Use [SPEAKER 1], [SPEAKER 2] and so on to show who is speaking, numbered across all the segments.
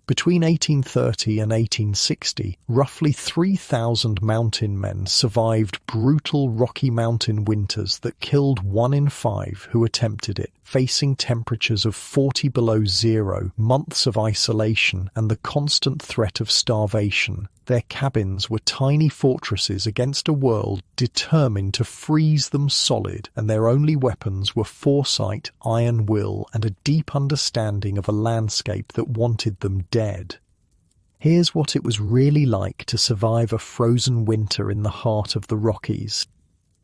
[SPEAKER 1] Between 1830 and 1860, roughly 3,000 mountain men survived brutal Rocky Mountain winters that killed 1 in 5 who attempted it, facing temperatures of 40 below zero, months of isolation, and the constant threat of starvation. Their cabins were tiny fortresses against a world determined to freeze them solid, and their only weapons were foresight, iron will, and a deep understanding of a landscape that wanted them dead. Here's what it was really like to survive a frozen winter in the heart of the Rockies.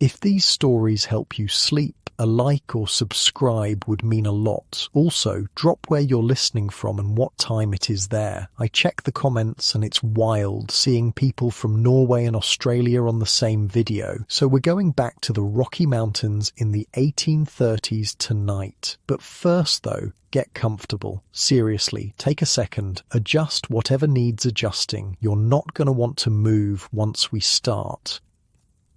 [SPEAKER 1] If these stories help you sleep, a like or subscribe would mean a lot. Also, drop where you're listening from and what time it is there. I check the comments and it's wild seeing people from Norway and Australia on the same video. So we're going back to the Rocky Mountains in the 1830s tonight. But first though, get comfortable. Seriously, take a second, adjust whatever needs adjusting. You're not going to want to move once we start.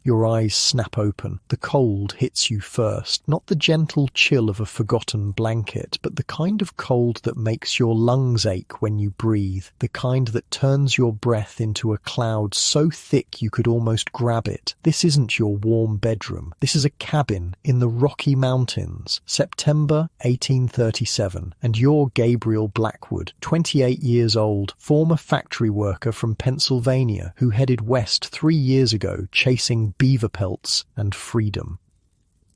[SPEAKER 1] Your eyes snap open. The cold hits you first, not the gentle chill of a forgotten blanket, but the kind of cold that makes your lungs ache when you breathe, the kind that turns your breath into a cloud so thick you could almost grab it. This isn't your warm bedroom. This is a cabin in the Rocky Mountains, September 1837, and you're Gabriel Blackwood, 28 years old, former factory worker from Pennsylvania who headed west 3 years ago chasing beaver pelts and freedom.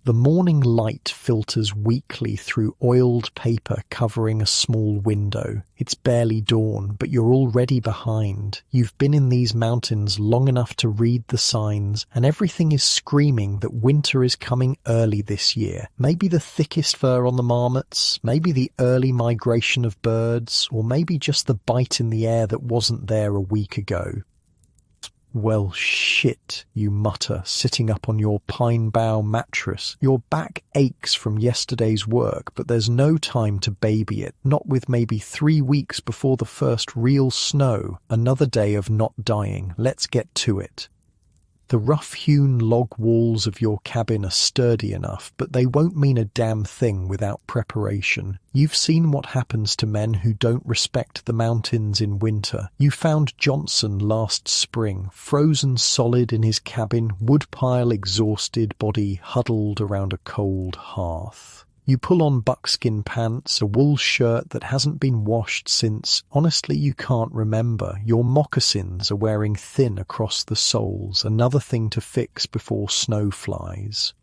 [SPEAKER 1] The morning light filters weakly through oiled paper covering a small window. It's barely dawn, but you're already behind. You've been in these mountains long enough to read the signs, and everything is screaming that winter is coming early this year. Maybe the thickest fur on the marmots, maybe the early migration of birds, or maybe just the bite in the air that wasn't there a week ago. Well, shit, you mutter, sitting up on your pine bough mattress. Your back aches from yesterday's work, but there's no time to baby it, not with maybe 3 weeks before the first real snow. Another day of not dying. Let's get to it. The rough-hewn log walls of your cabin are sturdy enough, but they won't mean a damn thing without preparation. You've seen what happens to men who don't respect the mountains in winter. You found Johnson last spring, frozen solid in his cabin, woodpile exhausted, body huddled around a cold hearth. You pull on buckskin pants, a wool shirt that hasn't been washed since, honestly, you can't remember. Your moccasins are wearing thin across the soles, another thing to fix before snow flies.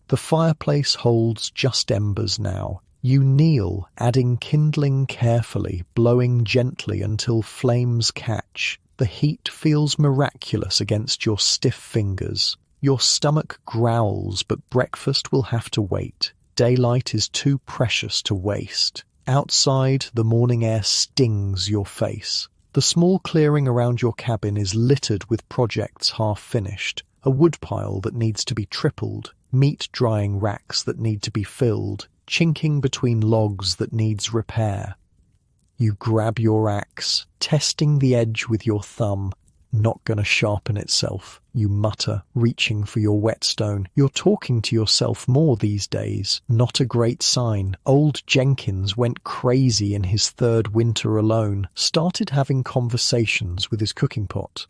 [SPEAKER 1] The fireplace holds just embers now. You kneel, adding kindling carefully, blowing gently until flames catch. The heat feels miraculous against your stiff fingers. Your stomach growls, but breakfast will have to wait. Daylight is too precious to waste. Outside, the morning air stings your face. The small clearing around your cabin is littered with projects half finished. A woodpile that needs to be tripled, meat drying racks that need to be filled, chinking between logs that needs repair. You grab your axe, testing the edge with your thumb. Not gonna sharpen itself, you mutter, reaching for your whetstone. You're talking to yourself more these days. Not a great sign. Old Jenkins went crazy in his 3rd winter alone, started having conversations with his cooking pot.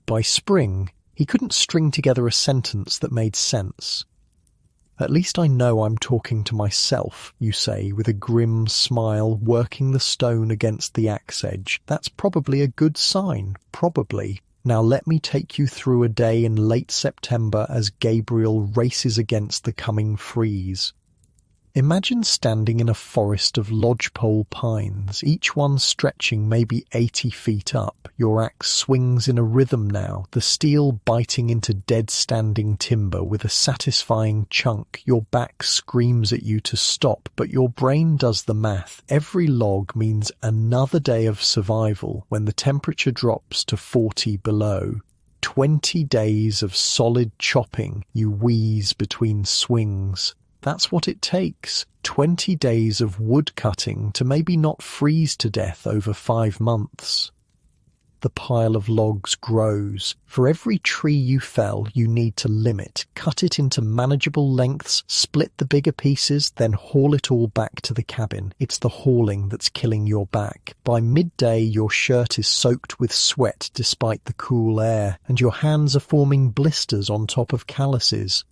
[SPEAKER 1] By spring, he couldn't string together a sentence that made sense. At least I know I'm talking to myself, you say, with a grim smile, working the stone against the axe edge. That's probably a good sign, probably. Now let me take you through a day in late September as Gabriel races against the coming freeze. Imagine standing in a forest of lodgepole pines, each one stretching maybe 80 feet up. Your axe swings in a rhythm now, the steel biting into dead-standing timber with a satisfying chunk. Your back screams at you to stop, but your brain does the math. Every log means another day of survival when the temperature drops to 40 below. 20 days of solid chopping, you wheeze between swings. That's what it takes. 20 days of wood cutting to maybe not freeze to death over 5 months. the pile of logs grows. For every tree you fell, you need to limb it, cut it into manageable lengths, split the bigger pieces, then haul it all back to the cabin. It's the hauling that's killing your back. By midday, your shirt is soaked with sweat despite the cool air, and your hands are forming blisters on top of calluses.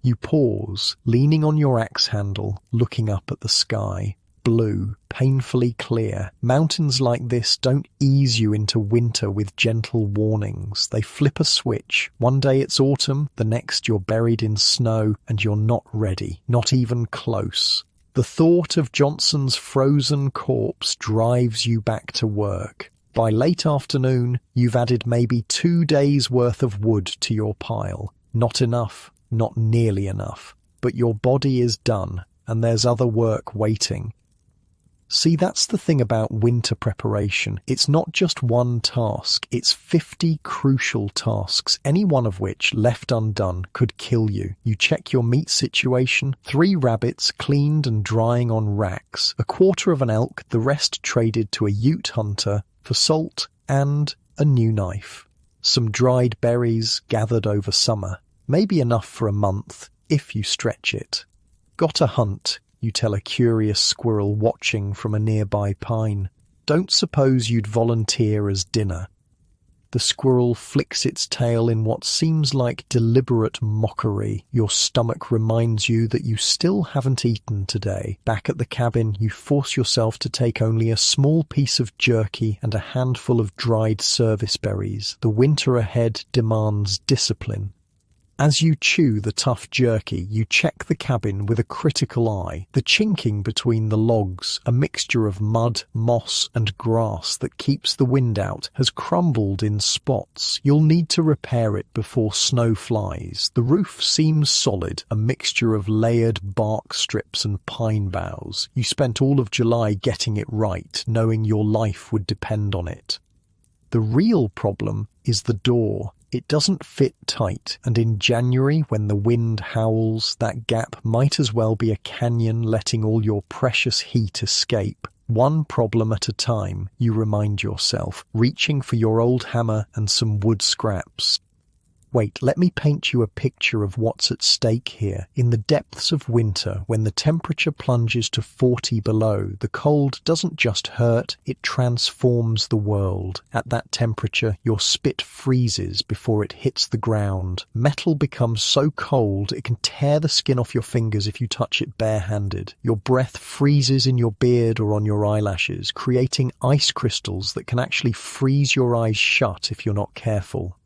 [SPEAKER 1] You pause, leaning on your axe handle, looking up at the sky. Blue, painfully clear. Mountains like this don't ease you into winter with gentle warnings. They flip a switch. One day it's autumn, the next you're buried in snow, and you're not ready, not even close. The thought of Johnson's frozen corpse drives you back to work. By late afternoon, you've added maybe 2 days' worth of wood to your pile. Not enough, not nearly enough. But your body is done, and there's other work waiting. See, that's the thing about winter preparation. It's not just one task, it's 50 crucial tasks, any one of which, left undone, could kill you. You check your meat situation, 3 rabbits cleaned and drying on racks, a quarter of an elk, the rest traded to a ute hunter for salt and a new knife. Some dried berries gathered over summer, maybe enough for a month, if you stretch it. Got to hunt, you tell a curious squirrel watching from a nearby pine. Don't suppose you'd volunteer as dinner. The squirrel flicks its tail in what seems like deliberate mockery. Your stomach reminds you that you still haven't eaten today. Back at the cabin, you force yourself to take only a small piece of jerky and a handful of dried service berries. The winter ahead demands discipline. As you chew the tough jerky, you check the cabin with a critical eye. The chinking between the logs, a mixture of mud, moss and grass that keeps the wind out, has crumbled in spots. You'll need to repair it before snow flies. The roof seems solid, a mixture of layered bark strips and pine boughs. You spent all of July getting it right, knowing your life would depend on it. The real problem is the door. It doesn't fit tight, and in January, when the wind howls, that gap might as well be a canyon letting all your precious heat escape. One problem at a time, you remind yourself, reaching for your old hammer and some wood scraps. Wait, let me paint you a picture of what's at stake here. In the depths of winter, when the temperature plunges to 40 below, the cold doesn't just hurt, it transforms the world. At that temperature, your spit freezes before it hits the ground. Metal becomes so cold it can tear the skin off your fingers if you touch it barehanded. Your breath freezes in your beard or on your eyelashes, creating ice crystals that can actually freeze your eyes shut if you're not careful.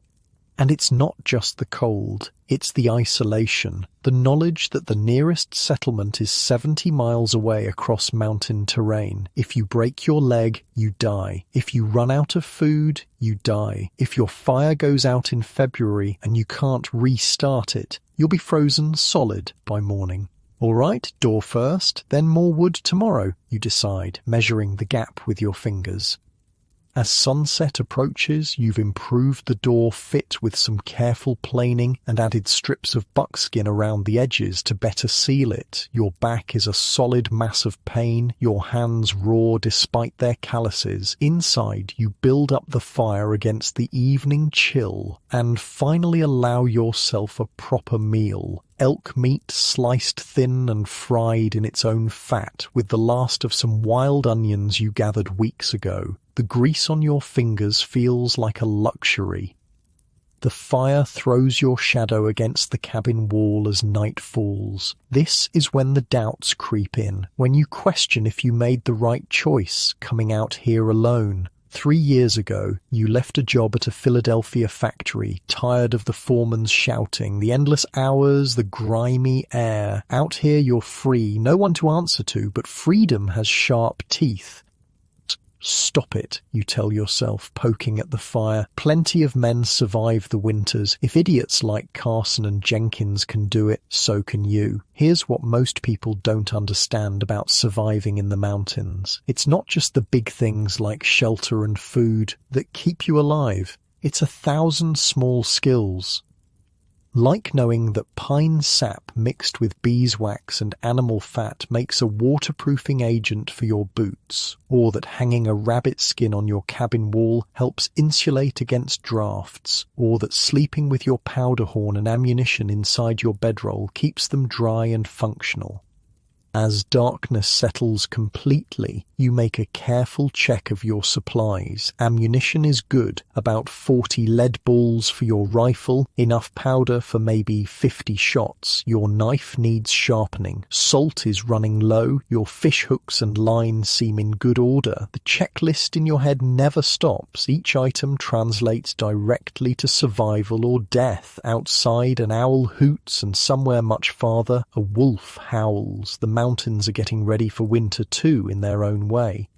[SPEAKER 1] And it's not just the cold, it's the isolation, the knowledge that the nearest settlement is 70 miles away across mountain terrain. If you break your leg, you die. If you run out of food, you die. If your fire goes out in February and you can't restart it, you'll be frozen solid by morning. All right, door first, then more wood tomorrow, you decide, measuring the gap with your fingers. As sunset approaches, you've improved the door fit with some careful planing and added strips of buckskin around the edges to better seal it. Your back is a solid mass of pain, your hands raw despite their calluses. Inside, you build up the fire against the evening chill and finally allow yourself a proper meal. Elk meat sliced thin and fried in its own fat with the last of some wild onions you gathered weeks ago. The grease on your fingers feels like a luxury. The fire throws your shadow against the cabin wall as night falls. This is when the doubts creep in, when you question if you made the right choice coming out here alone. 3 years ago, you left a job at a Philadelphia factory, tired of the foreman's shouting, the endless hours, the grimy air. Out here you're free, no one to answer to, but freedom has sharp teeth. Stop it, you tell yourself, poking at the fire. Plenty of men survive the winters. If idiots like Carson and Jenkins can do it, so can you. Here's what most people don't understand about surviving in the mountains. It's not just the big things like shelter and food that keep you alive. It's 1,000 small skills. like knowing that pine sap mixed with beeswax and animal fat makes a waterproofing agent for your boots, or that hanging a rabbit skin on your cabin wall helps insulate against drafts, or that sleeping with your powder horn and ammunition inside your bedroll keeps them dry and functional. As darkness settles completely, you make a careful check of your supplies. Ammunition is good, about 40 lead balls for your rifle, enough powder for maybe 50 shots. Your knife needs sharpening. Salt is running low. Your fish hooks and lines seem in good order. The checklist in your head never stops. Each item translates directly to survival or death. Outside, an owl hoots, and somewhere much farther, a wolf howls. The mountains are getting ready for winter too in their own way.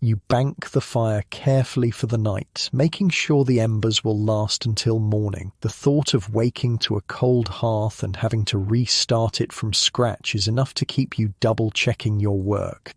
[SPEAKER 1] You bank the fire carefully for the night, making sure the embers will last until morning. The thought of waking to a cold hearth and having to restart it from scratch is enough to keep you double-checking your work.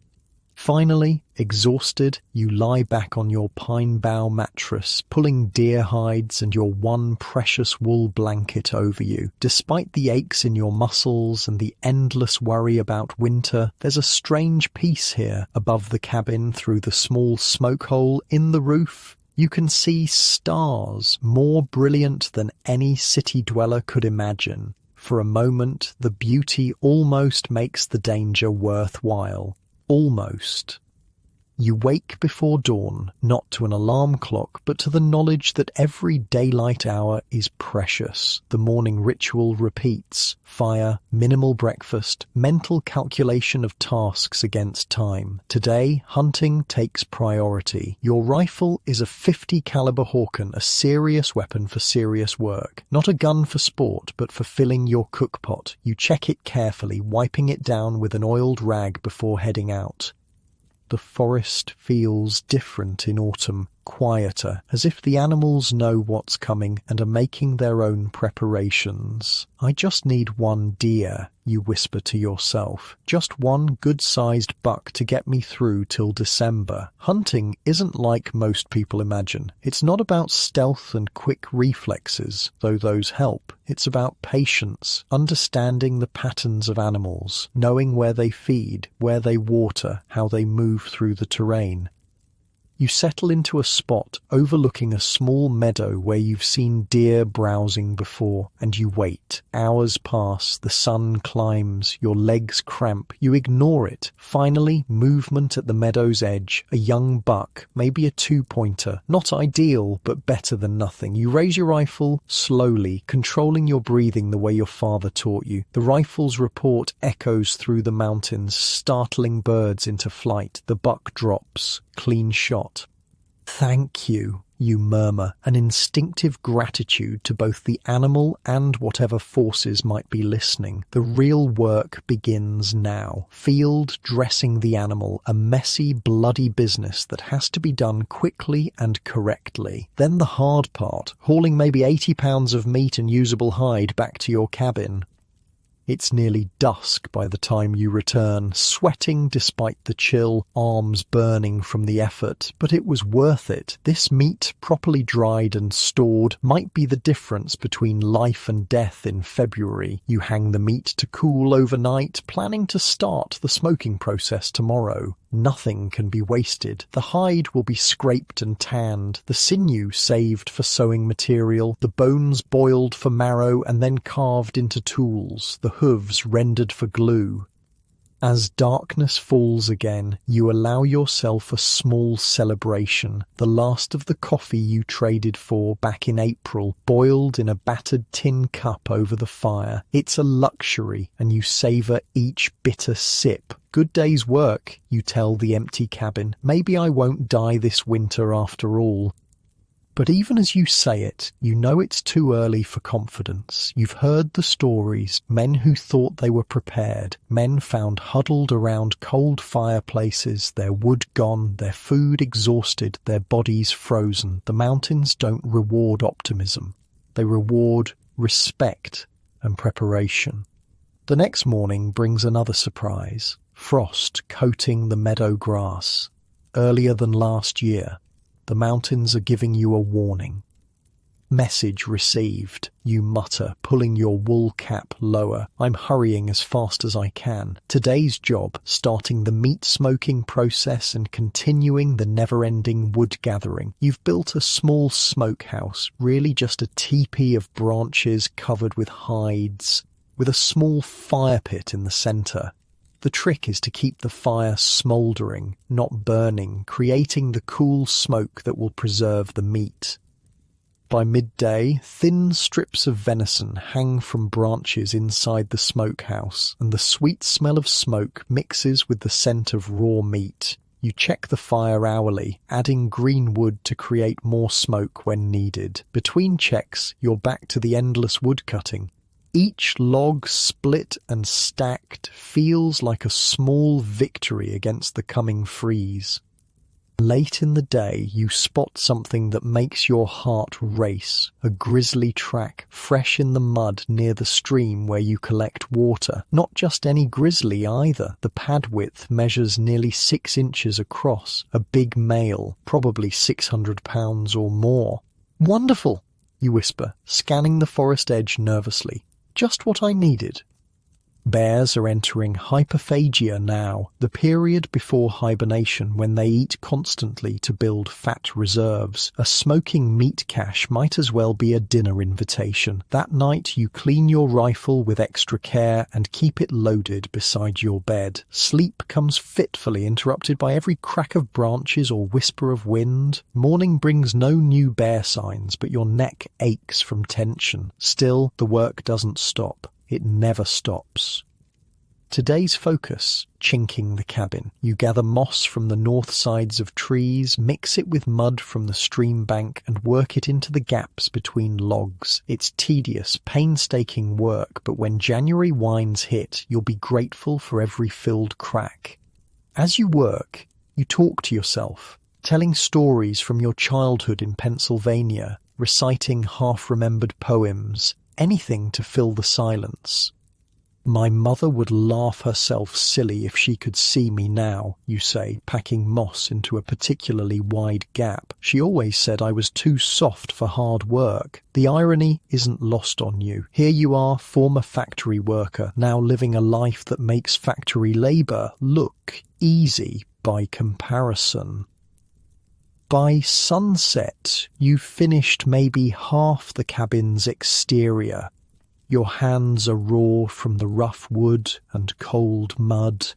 [SPEAKER 1] Finally, exhausted, you lie back on your pine bough mattress, pulling deer hides and your one precious wool blanket over you. Despite the aches in your muscles and the endless worry about winter, there's a strange peace here. Above the cabin, through the small smoke hole in the roof, you can see stars more brilliant than any city dweller could imagine. For a moment, the beauty almost makes the danger worthwhile. Almost. You wake before dawn, not to an alarm clock, but to the knowledge that every daylight hour is precious. The morning ritual repeats. Fire, minimal breakfast, mental calculation of tasks against time. Today, hunting takes priority. Your rifle is a .50 caliber Hawken, a serious weapon for serious work. Not a gun for sport, but for filling your cookpot. You check it carefully, wiping it down with an oiled rag before heading out. The forest feels different in autumn, quieter, as if the animals know what's coming and are making their own preparations. I just need one deer, you whisper to yourself. Just one good-sized buck to get me through till December. Hunting isn't like most people imagine. It's not about stealth and quick reflexes, though those help. It's about patience, understanding the patterns of animals, knowing where they feed, where they water, how they move through the terrain. You settle into a spot overlooking a small meadow where you've seen deer browsing before, and you wait. Hours pass, the sun climbs, your legs cramp, you ignore it. Finally, movement at the meadow's edge, a young buck, maybe a 2-pointer. Not ideal, but better than nothing. You raise your rifle slowly, controlling your breathing the way your father taught you. The rifle's report echoes through the mountains, startling birds into flight. The buck drops. Clean shot. Thank you, you murmur, an instinctive gratitude to both the animal and whatever forces might be listening. The real work begins now. Field dressing the animal, a messy, bloody business that has to be done quickly and correctly. Then the hard part, hauling maybe 80 pounds of meat and usable hide back to your cabin. It's nearly dusk by the time you return, sweating despite the chill, arms burning from the effort. But it was worth it. This meat, properly dried and stored, might be the difference between life and death in February. You hang the meat to cool overnight, planning to start the smoking process tomorrow. Nothing can be wasted. The hide will be scraped and tanned, the sinew saved for sewing material, the bones boiled for marrow and then carved into tools, the hooves rendered for glue. As darkness falls again, you allow yourself a small celebration. The last of the coffee you traded for back in April, boiled in a battered tin cup over the fire. It's a luxury, and you savour each bitter sip. Good day's work, you tell the empty cabin. Maybe I won't die this winter after all. But even as you say it, you know it's too early for confidence. You've heard the stories, men who thought they were prepared, men found huddled around cold fireplaces, their wood gone, their food exhausted, their bodies frozen. The mountains don't reward optimism. They reward respect and preparation. The next morning brings another surprise. Frost coating the meadow grass. Earlier than last year. The mountains are giving you a warning. Message received, you mutter, pulling your wool cap lower. I'm hurrying as fast as I can. Today's job, starting the meat smoking process and continuing the never-ending wood gathering. You've built a small smokehouse, really just a teepee of branches covered with hides, with a small fire pit in the center. The trick is to keep the fire smouldering, not burning, creating the cool smoke that will preserve the meat. By midday, thin strips of venison hang from branches inside the smokehouse, and the sweet smell of smoke mixes with the scent of raw meat. You check the fire hourly, adding green wood to create more smoke when needed. Between checks, you're back to the endless wood cutting. Each log split and stacked feels like a small victory against the coming freeze. Late in the day, you spot something that makes your heart race. A grisly track, fresh in the mud near the stream where you collect water. Not just any grizzly either. The pad width measures nearly 6 inches across. A big male, probably 600 pounds or more. Wonderful, you whisper, scanning the forest edge nervously. Just what I needed. Bears are entering hyperphagia now, the period before hibernation when they eat constantly to build fat reserves. A smoking meat cache might as well be a dinner invitation. That night you clean your rifle with extra care and keep it loaded beside your bed. Sleep comes fitfully interrupted by every crack of branches or whisper of wind. Morning brings no new bear signs, but your neck aches from tension. Still, the work doesn't stop. It never stops. Today's focus, chinking the cabin. You gather moss from the north sides of trees, mix it with mud from the stream bank, and work it into the gaps between logs. It's tedious, painstaking work, but when January winds hit, you'll be grateful for every filled crack. As you work, you talk to yourself, telling stories from your childhood in Pennsylvania, reciting half-remembered poems, anything to fill the silence. My mother would laugh herself silly if she could see me now, you say, packing moss into a particularly wide gap. She always said I was too soft for hard work. The irony isn't lost on you. Here you are, former factory worker, now living a life that makes factory labor look easy by comparison. By sunset, you've finished maybe half the cabin's exterior. Your hands are raw from the rough wood and cold mud,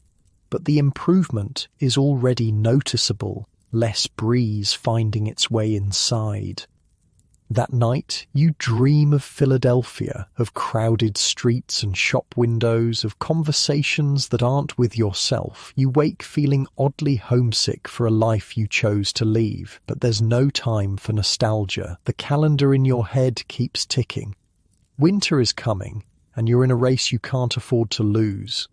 [SPEAKER 1] but the improvement is already noticeable, less breeze finding its way inside. That night, you dream of Philadelphia, of crowded streets and shop windows, of conversations that aren't with yourself. You wake feeling oddly homesick for a life you chose to leave, but there's no time for nostalgia. The calendar in your head keeps ticking. Winter is coming, and you're in a race you can't afford to lose.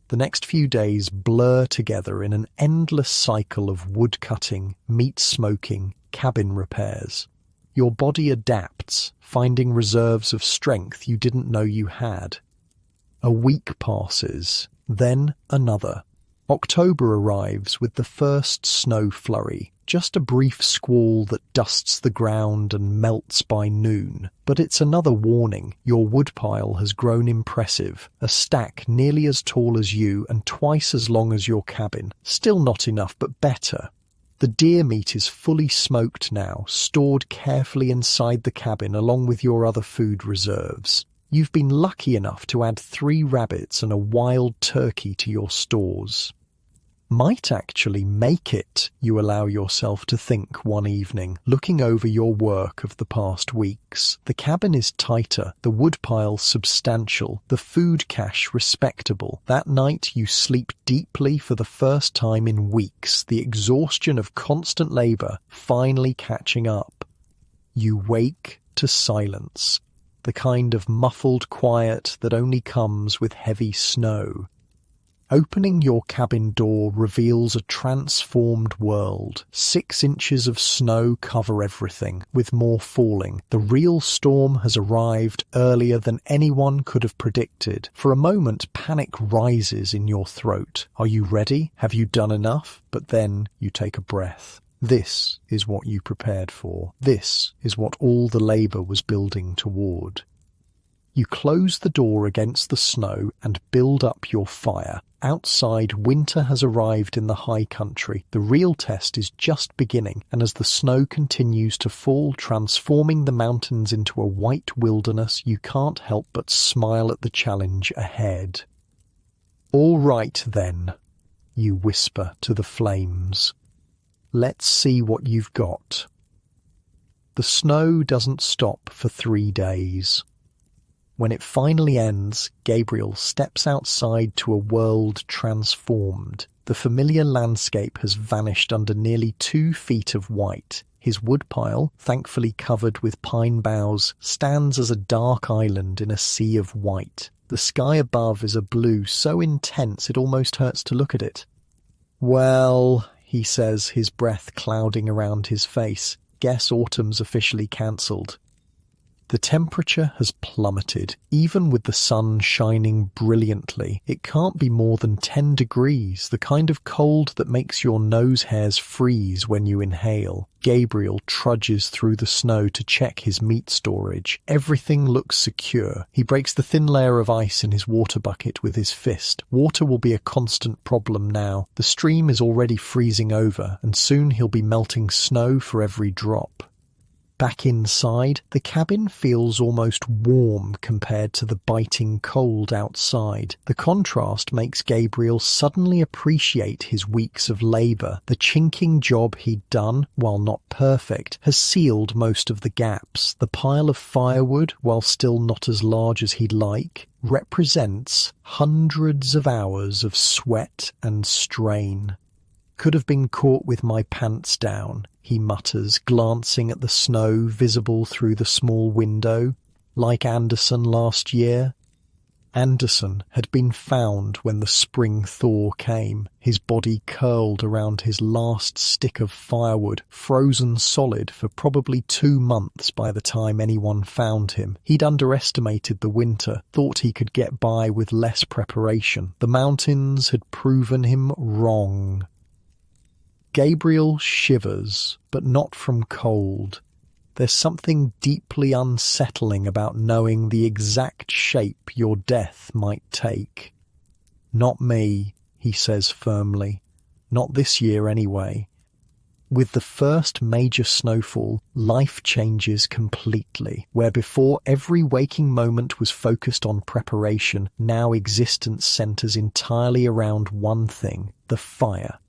[SPEAKER 1] The next few days blur together in an endless cycle of wood cutting, meat smoking, cabin repairs. Your body adapts, finding reserves of strength you didn't know you had. A week passes, then another. October arrives with the first snow flurry, just a brief squall that dusts the ground and melts by noon. But it's another warning. Your woodpile has grown impressive, a stack nearly as tall as you and twice as long as your cabin. Still not enough, but better. The deer meat is fully smoked now, stored carefully inside the cabin along with your other food reserves. You've been lucky enough to add 3 rabbits and a wild turkey to your stores. Might actually make it, you allow yourself to think one evening, looking over your work of the past weeks. The cabin is tighter, the woodpile substantial, the food cache respectable. That night you sleep deeply for the first time in weeks, the exhaustion of constant labor finally catching up. You wake to silence, the kind of muffled quiet that only comes with heavy snow. Opening your cabin door reveals a transformed world. 6 inches of snow cover everything, with more falling. The real storm has arrived earlier than anyone could have predicted. For a moment, panic rises in your throat. Are you ready? Have you done enough? But then you take a breath. This is what you prepared for. This is what all the labor was building toward. You close the door against the snow and build up your fire. Outside, winter has arrived in the high country. The real test is just beginning, and as the snow continues to fall, transforming the mountains into a white wilderness, you can't help but smile at the challenge ahead. "All right, then," you whisper to the flames. "Let's see what you've got." The snow doesn't stop for 3 days. When it finally ends, Gabriel steps outside to a world transformed. The familiar landscape has vanished under nearly 2 feet of white. His woodpile, thankfully covered with pine boughs, stands as a dark island in a sea of white. The sky above is a blue so intense it almost hurts to look at it. "Well," he says, his breath clouding around his face, "guess autumn's officially cancelled." The temperature has plummeted. Even with the sun shining brilliantly, it can't be more than 10 degrees, the kind of cold that makes your nose hairs freeze when you inhale. Gabriel trudges through the snow to check his meat storage. Everything looks secure. He breaks the thin layer of ice in his water bucket with his fist. Water will be a constant problem now. The stream is already freezing over, and soon he'll be melting snow for every drop. Back inside, the cabin feels almost warm compared to the biting cold outside. The contrast makes Gabriel suddenly appreciate his weeks of labour. The chinking job he'd done, while not perfect, has sealed most of the gaps. The pile of firewood, while still not as large as he'd like, represents hundreds of hours of sweat and strain. "Could have been caught with my pants down," he mutters, glancing at the snow visible through the small window. Like Anderson last year. Anderson had been found when the spring thaw came, his body curled around his last stick of firewood, frozen solid for probably 2 months by the time anyone found him. He'd underestimated the winter, thought he could get by with less preparation. The mountains had proven him wrong. Gabriel shivers, but not from cold. There's something deeply unsettling about knowing the exact shape your death might take. "Not me," he says firmly. "Not this year anyway." With the first major snowfall, life changes completely. Where before every waking moment was focused on preparation, now existence centers entirely around one thing: the fire.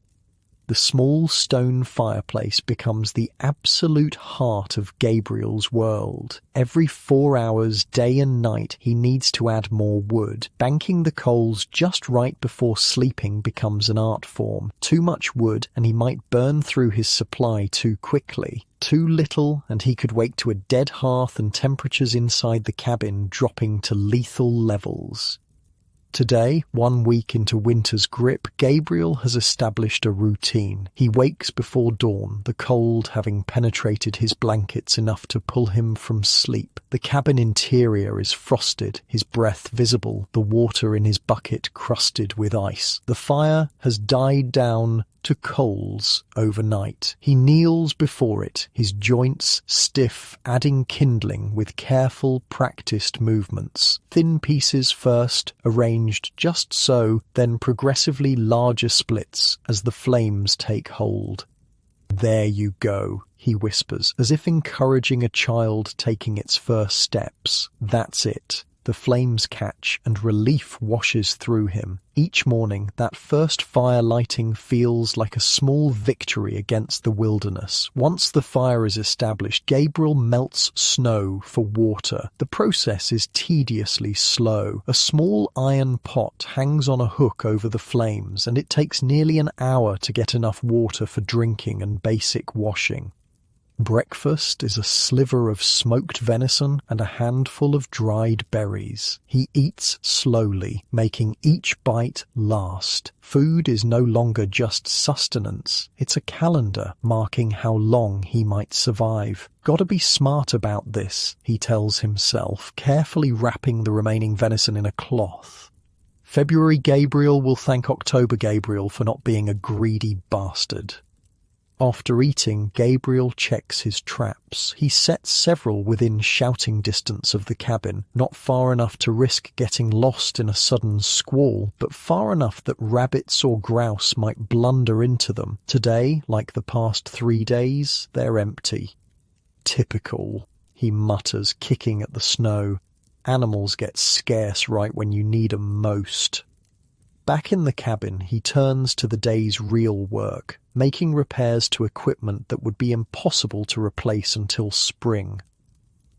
[SPEAKER 1] The small stone fireplace becomes the absolute heart of Gabriel's world. Every 4 hours, day and night, he needs to add more wood. Banking the coals just right before sleeping becomes an art form. Too much wood, and he might burn through his supply too quickly. Too little, and he could wake to a dead hearth and temperatures inside the cabin dropping to lethal levels. Today, 1 week into winter's grip, Gabriel has established a routine. He wakes before dawn, the cold having penetrated his blankets enough to pull him from sleep. The cabin interior is frosted, his breath visible, the water in his bucket crusted with ice. The fire has died down to coals overnight. He kneels before it, his joints stiff, adding kindling with careful, practiced movements. Thin pieces first, arranged just so, then progressively larger splits as the flames take hold. "There you go," he whispers, as if encouraging a child taking its first steps. "That's it." The flames catch, and relief washes through him. Each morning, that first fire lighting feels like a small victory against the wilderness. Once the fire is established, Gabriel melts snow for water. The process is tediously slow. A small iron pot hangs on a hook over the flames, and it takes nearly an hour to get enough water for drinking and basic washing. Breakfast is a sliver of smoked venison and a handful of dried berries. He eats slowly, making each bite last. Food is no longer just sustenance, it's a calendar marking how long he might survive. "Gotta be smart about this," he tells himself, carefully wrapping the remaining venison in a cloth. February Gabriel will thank October Gabriel for not being a greedy bastard. After eating, Gabriel checks his traps. He sets several within shouting distance of the cabin, not far enough to risk getting lost in a sudden squall, but far enough that rabbits or grouse might blunder into them. Today, like the past 3 days, they're empty. Typical, he mutters, kicking at the snow. Animals get scarce right when you need 'em most. Back in the cabin, he turns to the day's real work, making repairs to equipment that would be impossible to replace until spring.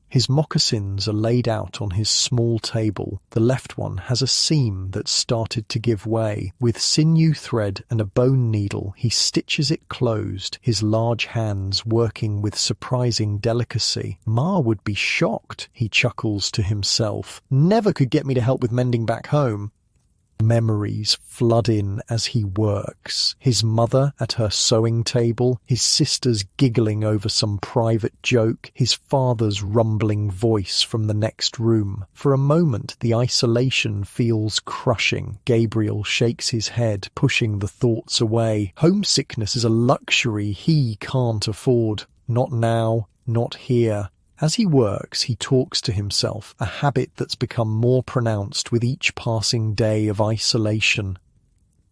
[SPEAKER 1] His moccasins are laid out on his small table. The left one has a seam that's started to give way. With sinew thread and a bone needle, he stitches it closed, his large hands working with surprising delicacy. Ma would be shocked, he chuckles to himself. Never could get me to help with mending back home. Memories flood in as he works. His mother at her sewing table, his sisters giggling over some private joke, his father's rumbling voice from the next room. For a moment, the isolation feels crushing. Gabriel shakes his head, pushing the thoughts away. Homesickness is a luxury he can't afford. Not now, not here. As he works, he talks to himself, a habit that's become more pronounced with each passing day of isolation.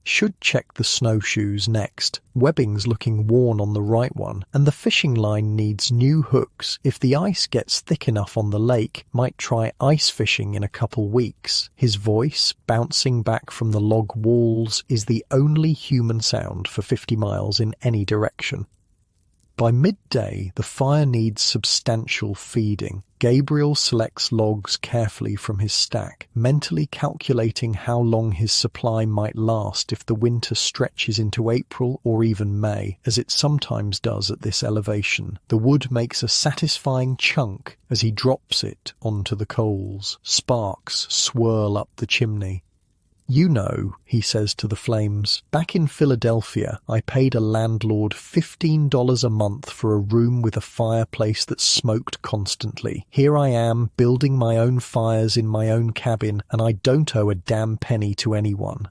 [SPEAKER 1] Should check the snowshoes next. Webbing's looking worn on the right one, and the fishing line needs new hooks. If the ice gets thick enough on the lake, might try ice fishing in a couple weeks. His voice, bouncing back from the log walls, is the only human sound for 50 miles in any direction. By midday, the fire needs substantial feeding. Gabriel selects logs carefully from his stack, mentally calculating how long his supply might last if the winter stretches into April or even May, as it sometimes does at this elevation. The wood makes a satisfying chunk as he drops it onto the coals. Sparks swirl up the chimney. "You know," he says to the flames, "back in Philadelphia, I paid a landlord $15 a month for a room with a fireplace that smoked constantly. Here I am, building my own fires in my own cabin, and I don't owe a damn penny to anyone."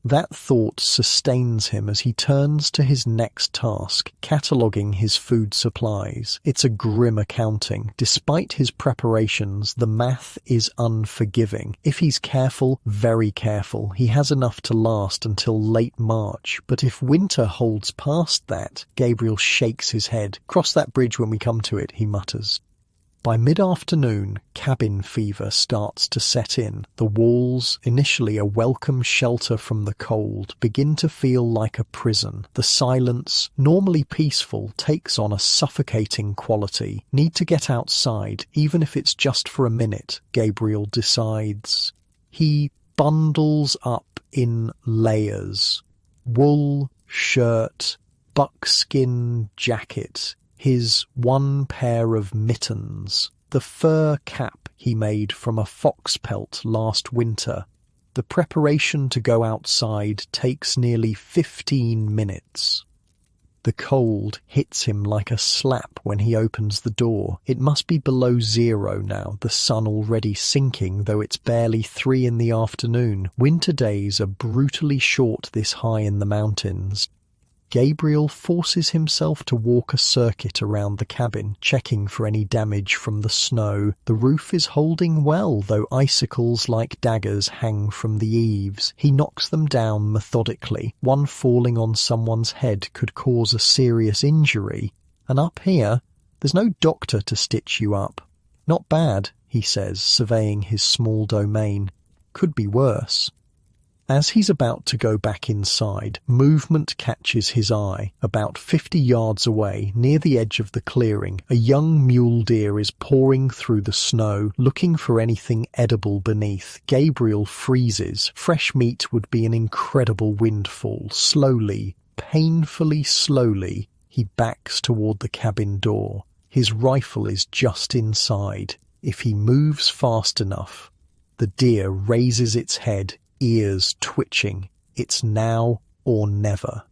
[SPEAKER 1] That thought sustains him as he turns to his next task, cataloguing his food supplies. It's a grim accounting. Despite his preparations, the math is unforgiving. If he's careful, very careful, he has enough to last until late March. But if winter holds past that, Gabriel shakes his head. "Cross that bridge when we come to it," he mutters. By mid-afternoon, cabin fever starts to set in. The walls, initially a welcome shelter from the cold, begin to feel like a prison. The silence, normally peaceful, takes on a suffocating quality. Need to get outside, even if it's just for a minute, Gabriel decides. He bundles up in layers. Wool, shirt, buckskin jacket. His one pair of mittens, the fur cap he made from a fox pelt last winter. The preparation to go outside takes nearly 15 minutes. The cold hits him like a slap when he opens the door. It must be below zero now, the sun already sinking, though it's barely 3 in the afternoon. Winter days are brutally short this high in the mountains. Gabriel forces himself to walk a circuit around the cabin, checking for any damage from the snow. The roof is holding well, though icicles like daggers hang from the eaves. He knocks them down methodically. One falling on someone's head could cause a serious injury. And up here, there's no doctor to stitch you up. "Not bad," he says, surveying his small domain. "Could be worse." As he's about to go back inside, movement catches his eye. About 50 yards away, near the edge of the clearing, a young mule deer is pouring through the snow, looking for anything edible beneath. Gabriel freezes. Fresh meat would be an incredible windfall. Slowly, painfully slowly, he backs toward the cabin door. His rifle is just inside. If he moves fast enough, the deer raises its head, ears twitching. It's now or never.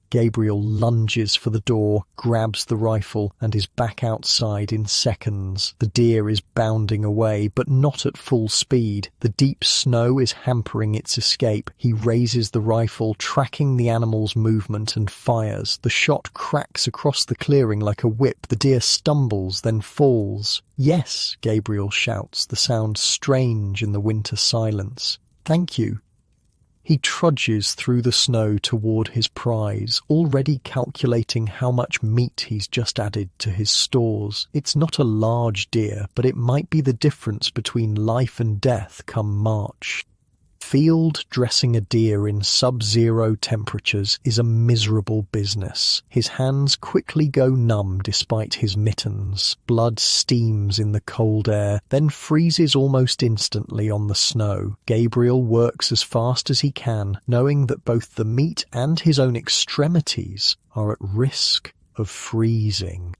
[SPEAKER 1] Gabriel lunges for the door, grabs the rifle, and is back outside in seconds. The deer is bounding away, but not at full speed. The deep snow is hampering its escape. He raises the rifle, tracking the animal's movement, and fires. The shot cracks across the clearing like a whip. The deer stumbles, then falls. "Yes," Gabriel shouts, the sound strange in the winter silence. "Thank you." He trudges through the snow toward his prize, already calculating how much meat he's just added to his stores. It's not a large deer, but it might be the difference between life and death come March. Field dressing a deer in sub-zero temperatures is a miserable business. His hands quickly go numb despite his mittens. Blood steams in the cold air, then freezes almost instantly on the snow. Gabriel works as fast as he can, knowing that both the meat and his own extremities are at risk of freezing.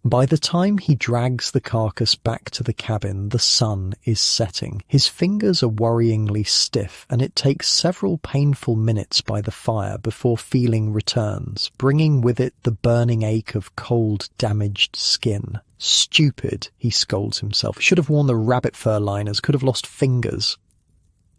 [SPEAKER 1] By the time he drags the carcass back to the cabin, the sun is setting. His fingers are worryingly stiff, and it takes several painful minutes by the fire before feeling returns, bringing with it the burning ache of cold, damaged skin. Stupid, he scolds himself. Should have worn the rabbit fur liners, could have lost fingers.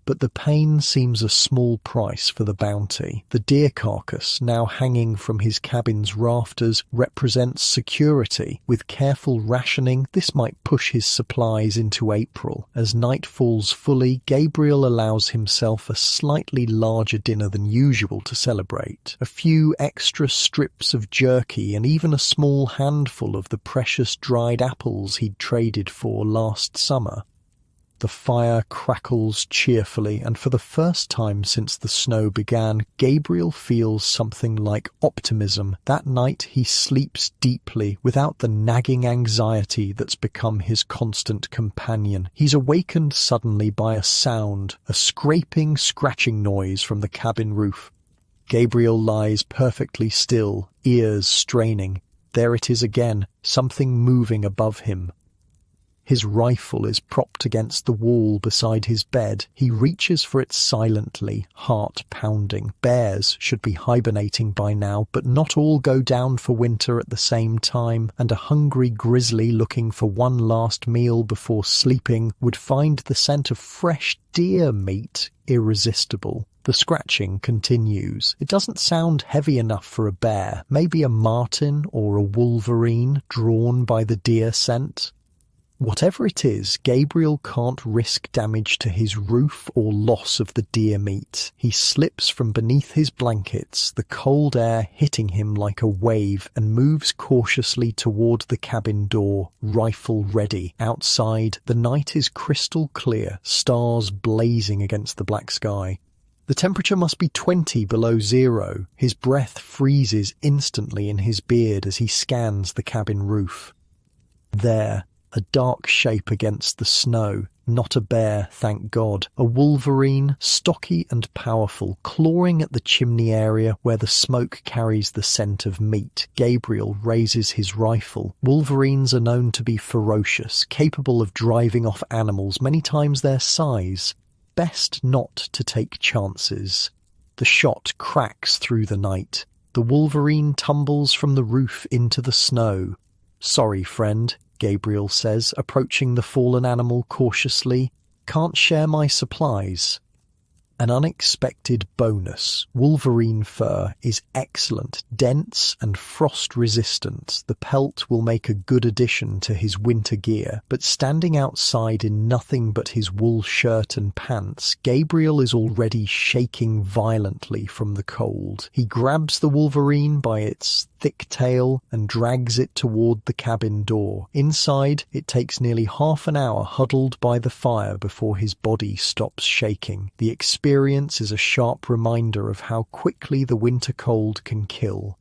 [SPEAKER 1] But the pain seems a small price for the bounty. The deer carcass, now hanging from his cabin's rafters, represents security. With careful rationing, this might push his supplies into April. As night falls fully, Gabriel allows himself a slightly larger dinner than usual to celebrate. A few extra strips of jerky and even a small handful of the precious dried apples he'd traded for last summer. The fire crackles cheerfully, and for the first time since the snow began, Gabriel feels something like optimism. That night he sleeps deeply, without the nagging anxiety that's become his constant companion. He's awakened suddenly by a sound, a scraping, scratching noise from the cabin roof. Gabriel lies perfectly still, ears straining. There it is again, something moving above him. His rifle is propped against the wall beside his bed. He reaches for it silently, heart pounding. Bears should be hibernating by now, but not all go down for winter at the same time, and a hungry grizzly looking for one last meal before sleeping would find the scent of fresh deer meat irresistible. The scratching continues. It doesn't sound heavy enough for a bear, maybe a marten or a wolverine drawn by the deer scent. Whatever it is, Gabriel can't risk damage to his roof or loss of the deer meat. He slips from beneath his blankets, the cold air hitting him like a wave, and moves cautiously toward the cabin door, rifle ready. Outside, the night is crystal clear, stars blazing against the black sky. The temperature must be 20 below zero. His breath freezes instantly in his beard as he scans the cabin roof. There, a dark shape against the snow. Not a bear, thank God. A wolverine, stocky and powerful, clawing at the chimney area where the smoke carries the scent of meat. Gabriel raises his rifle. Wolverines are known to be ferocious, capable of driving off animals many times their size. Best not to take chances. The shot cracks through the night. The wolverine tumbles from the roof into the snow. "Sorry, friend," Gabriel says, approaching the fallen animal cautiously. "Can't share my supplies." An unexpected bonus. Wolverine fur is excellent, dense and frost-resistant. The pelt will make a good addition to his winter gear, but standing outside in nothing but his wool shirt and pants, Gabriel is already shaking violently from the cold. He grabs the wolverine by its thick tail and drags it toward the cabin door. Inside, it takes nearly half an hour huddled by the fire before his body stops shaking. The experience is a sharp reminder of how quickly the winter cold can kill.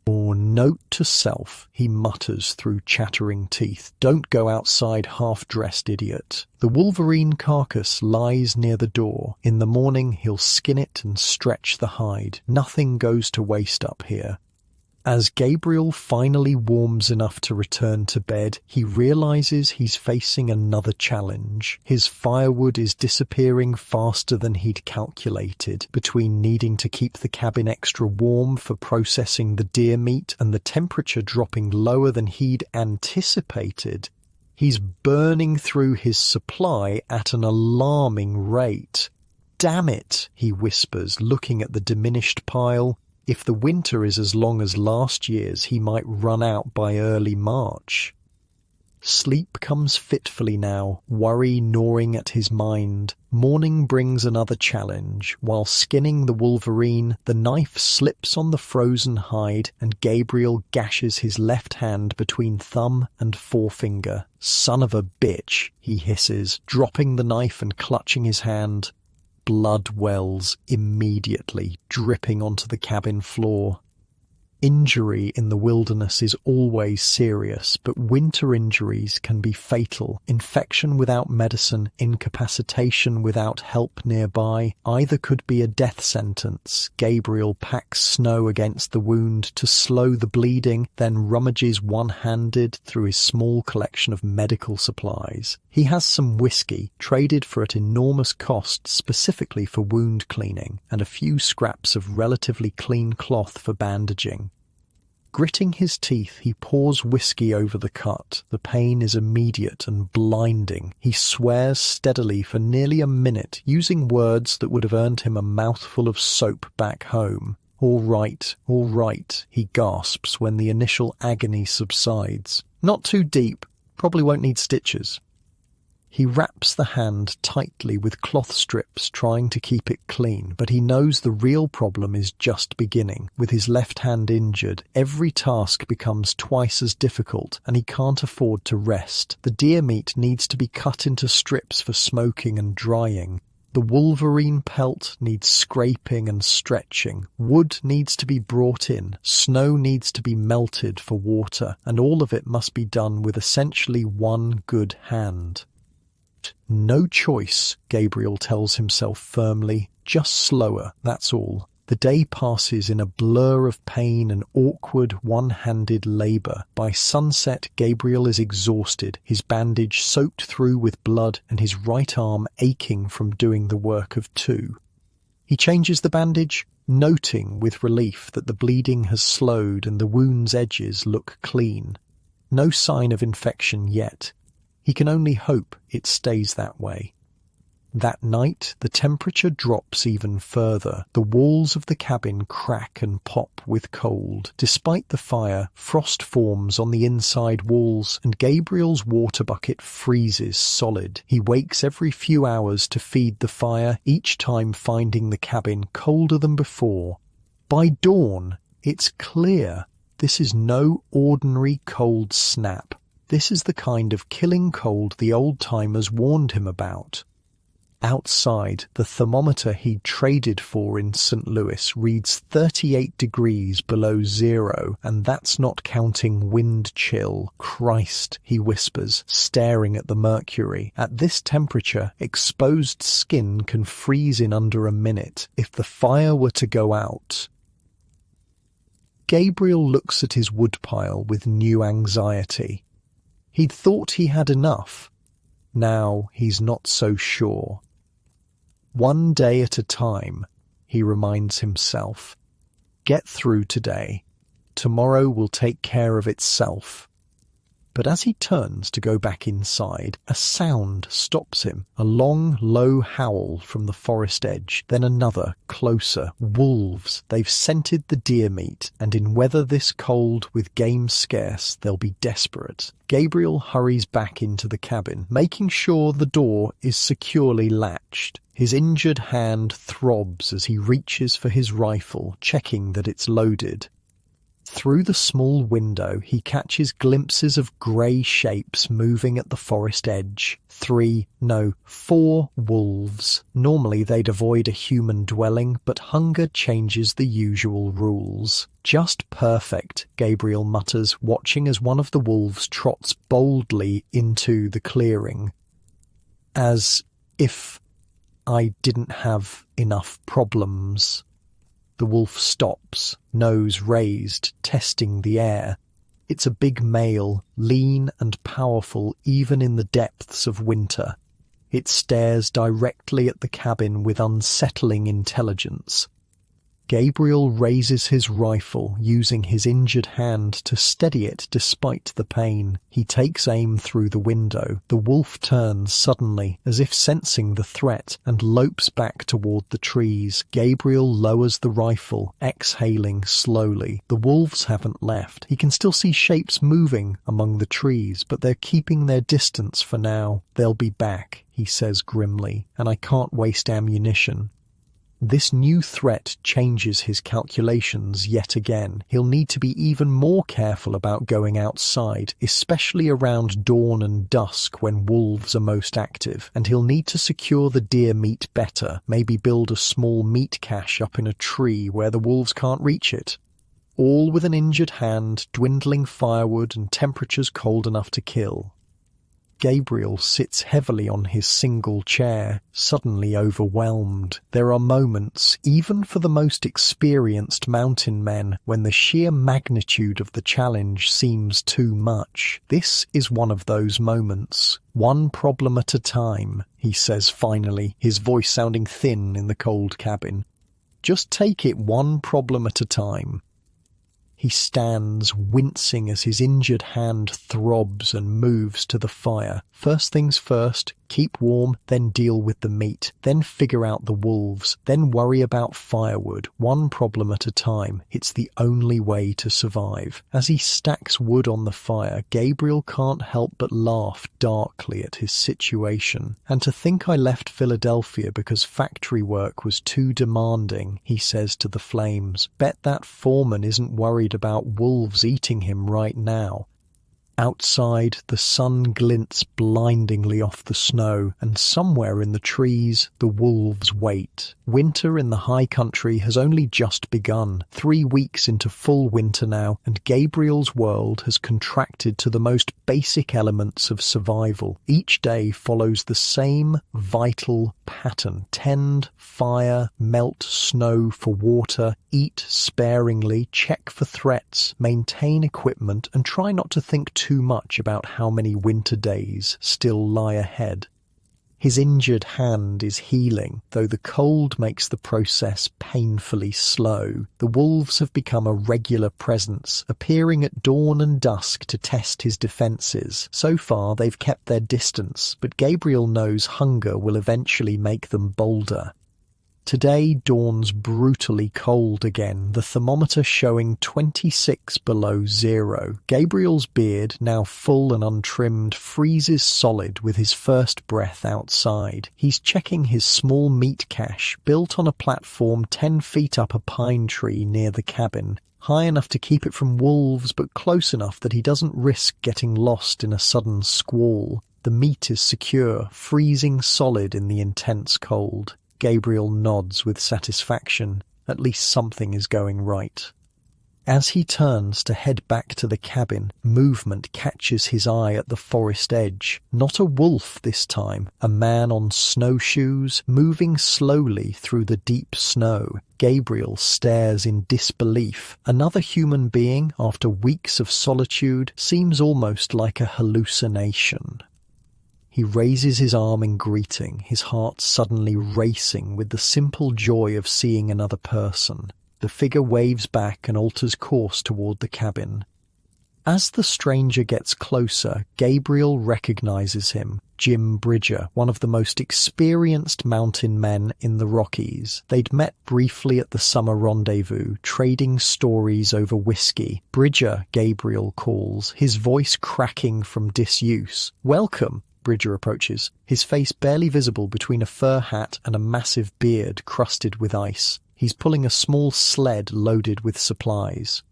[SPEAKER 1] Or note to self, he mutters through chattering teeth. Don't go outside half-dressed, idiot. The wolverine carcass lies near the door. In the morning, he'll skin it and stretch the hide. Nothing goes to waste up here. As Gabriel finally warms enough to return to bed, he realizes he's facing another challenge. His firewood is disappearing faster than he'd calculated. Between needing to keep the cabin extra warm for processing the deer meat and the temperature dropping lower than he'd anticipated, he's burning through his supply at an alarming rate. "Damn it," he whispers, looking at the diminished pile. If the winter is as long as last year's, he might run out by early March. Sleep comes fitfully now, worry gnawing at his mind. Morning brings another challenge. While skinning the wolverine, the knife slips on the frozen hide and Gabriel gashes his left hand between thumb and forefinger. "Son of a bitch," he hisses, dropping the knife and clutching his hand. Blood wells immediately, dripping onto the cabin floor. Injury in the wilderness is always serious, but winter injuries can be fatal. Infection without medicine, incapacitation without help nearby, either could be a death sentence. Gabriel packs snow against the wound to slow the bleeding, then rummages one-handed through his small collection of medical supplies. He has some whiskey, traded for at enormous cost specifically for wound cleaning, and a few scraps of relatively clean cloth for bandaging. Gritting his teeth, he pours whiskey over the cut. The pain is immediate and blinding. He swears steadily for nearly a minute, using words that would have earned him a mouthful of soap back home. All right," he gasps when the initial agony subsides. "Not too deep. Probably won't need stitches." He wraps the hand tightly with cloth strips, trying to keep it clean, but he knows the real problem is just beginning. With his left hand injured, every task becomes twice as difficult, and he can't afford to rest. The deer meat needs to be cut into strips for smoking and drying. The wolverine pelt needs scraping and stretching. Wood needs to be brought in. Snow needs to be melted for water, and all of it must be done with essentially one good hand. "No choice," Gabriel tells himself firmly. "Just slower, that's all." The day passes in a blur of pain and awkward, one-handed labor. By sunset, Gabriel is exhausted, his bandage soaked through with blood and his right arm aching from doing the work of two. He changes the bandage, noting with relief that the bleeding has slowed and the wound's edges look clean. No sign of infection yet. He can only hope it stays that way. That night, the temperature drops even further. The walls of the cabin crack and pop with cold. Despite the fire, frost forms on the inside walls, and Gabriel's water bucket freezes solid. He wakes every few hours to feed the fire, each time finding the cabin colder than before. By dawn, it's clear this is no ordinary cold snap. This is the kind of killing cold the old-timers warned him about. Outside, the thermometer he'd traded for in St. Louis reads 38 degrees below zero, and that's not counting wind chill. "Christ," he whispers, staring at the mercury. At this temperature, exposed skin can freeze in under a minute. If the fire were to go out... Gabriel looks at his woodpile with new anxiety. He'd thought he had enough. Now he's not so sure. One day at a time, he reminds himself. Get through today. Tomorrow will take care of itself. But as he turns to go back inside, a sound stops him. A long, low howl from the forest edge, then another, closer. Wolves. They've scented the deer meat, and in weather this cold, with game scarce, they'll be desperate. Gabriel hurries back into the cabin, making sure the door is securely latched. His injured hand throbs as he reaches for his rifle, checking that it's loaded. Through the small window, he catches glimpses of grey shapes moving at the forest edge. 4 wolves. Normally they'd avoid a human dwelling, but hunger changes the usual rules. Just perfect, Gabriel mutters, watching as one of the wolves trots boldly into the clearing. As if I didn't have enough problems. The wolf stops, nose raised, testing the air. It's a big male, lean and powerful even in the depths of winter. It stares directly at the cabin with unsettling intelligence. Gabriel raises his rifle, using his injured hand to steady it despite the pain. He takes aim through the window. The wolf turns suddenly, as if sensing the threat, and lopes back toward the trees. Gabriel lowers the rifle, exhaling slowly. The wolves haven't left. He can still see shapes moving among the trees, but they're keeping their distance for now. They'll be back, he says grimly, and I can't waste ammunition. This new threat changes his calculations yet again. He'll need to be even more careful about going outside, especially around dawn and dusk when wolves are most active, and he'll need to secure the deer meat better, maybe build a small meat cache up in a tree where the wolves can't reach it. All with an injured hand, dwindling firewood, and temperatures cold enough to kill. Gabriel sits heavily on his single chair, suddenly overwhelmed. There are moments, even for the most experienced mountain men, when the sheer magnitude of the challenge seems too much. This is one of those moments. One problem at a time, he says finally, his voice sounding thin in the cold cabin. Just take it one problem at a time. He stands, wincing as his injured hand throbs and moves to the fire. First things first, keep warm, then deal with the meat, then figure out the wolves, then worry about firewood, one problem at a time. It's the only way to survive. As he stacks wood on the fire, Gabriel can't help but laugh darkly at his situation. And to think I left Philadelphia because factory work was too demanding, he says to the flames. Bet that foreman isn't worried about wolves eating him right now. Outside, the sun glints blindingly off the snow, and somewhere in the trees, the wolves wait. Winter in the high country has only just begun, 3 weeks into full winter now, and Gabriel's world has contracted to the most basic elements of survival. Each day follows the same vital pattern. Tend, fire, melt snow for water, eat sparingly, check for threats, maintain equipment, and try not to think too much about how many winter days still lie ahead. His injured hand is healing, though the cold makes the process painfully slow. The wolves have become a regular presence, appearing at dawn and dusk to test his defences. So far they've kept their distance, but Gabriel knows hunger will eventually make them bolder. Today dawns brutally cold again, the thermometer showing 26 below zero. Gabriel's beard, now full and untrimmed, freezes solid with his first breath outside. He's checking his small meat cache, built on a platform 10 feet up a pine tree near the cabin. High enough to keep it from wolves, but close enough that he doesn't risk getting lost in a sudden squall. The meat is secure, freezing solid in the intense cold. Gabriel nods with satisfaction. At least something is going right. As he turns to head back to the cabin, movement catches his eye at the forest edge. Not a wolf this time, a man on snowshoes, moving slowly through the deep snow. Gabriel stares in disbelief. Another human being, after weeks of solitude, seems almost like a hallucination. He raises his arm in greeting, his heart suddenly racing with the simple joy of seeing another person. The figure waves back and alters course toward the cabin. As the stranger gets closer, Gabriel recognizes him, Jim Bridger, one of the most experienced mountain men in the Rockies. They'd met briefly at the summer rendezvous, trading stories over whiskey. Bridger, Gabriel calls, his voice cracking from disuse. "Welcome." Bridger approaches, his face barely visible between a fur hat and a massive beard crusted with ice. He's pulling a small sled loaded with supplies.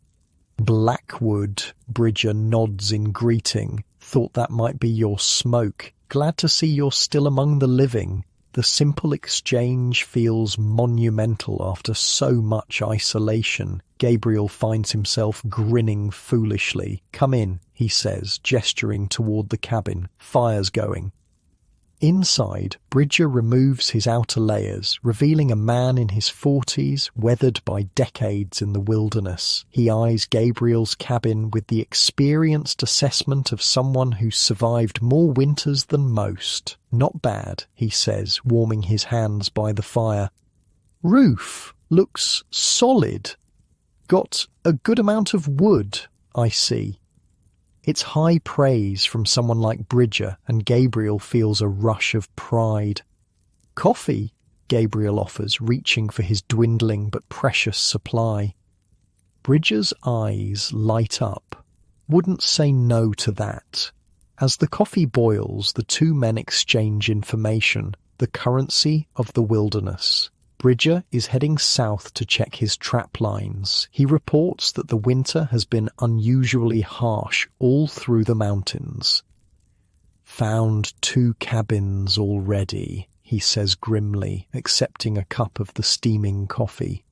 [SPEAKER 1] "Blackwood," Bridger nods in greeting. "Thought that might be your smoke. Glad to see you're still among the living." The simple exchange feels monumental after so much isolation. Gabriel finds himself grinning foolishly. "Come in," he says, gesturing toward the cabin. "Fire's going." Inside, Bridger removes his outer layers, revealing a man in his 40s, weathered by decades in the wilderness. He eyes Gabriel's cabin with the experienced assessment of someone who's survived more winters than most. "Not bad," he says, warming his hands by the fire. "Roof looks solid. Got a good amount of wood, I see." It's high praise from someone like Bridger, and Gabriel feels a rush of pride. "Coffee," Gabriel offers, reaching for his dwindling but precious supply. Bridger's eyes light up. Wouldn't say no to that. As the coffee boils, the two men exchange information, the currency of the wilderness. Bridger is heading south to check his trap lines. He reports that the winter has been unusually harsh all through the mountains. "Found 2 cabins already," he says grimly, accepting a cup of the steaming coffee.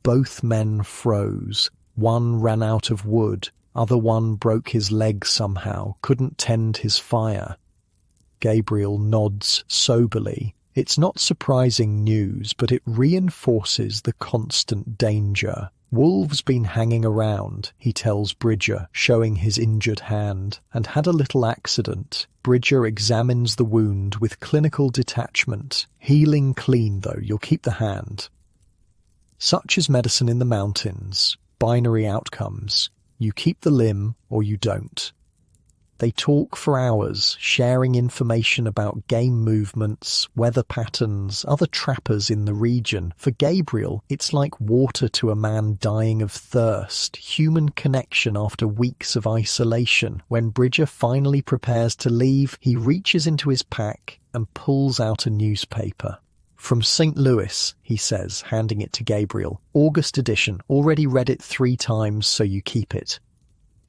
[SPEAKER 1] Both men froze. One ran out of wood. Other one broke his leg somehow, couldn't tend his fire. Gabriel nods soberly. It's not surprising news, but it reinforces the constant danger. "Wolves been hanging around," he tells Bridger, showing his injured hand, "and had a little accident." Bridger examines the wound with clinical detachment. "Healing clean, though. You'll keep the hand." Such is medicine in the mountains. Binary outcomes. You keep the limb or you don't. They talk for hours, sharing information about game movements, weather patterns, other trappers in the region. For Gabriel, it's like water to a man dying of thirst, human connection after weeks of isolation. When Bridger finally prepares to leave, he reaches into his pack and pulls out a newspaper. "From St. Louis," he says, handing it to Gabriel. "August edition. Already read it 3 times, so you keep it."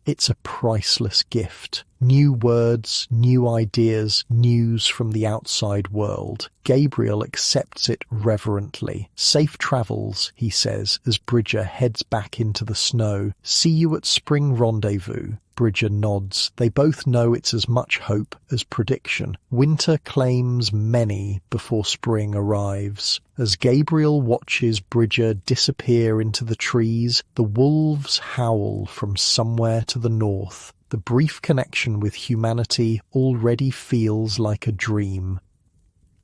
[SPEAKER 1] It's a priceless gift. New words, new ideas, news from the outside world. Gabriel accepts it reverently. "Safe travels," he says, as Bridger heads back into the snow. "See you at spring rendezvous." Bridger nods. They both know it's as much hope as prediction. Winter claims many before spring arrives. As Gabriel watches Bridger disappear into the trees, the wolves howl from somewhere to the north. The brief connection with humanity already feels like a dream.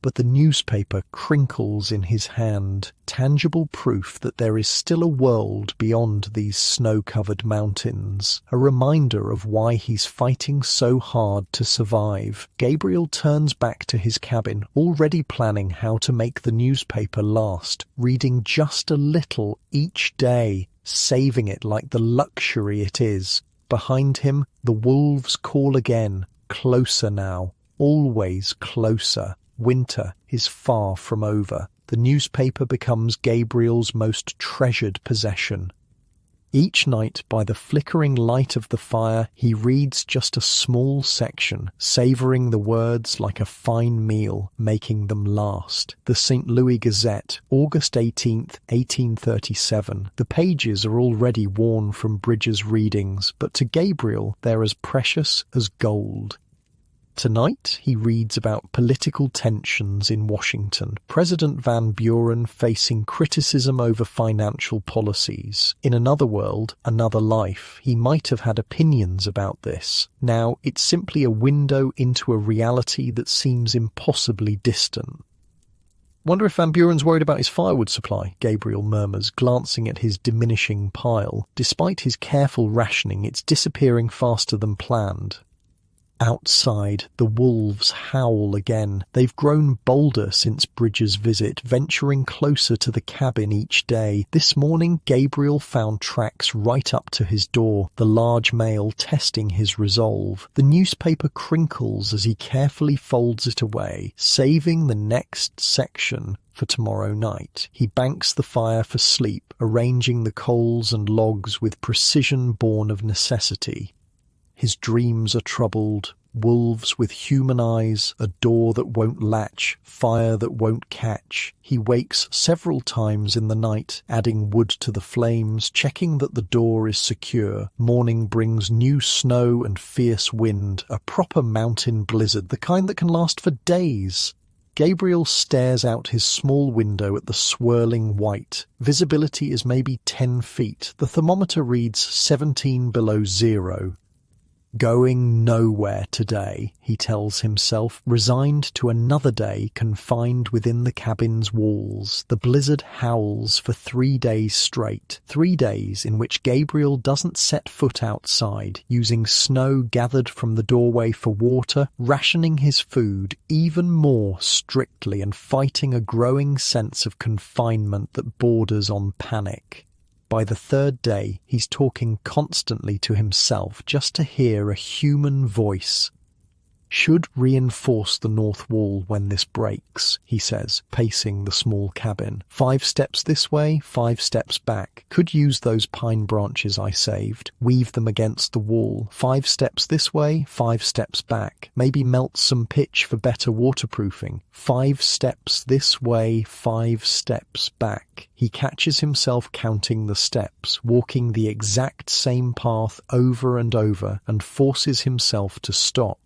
[SPEAKER 1] But the newspaper crinkles in his hand, tangible proof that there is still a world beyond these snow-covered mountains, a reminder of why he's fighting so hard to survive. Gabriel turns back to his cabin, already planning how to make the newspaper last, reading just a little each day, saving it like the luxury it is. Behind him, the wolves call again, closer now, always closer. Winter is far from over. The newspaper becomes Gabriel's most treasured possession. Each night, by the flickering light of the fire, he reads just a small section, savouring the words like a fine meal, making them last. The St. Louis Gazette, August 18th, 1837. The pages are already worn from Bridger's readings, but to Gabriel they're as precious as gold. Tonight, he reads about political tensions in Washington, President Van Buren facing criticism over financial policies. In another world, another life, he might have had opinions about this. Now, it's simply a window into a reality that seems impossibly distant. "Wonder if Van Buren's worried about his firewood supply," Gabriel murmurs, glancing at his diminishing pile. Despite his careful rationing, it's disappearing faster than planned. Outside, the wolves howl again. They've grown bolder since Bridger's visit, venturing closer to the cabin each day. This morning, Gabriel found tracks right up to his door, the large male testing his resolve. The newspaper crinkles as he carefully folds it away, saving the next section for tomorrow night. He banks the fire for sleep, arranging the coals and logs with precision born of necessity. His dreams are troubled, Wolves with human eyes, a door that won't latch, fire that won't catch. He wakes several times in the night, adding wood to the flames, checking that the door is secure. Morning brings new snow and fierce wind, a proper mountain blizzard, the kind that can last for days. Gabriel stares out his small window at the swirling white. Visibility is maybe 10 feet. The thermometer reads 17 below zero. Going nowhere today, he tells himself, resigned to another day confined within the cabin's walls. The blizzard howls for 3 days straight, 3 days in which Gabriel doesn't set foot outside, using snow gathered from the doorway for water, rationing his food even more strictly and fighting a growing sense of confinement that borders on panic. By the third day, he's talking constantly to himself just to hear a human voice. Should reinforce the north wall when this breaks, he says, pacing the small cabin. 5 steps this way, 5 steps back. Could use those pine branches I saved, weave them against the wall. 5 steps this way, 5 steps back. Maybe melt some pitch for better waterproofing. 5 steps this way, 5 steps back. He catches himself counting the steps, walking the exact same path over and over, and forces himself to stop.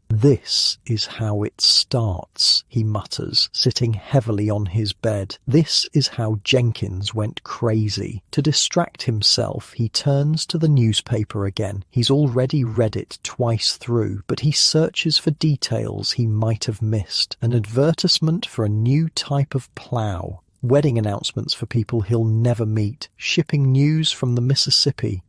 [SPEAKER 1] This is how it starts, he mutters, sitting heavily on his bed. This is how Jenkins went crazy. To distract himself, he turns to the newspaper again. He's already read it twice through, but he searches for details he might have missed. An advertisement for a new type of plough. Wedding announcements for people he'll never meet. Shipping news from the Mississippi.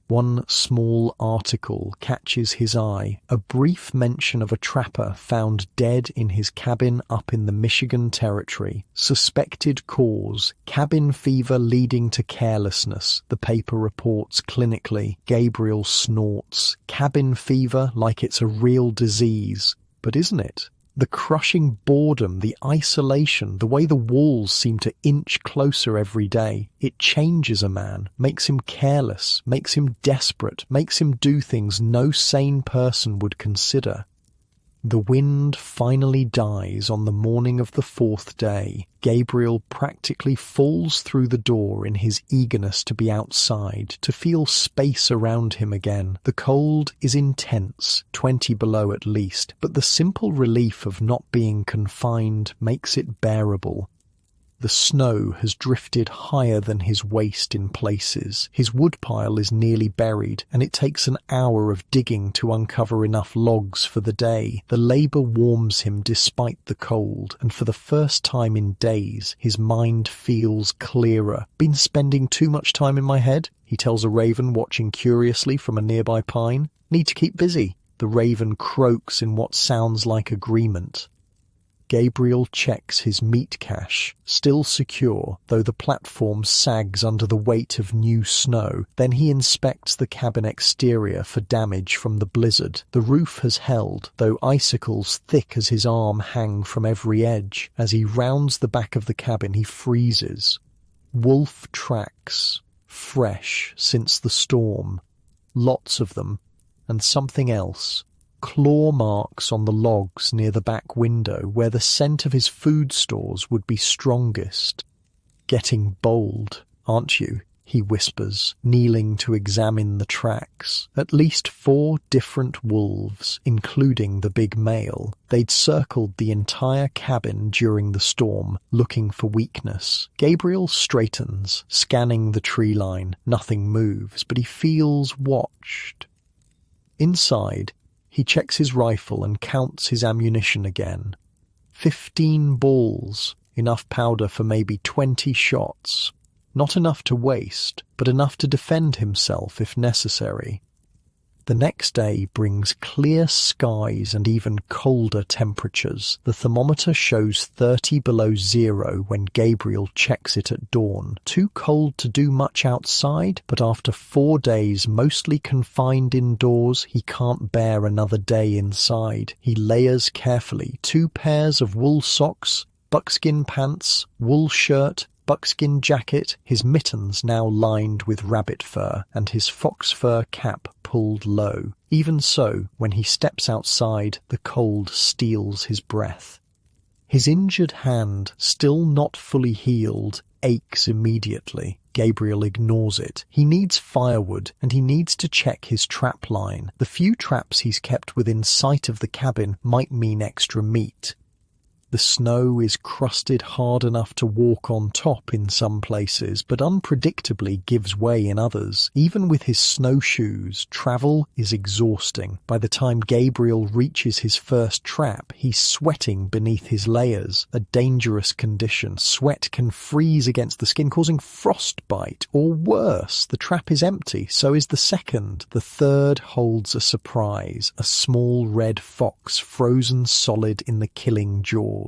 [SPEAKER 1] One small article catches his eye, a brief mention of a trapper found dead in his cabin up in the Michigan Territory. Suspected cause, cabin fever leading to carelessness, the paper reports clinically. Gabriel snorts. Cabin fever like it's a real disease. But isn't it? The crushing boredom, the isolation, the way the walls seem to inch closer every day. It changes a man, makes him careless, makes him desperate, makes him do things no sane person would consider. The wind finally dies on the morning of the 4th day. Gabriel practically falls through the door in his eagerness to be outside, to feel space around him again. The cold is intense, 20 below at least, but the simple relief of not being confined makes it bearable. The snow has drifted higher than his waist in places. His woodpile is nearly buried, and it takes an hour of digging to uncover enough logs for the day. The labour warms him despite the cold, and for the first time in days, his mind feels clearer. Been spending too much time in my head? He tells a raven watching curiously from a nearby pine. Need to keep busy. The raven croaks in what sounds like agreement. Gabriel checks his meat cache, still secure, though the platform sags under the weight of new snow. Then he inspects the cabin exterior for damage from the blizzard. The roof has held, though icicles thick as his arm hang from every edge. As he rounds the back of the cabin, he freezes. Wolf tracks, fresh since the storm. Lots of them, and something else. Claw marks on the logs near the back window where the scent of his food stores would be strongest. Getting bold, aren't you? He whispers, kneeling to examine the tracks. At least 4 different wolves, including the big male. They'd circled the entire cabin during the storm, looking for weakness. Gabriel straightens, scanning the tree line. Nothing moves, but he feels watched. Inside, he checks his rifle and counts his ammunition again. 15 balls, enough powder for maybe 20 shots. Not enough to waste, but enough to defend himself if necessary. The next day brings clear skies and even colder temperatures. The thermometer shows 30 below zero when Gabriel checks it at dawn. Too cold to do much outside, but after 4 days mostly confined indoors, he can't bear another day inside. He layers carefully 2 pairs of wool socks, buckskin pants, wool shirt, buckskin jacket, his mittens now lined with rabbit fur, and his fox fur cap pulled low. Even so, when he steps outside, the cold steals his breath. His injured hand, still not fully healed, aches immediately. Gabriel ignores it. He needs firewood, and he needs to check his trap line. The few traps he's kept within sight of the cabin might mean extra meat. The snow is crusted hard enough to walk on top in some places, but unpredictably gives way in others. Even with his snowshoes, travel is exhausting. By the time Gabriel reaches his first trap, he's sweating beneath his layers. A dangerous condition. Sweat can freeze against the skin, causing frostbite. Or worse, the trap is empty, so is the second. The third holds a surprise. A small red fox frozen solid in the killing jaws.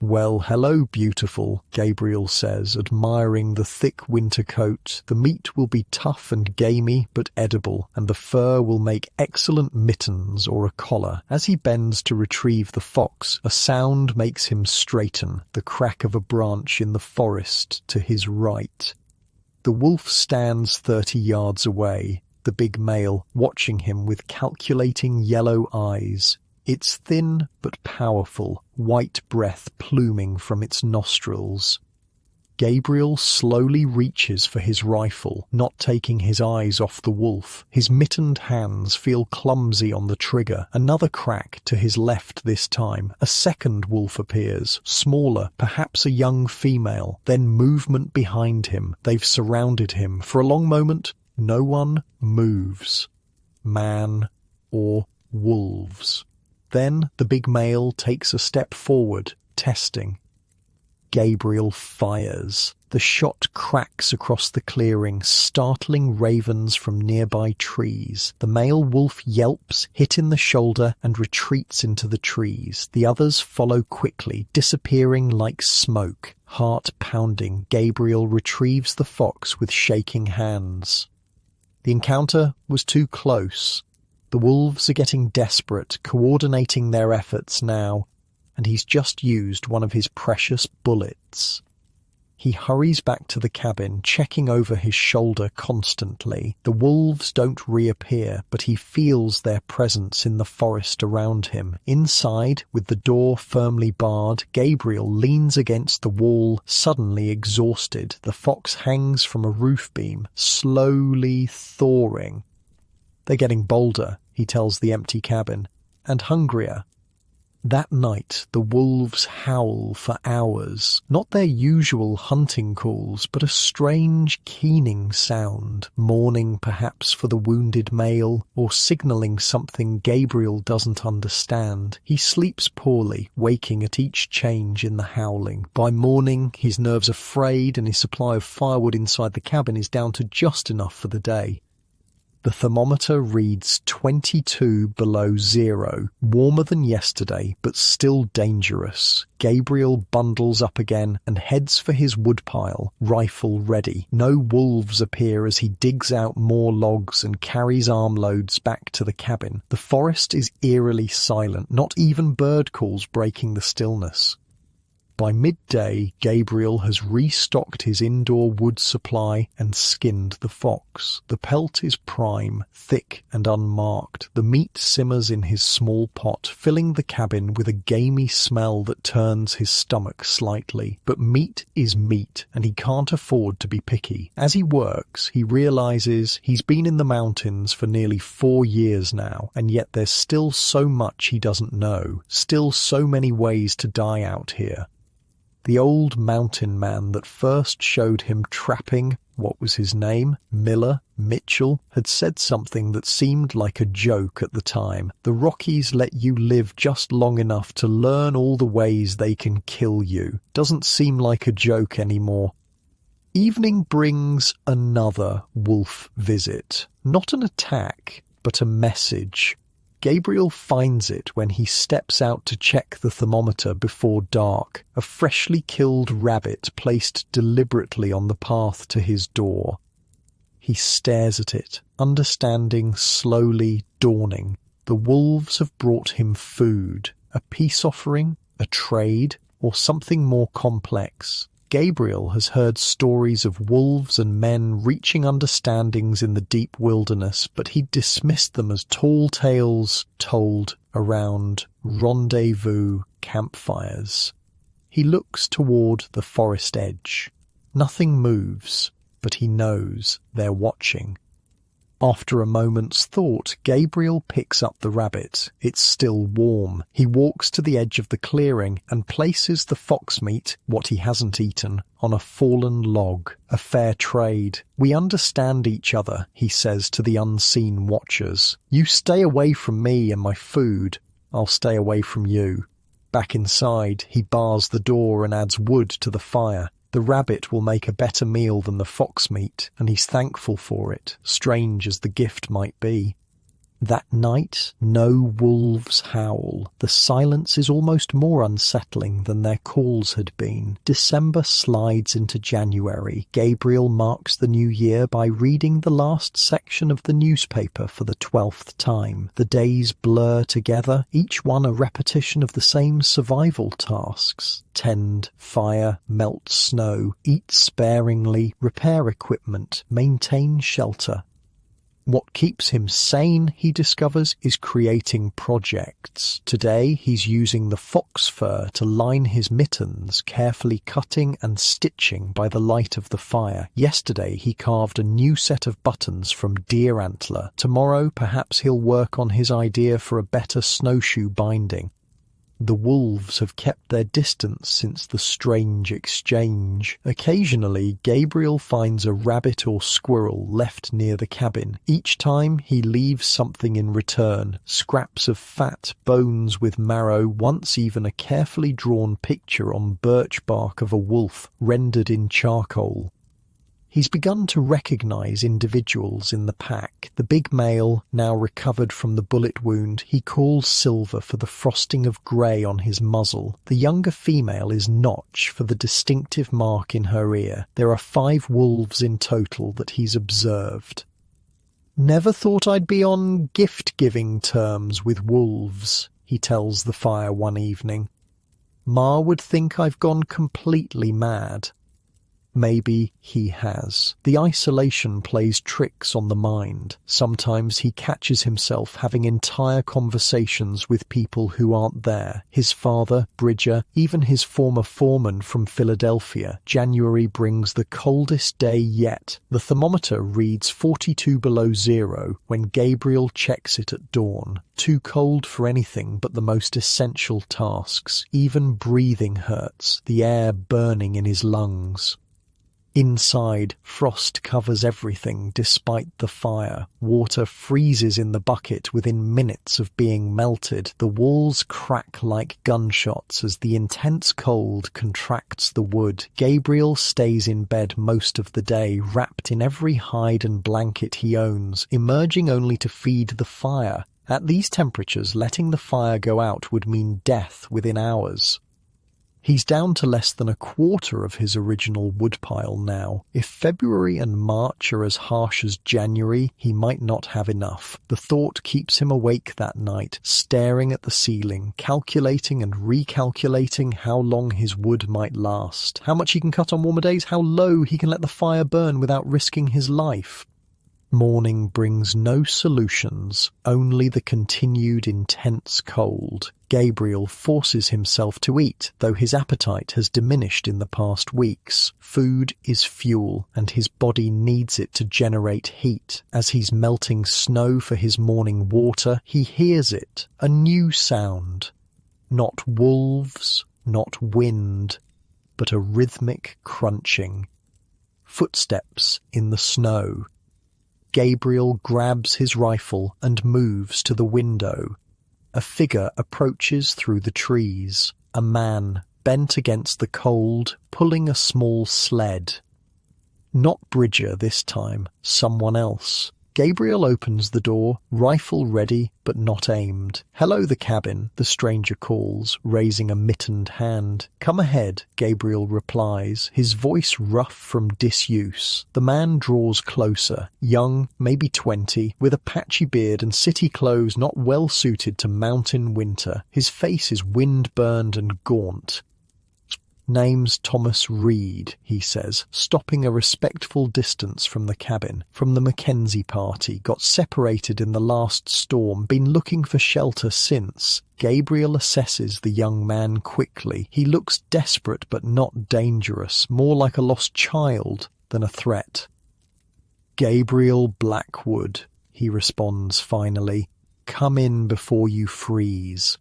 [SPEAKER 1] "Well, hello, beautiful," Gabriel says, admiring the thick winter coat. "The meat will be tough and gamey, but edible, and the fur will make excellent mittens or a collar." As he bends to retrieve the fox, a sound makes him straighten, the crack of a branch in the forest to his right. The wolf stands 30 yards away, the big male, watching him with calculating yellow eyes. It's thin but powerful, white breath pluming from its nostrils. Gabriel slowly reaches for his rifle, not taking his eyes off the wolf. His mittened hands feel clumsy on the trigger. Another crack to his left this time. A second wolf appears, smaller, perhaps a young female. Then movement behind him. They've surrounded him. For a long moment, no one moves. Man or wolves. Then the big male takes a step forward, testing. Gabriel fires. The shot cracks across the clearing, startling ravens from nearby trees. The male wolf yelps, hit in the shoulder, and retreats into the trees. The others follow quickly, disappearing like smoke. Heart pounding, Gabriel retrieves the fox with shaking hands. The encounter was too close. The wolves are getting desperate, coordinating their efforts now, and he's just used one of his precious bullets. He hurries back to the cabin, checking over his shoulder constantly. The wolves don't reappear, but he feels their presence in the forest around him. Inside, with the door firmly barred, Gabriel leans against the wall, suddenly exhausted. The fox hangs from a roof beam, slowly thawing. "They're getting bolder," he tells the empty cabin, "and hungrier." That night, the wolves howl for hours, not their usual hunting calls, but a strange keening sound, mourning perhaps for the wounded male, or signalling something Gabriel doesn't understand. He sleeps poorly, waking at each change in the howling. By morning, his nerves are frayed and his supply of firewood inside the cabin is down to just enough for the day. The thermometer reads 22 below zero, warmer than yesterday, but still dangerous. Gabriel bundles up again and heads for his woodpile, rifle ready. No wolves appear as he digs out more logs and carries armloads back to the cabin. The forest is eerily silent, not even bird calls breaking the stillness. By midday, Gabriel has restocked his indoor wood supply and skinned the fox. The pelt is prime, thick and unmarked. The meat simmers in his small pot, filling the cabin with a gamey smell that turns his stomach slightly. But meat is meat, and he can't afford to be picky. As he works, he realizes he's been in the mountains for nearly 4 years now, and yet there's still so much he doesn't know, still so many ways to die out here. The old mountain man that first showed him trapping, what was his name? Mitchell, had said something that seemed like a joke at the time. The Rockies let you live just long enough to learn all the ways they can kill you. Doesn't seem like a joke anymore. Evening brings another wolf visit. Not an attack, but a message. Gabriel finds it when he steps out to check the thermometer before dark, a freshly killed rabbit placed deliberately on the path to his door. He stares at it, understanding slowly dawning. The wolves have brought him food, a peace offering, a trade, or something more complex. Gabriel has heard stories of wolves and men reaching understandings in the deep wilderness, but he dismissed them as tall tales told around rendezvous campfires. He looks toward the forest edge. Nothing moves, but he knows they're watching. After a moment's thought, Gabriel picks up the rabbit. It's still warm. He walks to the edge of the clearing and places the fox meat, what he hasn't eaten, on a fallen log. A fair trade. We understand each other, he says to the unseen watchers. You stay away from me and my food. I'll stay away from you. Back inside, he bars the door and adds wood to the fire. The rabbit will make a better meal than the fox meat, and he's thankful for it, strange as the gift might be. That night, no wolves howl. The silence is almost more unsettling than their calls had been. December slides into January. Gabriel marks the new year by reading the last section of the newspaper for the 12th time. The days blur together, each one a repetition of the same survival tasks. Tend fire, melt snow, eat sparingly, repair equipment, maintain shelter. What keeps him sane, he discovers, is creating projects. Today, he's using the fox fur to line his mittens, carefully cutting and stitching by the light of the fire. Yesterday, he carved a new set of buttons from deer antler. Tomorrow, perhaps he'll work on his idea for a better snowshoe binding. The wolves have kept their distance since the strange exchange. Occasionally, Gabriel finds a rabbit or squirrel left near the cabin. Each time, he leaves something in return. Scraps of fat, bones with marrow, once even a carefully drawn picture on birch bark of a wolf rendered in charcoal. He's begun to recognize individuals in the pack. The big male, now recovered from the bullet wound, he calls silver for the frosting of grey on his muzzle. The younger female is notch for the distinctive mark in her ear. There are 5 wolves in total that he's observed. Never thought I'd be on gift-giving terms with wolves, he tells the fire one evening. Ma would think I've gone completely mad. Maybe he has. The isolation plays tricks on the mind. Sometimes he catches himself having entire conversations with people who aren't there. His father, Bridger, even his former foreman from Philadelphia. January brings the coldest day yet. The thermometer reads 42 below zero when Gabriel checks it at dawn. Too cold for anything but the most essential tasks. Even breathing hurts, the air burning in his lungs. Inside, frost covers everything despite the fire. Water freezes in the bucket within minutes of being melted. The walls crack like gunshots as the intense cold contracts the wood. Gabriel stays in bed most of the day, wrapped in every hide and blanket he owns, emerging only to feed the fire. At these temperatures, letting the fire go out would mean death within hours. He's down to less than a quarter of his original woodpile now. If February and March are as harsh as January, he might not have enough. The thought keeps him awake that night, staring at the ceiling, calculating and recalculating how long his wood might last, how much he can cut on warmer days, how low he can let the fire burn without risking his life. Morning brings no solutions, only the continued intense cold. Gabriel forces himself to eat, though his appetite has diminished in the past weeks. Food is fuel, and his body needs it to generate heat. As he's melting snow for his morning water, he hears it, a new sound. Not wolves, not wind, but a rhythmic crunching. Footsteps in the snow. Gabriel grabs his rifle and moves to the window. A figure approaches through the trees. A man, bent against the cold, pulling a small sled. Not Bridger this time, someone else. Gabriel opens the door, rifle ready but not aimed. "Hello, the cabin," the stranger calls, raising a mittened hand. "Come ahead," Gabriel replies, his voice rough from disuse. The man draws closer, young, maybe 20, with a patchy beard and city clothes not well suited to mountain winter. His face is wind-burned and gaunt. "Name's Thomas Reed," he says, stopping a respectful distance from the cabin. "From the Mackenzie party, got separated in the last storm, been looking for shelter since." Gabriel assesses the young man quickly. He looks desperate but not dangerous, more like a lost child than a threat. "Gabriel Blackwood," he responds finally. "Come in before you freeze."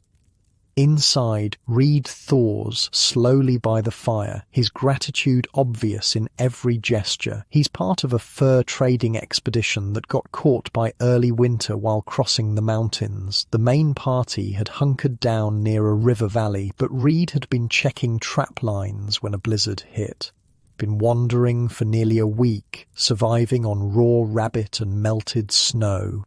[SPEAKER 1] Inside, Reed thaws slowly by the fire, his gratitude obvious in every gesture. He's part of a fur trading expedition that got caught by early winter while crossing the mountains. The main party had hunkered down near a river valley, but Reed had been checking trap lines when a blizzard hit. Been wandering for nearly a week, surviving on raw rabbit and melted snow.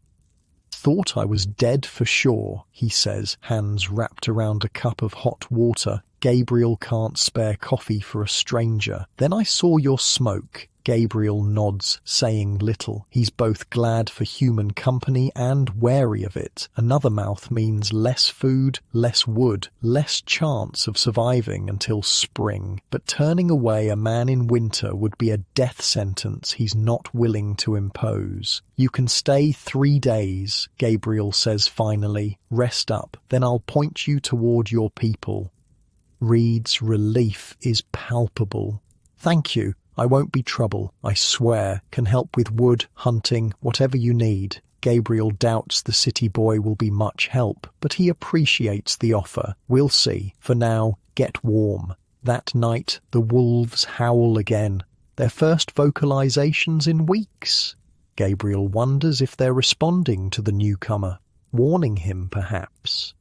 [SPEAKER 1] "Thought I was dead for sure," he says, hands wrapped around a cup of hot water. "Gabriel can't spare coffee for a stranger. Then I saw your smoke." Gabriel nods, saying little. He's both glad for human company and wary of it. Another mouth means less food, less wood, less chance of surviving until spring. But turning away a man in winter would be a death sentence he's not willing to impose. "You can stay 3 days," Gabriel says finally. "Rest up, then I'll point you toward your people." Reed's relief is palpable. "Thank you. I won't be trouble, I swear. Can help with wood, hunting, whatever you need." Gabriel doubts the city boy will be much help, but he appreciates the offer. "We'll see. For now, get warm." That night, the wolves howl again. Their first vocalizations in weeks. Gabriel wonders if they're responding to the newcomer, warning him perhaps.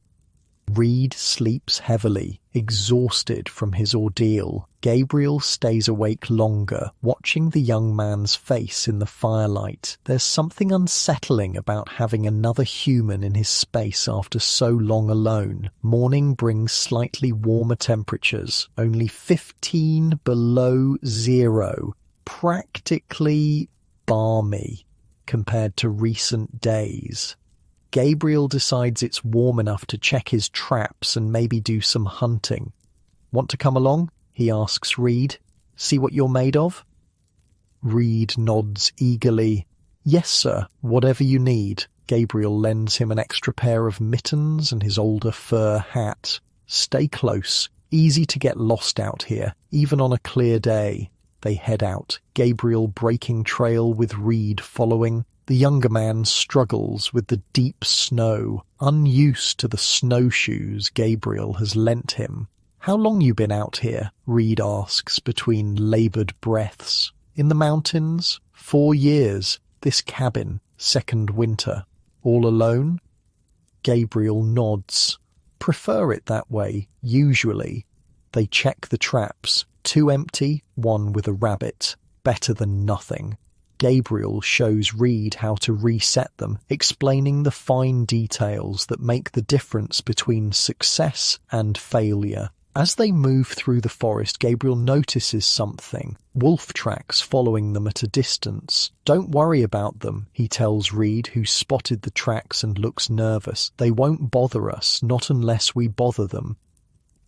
[SPEAKER 1] Reed sleeps heavily, exhausted from his ordeal. Gabriel stays awake longer, watching the young man's face in the firelight. There's something unsettling about having another human in his space after so long alone. Morning brings slightly warmer temperatures, only 15 below zero, practically balmy compared to recent days. Gabriel decides it's warm enough to check his traps and maybe do some hunting. "Want to come along?" he asks Reed. "See what you're made of?" Reed nods eagerly. "Yes, sir, whatever you need." Gabriel lends him an extra pair of mittens and his older fur hat. "Stay close. Easy to get lost out here, even on a clear day." They head out, Gabriel breaking trail with Reed following. The younger man struggles with the deep snow, unused to the snowshoes Gabriel has lent him. "How long you been out here?" Reed asks between laboured breaths. "In the mountains? 4 years. This cabin, second winter. All alone?" Gabriel nods. "Prefer it that way, usually." They check the traps. 2 empty, 1 with a rabbit. Better than nothing. Gabriel shows Reed how to reset them, explaining the fine details that make the difference between success and failure. As they move through the forest, Gabriel notices something. Wolf tracks following them at a distance. "Don't worry about them," he tells Reed, who spotted the tracks and looks nervous. "They won't bother us, not unless we bother them."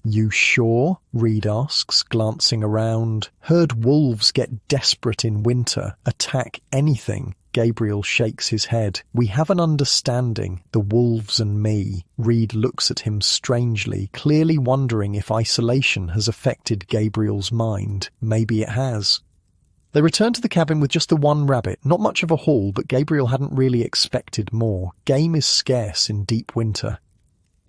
[SPEAKER 1] "You sure?" Reed asks, glancing around. "Heard wolves get desperate in winter, attack anything." Gabriel shakes his head. "We have an understanding, the wolves and me." Reed looks at him strangely, clearly wondering if isolation has affected Gabriel's mind. Maybe it has. They return to the cabin with just the 1 rabbit. Not much of a haul, but Gabriel hadn't really expected more. Game is scarce in deep winter.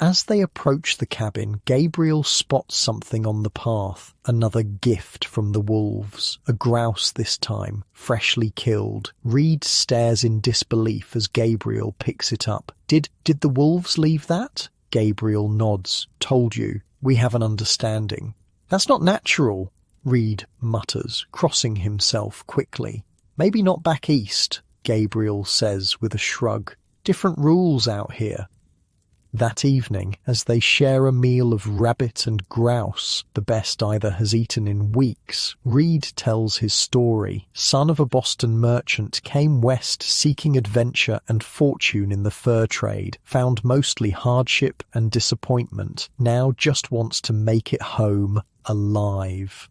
[SPEAKER 1] As they approach the cabin, Gabriel spots something on the path. Another gift from the wolves. A grouse this time, freshly killed. Reed stares in disbelief as Gabriel picks it up. Did the wolves leave that?" Gabriel nods. "Told you. We have an understanding." "That's not natural," Reed mutters, crossing himself quickly. "Maybe not back east," Gabriel says with a shrug. "Different rules out here." That evening, as they share a meal of rabbit and grouse, the best either has eaten in weeks, Reed tells his story. Son of a Boston merchant, came west seeking adventure and fortune in the fur trade, found mostly hardship and disappointment, now just wants to make it home alive.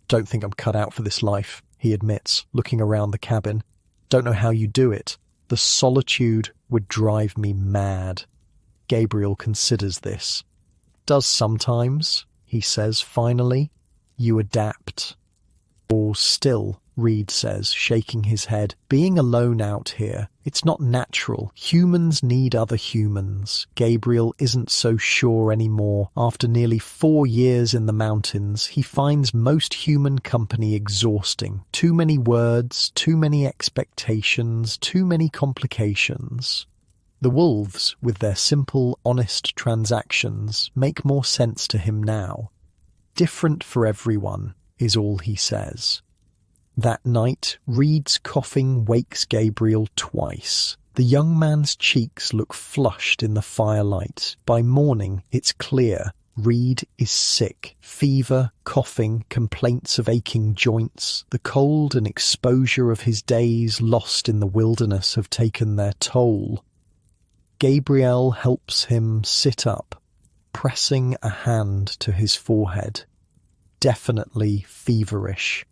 [SPEAKER 1] "Don't think I'm cut out for this life," he admits, looking around the cabin. "Don't know how you do it. The solitude would drive me mad." Gabriel considers this. "Does sometimes," he says finally. "You adapt." "Or still," Reed says, shaking his head. "Being alone out here, it's not natural. Humans need other humans." Gabriel isn't so sure anymore. After nearly 4 years in the mountains, he finds most human company exhausting. Too many words, too many expectations, too many complications. The wolves, with their simple, honest transactions, make more sense to him now. "Different for everyone," is all he says. That night, Reed's coughing wakes Gabriel twice. The young man's cheeks look flushed in the firelight. By morning, it's clear. Reed is sick. Fever, coughing, complaints of aching joints. The cold and exposure of his days lost in the wilderness have taken their toll. Gabriel helps him sit up, pressing a hand to his forehead. Definitely feverish.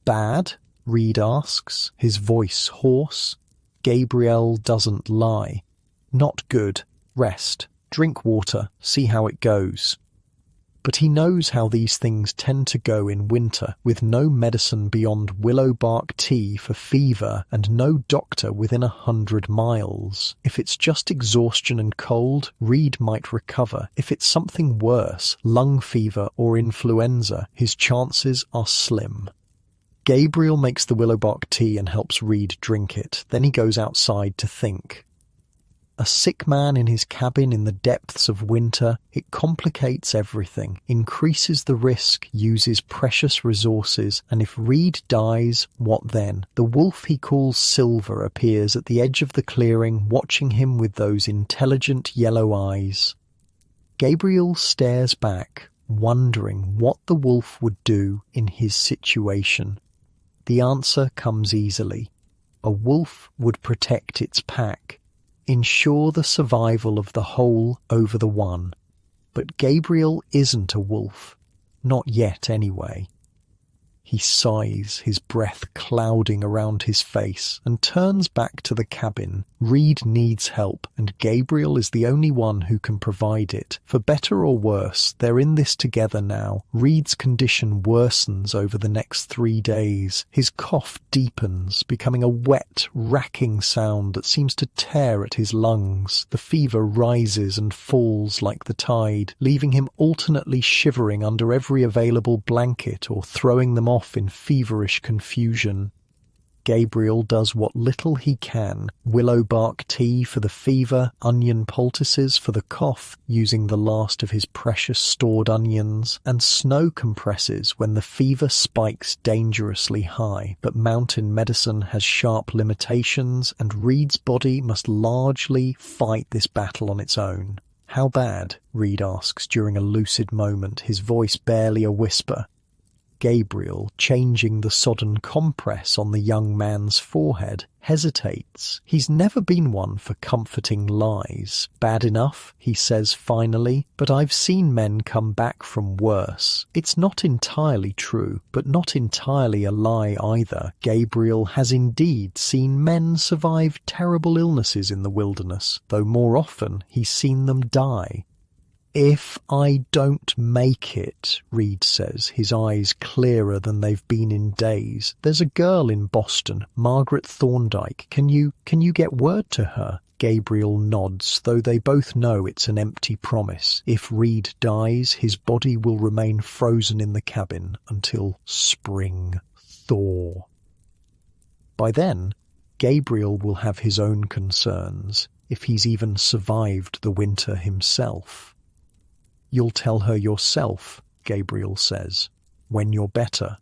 [SPEAKER 1] "Bad?" Reed asks, his voice hoarse. Gabriel doesn't lie. "Not good. Rest. Drink water. See how it goes." But he knows how these things tend to go in winter, with no medicine beyond willow bark tea for fever and no doctor within 100 miles. If it's just exhaustion and cold, Reed might recover. If it's something worse, lung fever or influenza, his chances are slim. Gabriel makes the willow bark tea and helps Reed drink it. Then he goes outside to think. A sick man in his cabin in the depths of winter, it complicates everything, increases the risk, uses precious resources, and if Reed dies, what then? The wolf he calls Silver appears at the edge of the clearing, watching him with those intelligent yellow eyes. Gabriel stares back, wondering what the wolf would do in his situation. The answer comes easily. A wolf would protect its pack, ensure the survival of the whole over the one. But Gabriel isn't a wolf. Not yet, anyway. He sighs, his breath clouding around his face, and turns back to the cabin. Reed needs help, and Gabriel is the only one who can provide it. For better or worse, they're in this together now. Reed's condition worsens over the next 3 days. His cough deepens, becoming a wet, racking sound that seems to tear at his lungs. The fever rises and falls like the tide, leaving him alternately shivering under every available blanket or throwing them off in feverish confusion. Gabriel does what little he can. Willow bark tea for the fever, onion poultices for the cough, using the last of his precious stored onions, and snow compresses when the fever spikes dangerously high. But mountain medicine has sharp limitations, and Reed's body must largely fight this battle on its own. "How bad?" Reed asks during a lucid moment, his voice barely a whisper. Gabriel, changing the sodden compress on the young man's forehead, hesitates. He's never been one for comforting lies. "Bad enough," he says finally, "but I've seen men come back from worse." It's not entirely true, but not entirely a lie either. Gabriel has indeed seen men survive terrible illnesses in the wilderness, though more often he's seen them die. "If I don't make it," Reed says, his eyes clearer than they've been in days. "There's a girl in Boston, Margaret Thorndyke. Can you get word to her?" Gabriel nods, though they both know it's an empty promise. If Reed dies, his body will remain frozen in the cabin until spring thaw. By then, Gabriel will have his own concerns, if he's even survived the winter himself. "You'll tell her yourself," Gabriel says, "when you're better."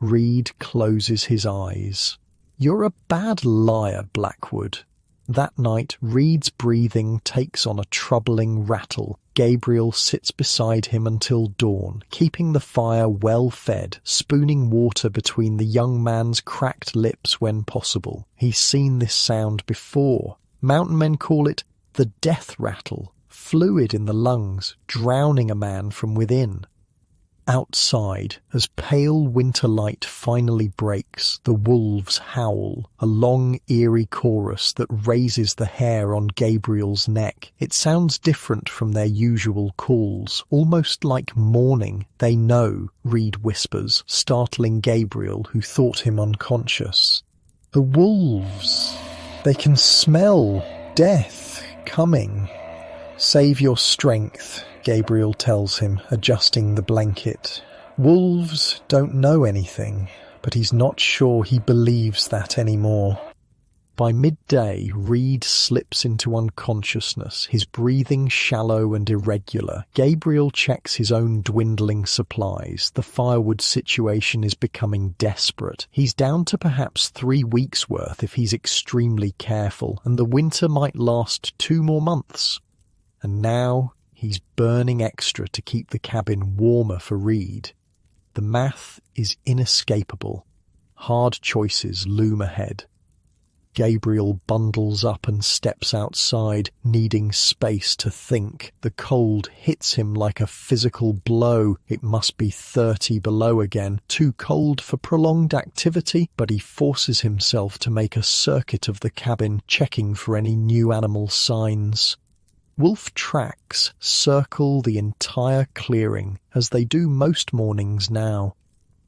[SPEAKER 1] Reed closes his eyes. "You're a bad liar, Blackwood." That night, Reed's breathing takes on a troubling rattle. Gabriel sits beside him until dawn, keeping the fire well fed, spooning water between the young man's cracked lips when possible. He's seen this sound before. Mountain men call it the death rattle. Fluid in the lungs, drowning a man from within. Outside, as pale winter light finally breaks, the wolves howl, a long, eerie chorus that raises the hair on Gabriel's neck. It sounds different from their usual calls, almost like mourning. "They know," Reed whispers, startling Gabriel, who thought him unconscious. "The wolves! They can smell death coming." "Save your strength," Gabriel tells him, adjusting the blanket. Wolves don't know anything, but he's not sure he believes that anymore. By midday, Reed slips into unconsciousness, his breathing shallow and irregular. Gabriel checks his own dwindling supplies. The firewood situation is becoming desperate. He's down to perhaps 3 weeks' worth if he's extremely careful, and the winter might last 2 more months. And now he's burning extra to keep the cabin warmer for Reed. The math is inescapable. Hard choices loom ahead. Gabriel bundles up and steps outside, needing space to think. The cold hits him like a physical blow. It must be 30 below again. Too cold for prolonged activity, but he forces himself to make a circuit of the cabin, checking for any new animal signs. Wolf tracks circle the entire clearing, as they do most mornings now.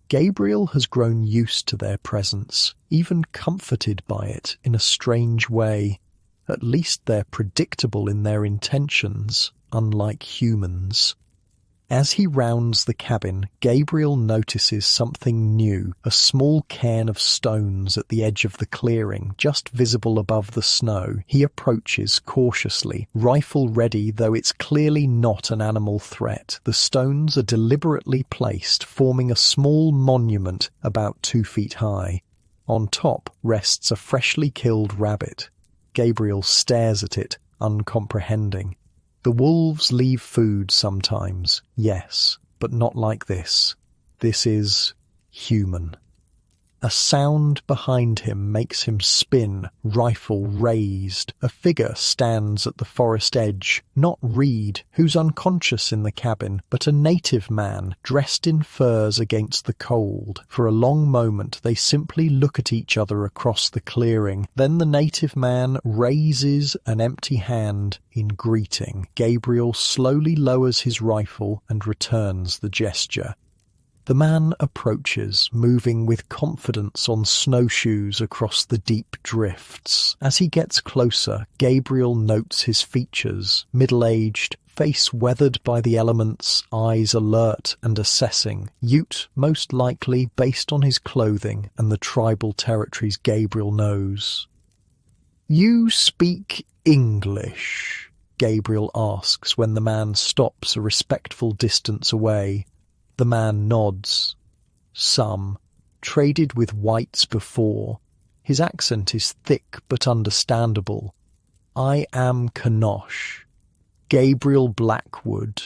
[SPEAKER 1] Gabriel has grown used to their presence, even comforted by it in a strange way. At least they're predictable in their intentions, unlike humans. As he rounds the cabin, Gabriel notices something new, a small cairn of stones at the edge of the clearing, just visible above the snow. He approaches cautiously, rifle ready, though it's clearly not an animal threat. The stones are deliberately placed, forming a small monument about 2 feet high. On top rests a freshly killed rabbit. Gabriel stares at it, uncomprehending. The wolves leave food sometimes, yes, but not like this. This is human. A sound behind him makes him spin, rifle raised. A figure stands at the forest edge, not Reed, who's unconscious in the cabin, but a native man, dressed in furs against the cold. For a long moment they simply look at each other across the clearing. Then the native man raises an empty hand in greeting. Gabriel slowly lowers his rifle and returns the gesture. The man approaches, moving with confidence on snowshoes across the deep drifts. As he gets closer, Gabriel notes his features: middle-aged, face weathered by the elements, eyes alert and assessing. Ute, most likely, based on his clothing and the tribal territories Gabriel knows. "You speak English?" Gabriel asks when the man stops a respectful distance away. The man nods. Some. Traded with whites before. His accent is thick but understandable. "I am Kanosh. Gabriel Blackwood."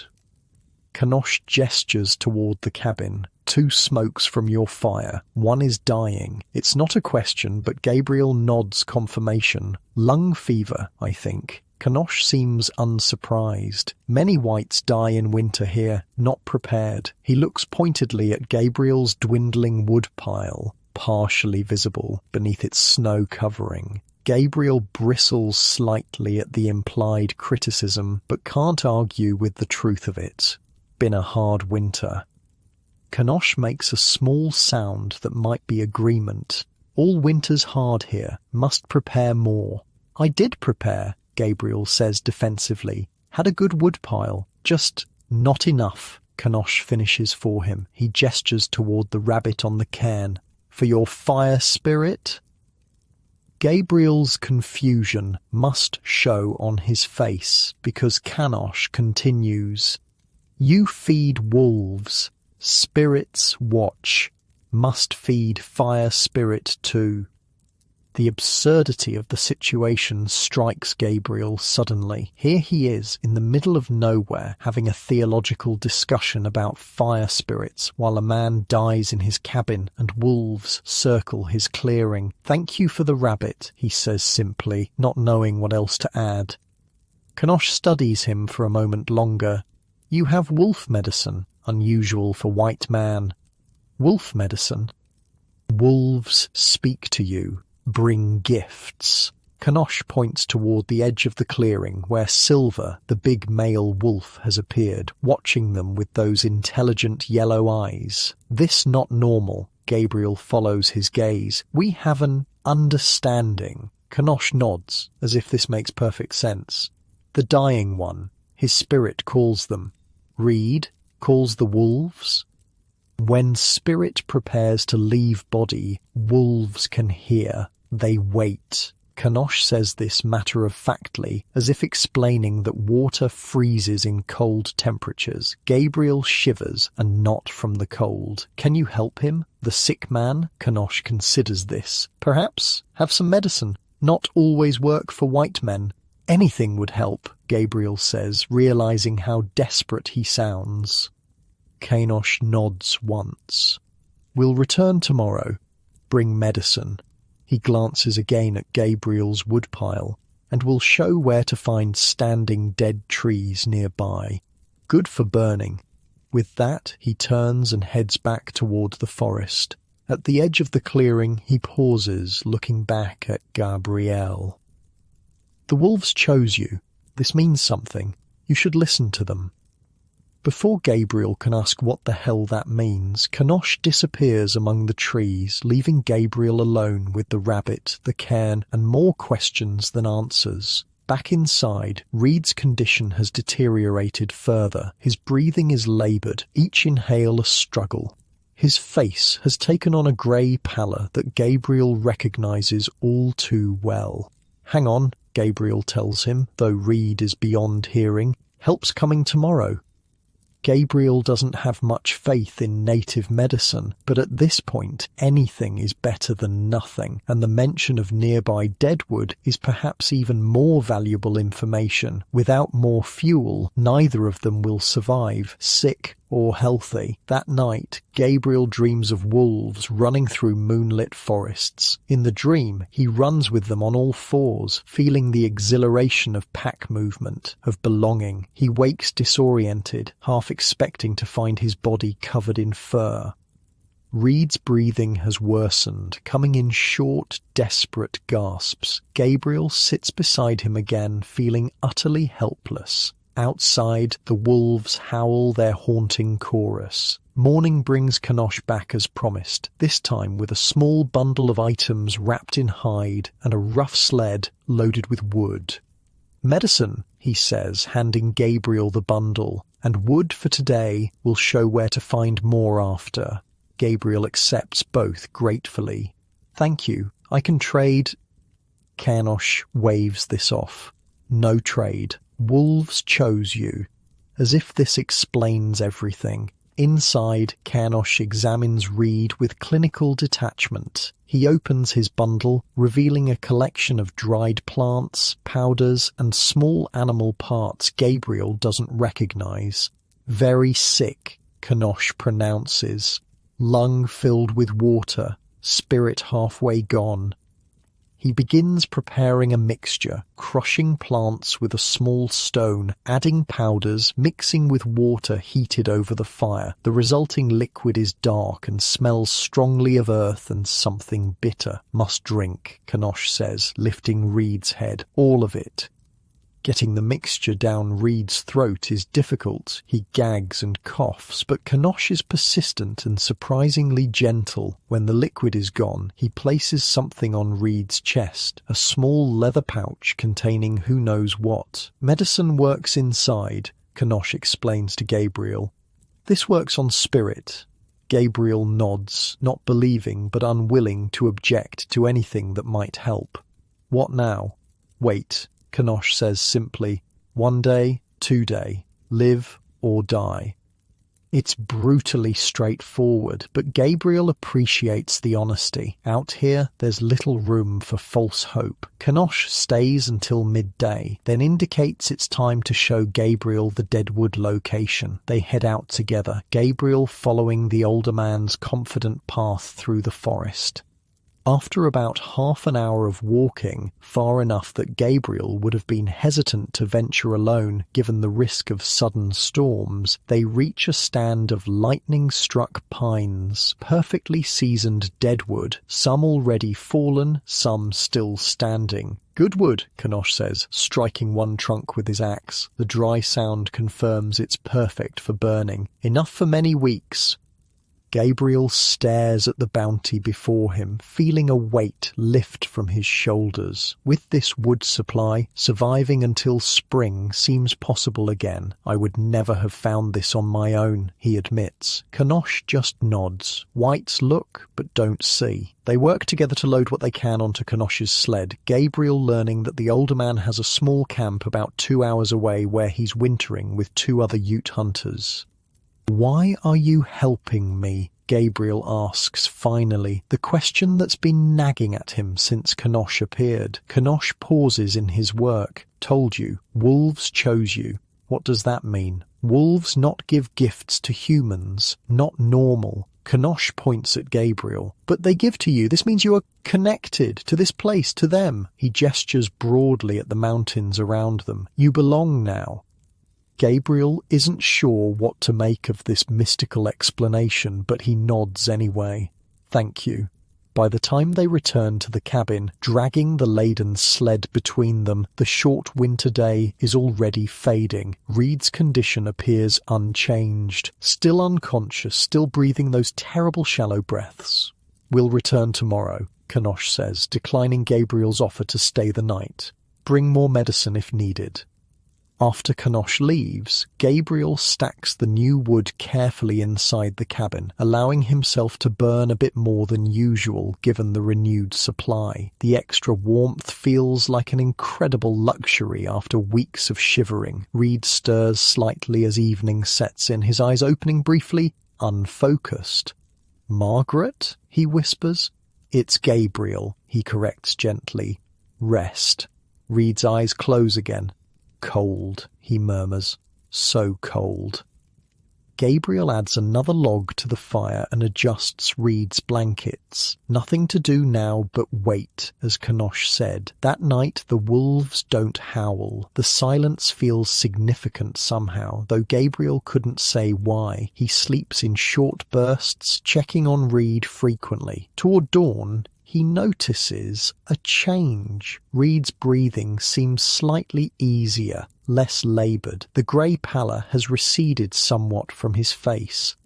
[SPEAKER 1] Kanosh gestures toward the cabin. "2 smokes from your fire. One is dying." It's not a question, but Gabriel nods confirmation. "Lung fever, I think." Kanosh seems unsurprised. Many whites die in winter here, not prepared. He looks pointedly at Gabriel's dwindling wood pile, partially visible beneath its snow covering. Gabriel bristles slightly at the implied criticism, but can't argue with the truth of it. Been a hard winter. Kanosh makes a small sound that might be agreement. "All winter's hard here. Must prepare more." "I did prepare," Gabriel says defensively. "Had a good woodpile. Just not enough." Kanosh finishes for him. He gestures toward the rabbit on the cairn. "For your fire spirit?" Gabriel's confusion must show on his face, because Kanosh continues. "You feed wolves. Spirits watch. Must feed fire spirit too." The absurdity of the situation strikes Gabriel suddenly. Here he is, in the middle of nowhere, having a theological discussion about fire spirits, while a man dies in his cabin and wolves circle his clearing. "Thank you for the rabbit," he says simply, not knowing what else to add. Kanosh studies him for a moment longer. "You have wolf medicine. unusual for white man. Wolf medicine. Wolves speak to you, bring gifts. Kanosh points toward the edge of the clearing where Silver, the big male wolf, has appeared, watching them with those intelligent yellow eyes. This not normal. Gabriel follows his gaze. We have an understanding. Kanosh nods, as if this makes perfect sense. The dying one, his spirit calls them. Reed calls the wolves. When spirit prepares to leave body, wolves can hear. They wait. Kanosh says this matter-of-factly, as if explaining that water freezes in cold temperatures. Gabriel shivers, and not from the cold. Can you help him? The sick man? Kanosh considers this. Perhaps have some medicine. Not always work for white men. Anything would help, Gabriel says, realizing how desperate he sounds. Kanosh nods once. We'll return tomorrow. Bring medicine. He glances again at Gabriel's woodpile, and will show where to find standing dead trees nearby. Good for burning. With that, he turns and heads back toward the forest. At the edge of the clearing, he pauses, looking back at Gabriel. The wolves chose you. This means something. You should listen to them. Before Gabriel can ask what the hell that means, Kanosh disappears among the trees, leaving Gabriel alone with the rabbit, the cairn, and more questions than answers. Back inside, Reed's condition has deteriorated further. His breathing is laboured, each inhale a struggle. His face has taken on a grey pallor that Gabriel recognises all too well. Hang on, Gabriel tells him, though Reed is beyond hearing. Help's coming tomorrow. Gabriel doesn't have much faith in native medicine, but at this point anything is better than nothing, and the mention of nearby deadwood is perhaps even more valuable information. Without more fuel, neither of them will survive, sick or healthy. That night, Gabriel dreams of wolves running through moonlit forests. In the dream, he runs with them on all fours, feeling the exhilaration of pack movement, of belonging. He wakes disoriented, half expecting to find his body covered in fur. Reed's breathing has worsened, coming in short, desperate gasps. Gabriel sits beside him again, feeling utterly helpless. Outside, the wolves howl their haunting chorus. Morning brings Kanosh back as promised, this time with a small bundle of items wrapped in hide and a rough sled loaded with wood. Medicine, he says, handing Gabriel the bundle, and wood for today. Will show where to find more after. Gabriel accepts both gratefully. Thank you, I can trade. Kanosh waves this off. No trade. Wolves chose you. As if this explains everything. Inside, Kanosh examines Reed with clinical detachment. He opens his bundle, revealing a collection of dried plants, powders, and small animal parts Gabriel doesn't recognize. Very sick, Kanosh pronounces. Lung filled with water, spirit halfway gone. He begins preparing a mixture, crushing plants with a small stone, adding powders, mixing with water heated over the fire. The resulting liquid is dark and smells strongly of earth and something bitter. Must drink, Kanosh says, lifting Reed's head. All of it. Getting the mixture down Reed's throat is difficult. He gags and coughs, but Kanosh is persistent and surprisingly gentle. When the liquid is gone, he places something on Reed's chest, a small leather pouch containing who knows what. Medicine works inside, Kanosh explains to Gabriel. This works on spirit. Gabriel nods, not believing but unwilling to object to anything that might help. What now? Wait. Kanosh says simply, 1 day, 2 day, live or die. It's brutally straightforward, but Gabriel appreciates the honesty. Out here, there's little room for false hope. Kanosh stays until midday, then indicates it's time to show Gabriel the deadwood location. They head out together, Gabriel following the older man's confident path through the forest. After about half an hour of walking, far enough that Gabriel would have been hesitant to venture alone given the risk of sudden storms, they reach a stand of lightning-struck pines, perfectly seasoned deadwood, some already fallen, some still standing. "Good wood," Kanosh says, striking one trunk with his axe. The dry sound confirms it's perfect for burning. "Enough for many weeks." Gabriel stares at the bounty before him, feeling a weight lift from his shoulders. With this wood supply, surviving until spring seems possible again. "I would never have found this on my own," he admits. Kanosh just nods. Whites look, but don't see. They work together to load what they can onto Kanosh's sled, Gabriel learning that the older man has a small camp about 2 hours away where he's wintering with 2 other Ute hunters. "Why are you helping me?" Gabriel asks finally, the question that's been nagging at him since Kanosh appeared. Kanosh pauses in his work. "Told you, wolves chose you." What does that mean? Wolves not give gifts to humans, not normal. Kanosh points at Gabriel. "But they give to you. This means you are connected to this place, to them." He gestures broadly at the mountains around them. "You belong now." Gabriel isn't sure what to make of this mystical explanation, but he nods anyway. "Thank you." By the time they return to the cabin, dragging the laden sled between them, the short winter day is already fading. Reed's condition appears unchanged, still unconscious, still breathing those terrible shallow breaths. "We'll return tomorrow," Kanosh says, declining Gabriel's offer to stay the night. "Bring more medicine if needed." After Kanosh leaves, Gabriel stacks the new wood carefully inside the cabin, allowing himself to burn a bit more than usual given the renewed supply. The extra warmth feels like an incredible luxury after weeks of shivering. Reed stirs slightly as evening sets in, his eyes opening briefly, unfocused. "Margaret?" he whispers. "It's Gabriel," he corrects gently. "Rest." Reed's eyes close again. "Cold," he murmurs. "So cold." Gabriel adds another log to the fire and adjusts Reed's blankets. Nothing to do now but wait, as Kanosh said. That night the wolves don't howl. The silence feels significant somehow, though Gabriel couldn't say why. He sleeps in short bursts, checking on Reed frequently. Toward dawn, he notices a change. Reed's breathing seems slightly easier, less laboured. The grey pallor has receded somewhat from his face.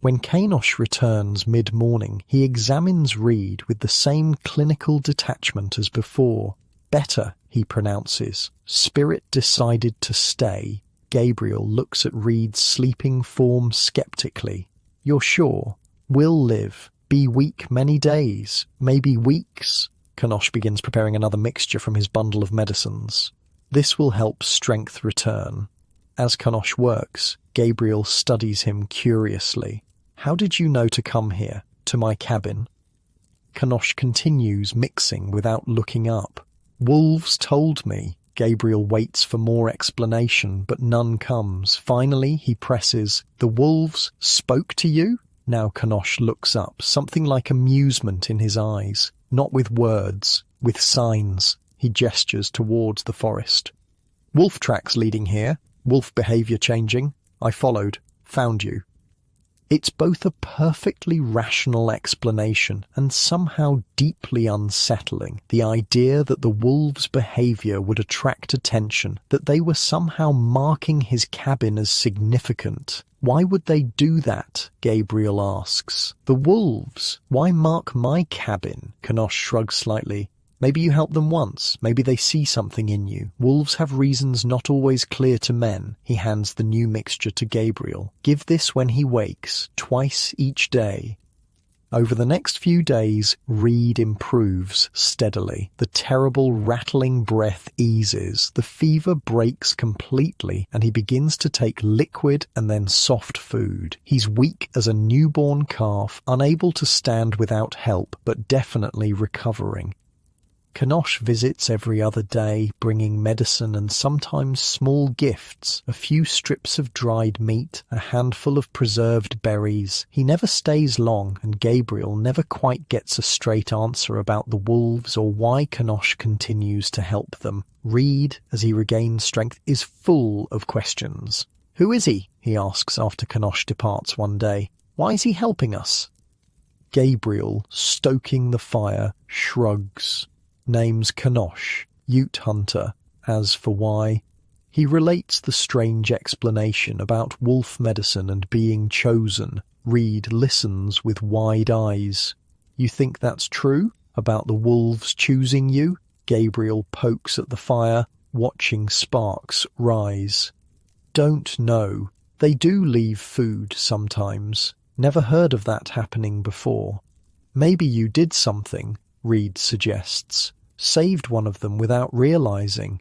[SPEAKER 1] When Kanosh returns mid-morning, he examines Reed with the same clinical detachment as before. "Better," he pronounces. "Spirit decided to stay." Gabriel looks at Reed's sleeping form sceptically. "You're sure? Will live. Be weak many days, maybe weeks." Kanosh begins preparing another mixture from his bundle of medicines. This will help strength return. As Kanosh works, Gabriel studies him curiously. "How did you know to come here, to my cabin?" Kanosh continues mixing without looking up. "Wolves told me." Gabriel waits for more explanation, but none comes. Finally, he presses, "The wolves spoke to you?" Now Kanosh looks up, something like amusement in his eyes. "Not with words, with signs." He gestures towards the forest. "Wolf tracks leading here. Wolf behaviour changing. I followed. Found you." It's both a perfectly rational explanation and somehow deeply unsettling. The idea that the wolves' behaviour would attract attention, that they were somehow marking his cabin as significant. "Why would they do that?" Gabriel asks. "The wolves. Why mark my cabin?" Kanosh shrugs slightly. "Maybe you help them once. Maybe they see something in you. Wolves have reasons not always clear to men." He hands the new mixture to Gabriel. "Give this when he wakes, twice each day." Over the next few days, Reed improves steadily. The terrible rattling breath eases, the fever breaks completely, and he begins to take liquid and then soft food. He's weak as a newborn calf, unable to stand without help, but definitely recovering. Kanosh visits every other day, bringing medicine and sometimes small gifts, a few strips of dried meat, a handful of preserved berries. He never stays long, and Gabriel never quite gets a straight answer about the wolves or why Kanosh continues to help them. Reed, as he regains strength, is full of questions. "Who is he?" he asks after Kanosh departs one day. "Why is he helping us?" Gabriel, stoking the fire, shrugs. Name's Kanosh, Ute Hunter. As for why, he relates the strange explanation about wolf medicine and being chosen. Reed listens with wide eyes. "You think that's true? About the wolves choosing you?" Gabriel pokes at the fire, watching sparks rise. "Don't know. They do leave food sometimes. Never heard of that happening before." "Maybe you did something," Reed suggests. "Saved one of them without realizing."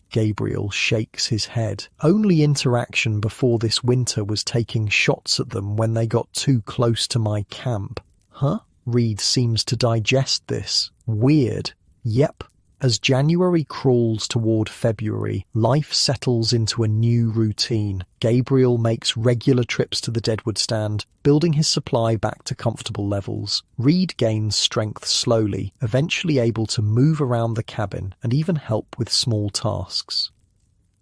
[SPEAKER 1] Gabriel shakes his head. "Only interaction before this winter was taking shots at them when they got too close to my camp." "Huh?" Reed seems to digest this. "Weird." "Yep." As January crawls toward February, life settles into a new routine. Gabriel makes regular trips to the Deadwood stand, building his supply back to comfortable levels. Reed gains strength slowly, eventually able to move around the cabin and even help with small tasks.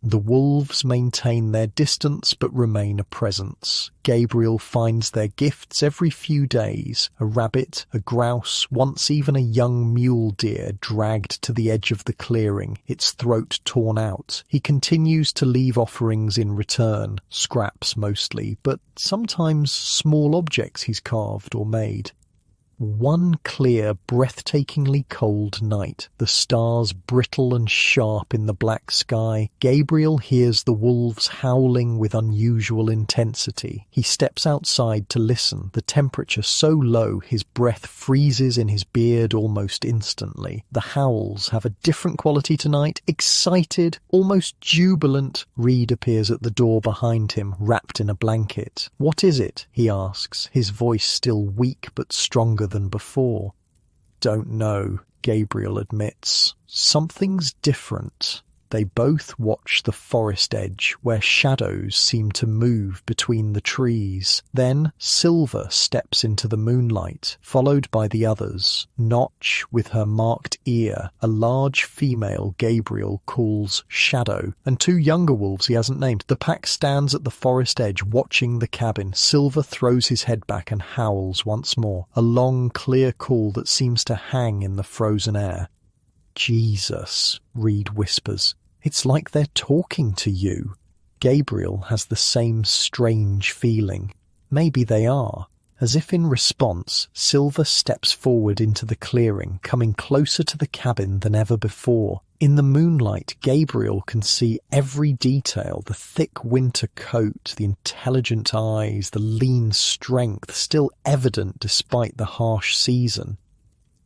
[SPEAKER 1] The wolves maintain their distance but remain a presence. Gabriel finds their gifts every few days, a rabbit, a grouse, once even a young mule deer dragged to the edge of the clearing, its throat torn out. He continues to leave offerings in return, scraps mostly, but sometimes small objects he's carved or made. One clear, breathtakingly cold night, the stars brittle and sharp in the black sky, Gabriel hears the wolves howling with unusual intensity. He steps outside to listen, the temperature so low his breath freezes in his beard almost instantly. The howls have a different quality tonight, excited, almost jubilant. Reed appears at the door behind him, wrapped in a blanket. "What is it?" he asks, his voice still weak but stronger than before. "Don't know," Gabriel admits. "Something's different." They both watch the forest edge, where shadows seem to move between the trees. Then Silver steps into the moonlight, followed by the others. Notch, with her marked ear, a large female Gabriel calls Shadow, and two younger wolves he hasn't named. The pack stands at the forest edge, watching the cabin. Silver throws his head back and howls once more, a long, clear call that seems to hang in the frozen air. "Jesus," Reed whispers. "It's like they're talking to you." Gabriel has the same strange feeling. Maybe they are. As if in response, Silver steps forward into the clearing, coming closer to the cabin than ever before. In the moonlight, Gabriel can see every detail, the thick winter coat, the intelligent eyes, the lean strength, still evident despite the harsh season.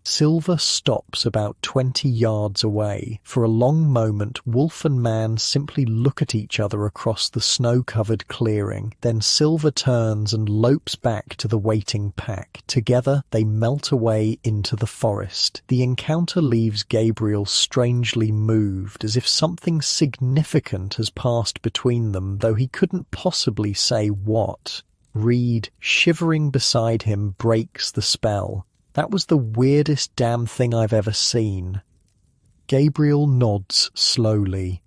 [SPEAKER 1] Silver stops about 20 yards away. For a long moment, wolf and man simply look at each other across the snow-covered clearing. Then Silver turns and lopes back to the waiting pack. Together, they melt away into the forest. The encounter leaves Gabriel strangely moved, as if something significant has passed between them, though he couldn't possibly say what. Reed, shivering beside him, breaks the spell. "That was the weirdest damn thing I've ever seen." Gabriel nods slowly.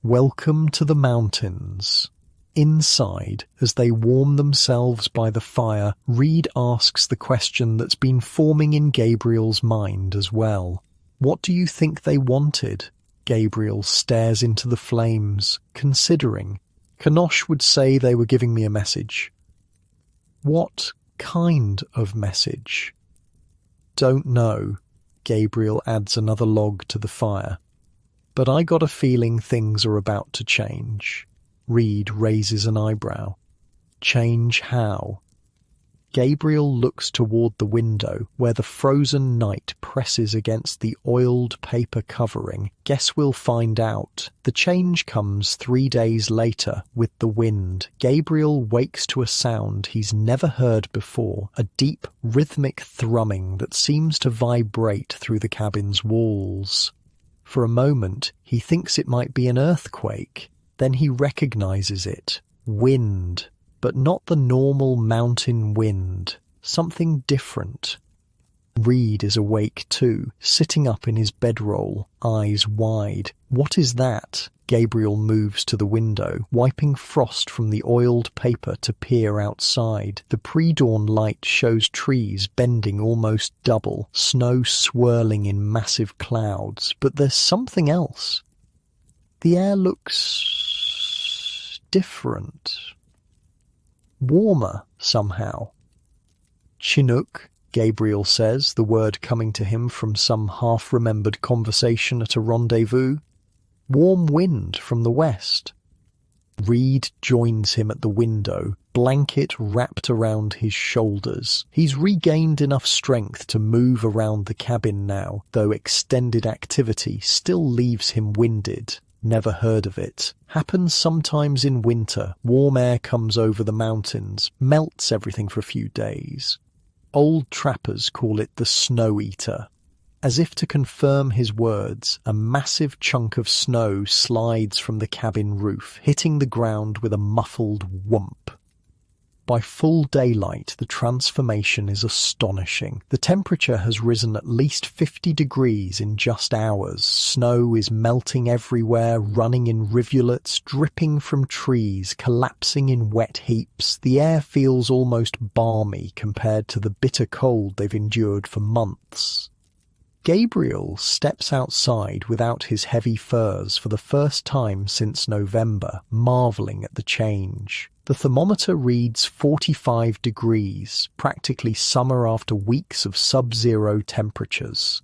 [SPEAKER 1] "Welcome to the mountains." Inside, as they warm themselves by the fire, Reed asks the question that's been forming in Gabriel's mind as well. "What do you think they wanted?" Gabriel stares into the flames, considering. "Kanosh would say they were giving me a message." "What kind of message?" "Don't know." Gabriel adds another log to the fire. "But I got a feeling things are about to change." Reed raises an eyebrow. "Change how?" Gabriel looks toward the window, where the frozen night presses against the oiled paper covering. Guess we'll find out. The change comes 3 days later, with the wind. Gabriel wakes to a sound he's never heard before, a deep, rhythmic thrumming that seems to vibrate through the cabin's walls. For a moment, he thinks it might be an earthquake. Then he recognizes it. Wind. But not the normal mountain wind. Something different. Reed is awake too, sitting up in his bedroll, eyes wide. What is that? Gabriel moves to the window, wiping frost from the oiled paper to peer outside. The pre-dawn light shows trees bending almost double, snow swirling in massive clouds. But there's something else. The air looks different. Warmer, somehow. Chinook, Gabriel says, the word coming to him from some half-remembered conversation at a rendezvous. Warm wind from the west. Reed joins him at the window, blanket wrapped around his shoulders. He's regained enough strength to move around the cabin now, though extended activity still leaves him winded. Never heard of it. Happens sometimes in winter. Warm air comes over the mountains, melts everything for a few days. Old trappers call it the snow eater. As if to confirm his words, a massive chunk of snow slides from the cabin roof, hitting the ground with a muffled whomp. By full daylight, the transformation is astonishing. The temperature has risen at least 50 degrees in just hours. Snow is melting everywhere, running in rivulets, dripping from trees, collapsing in wet heaps. The air feels almost balmy compared to the bitter cold they've endured for months. Gabriel steps outside without his heavy furs for the first time since November, marvelling at the change. The thermometer reads 45 degrees, practically summer after weeks of sub-zero temperatures.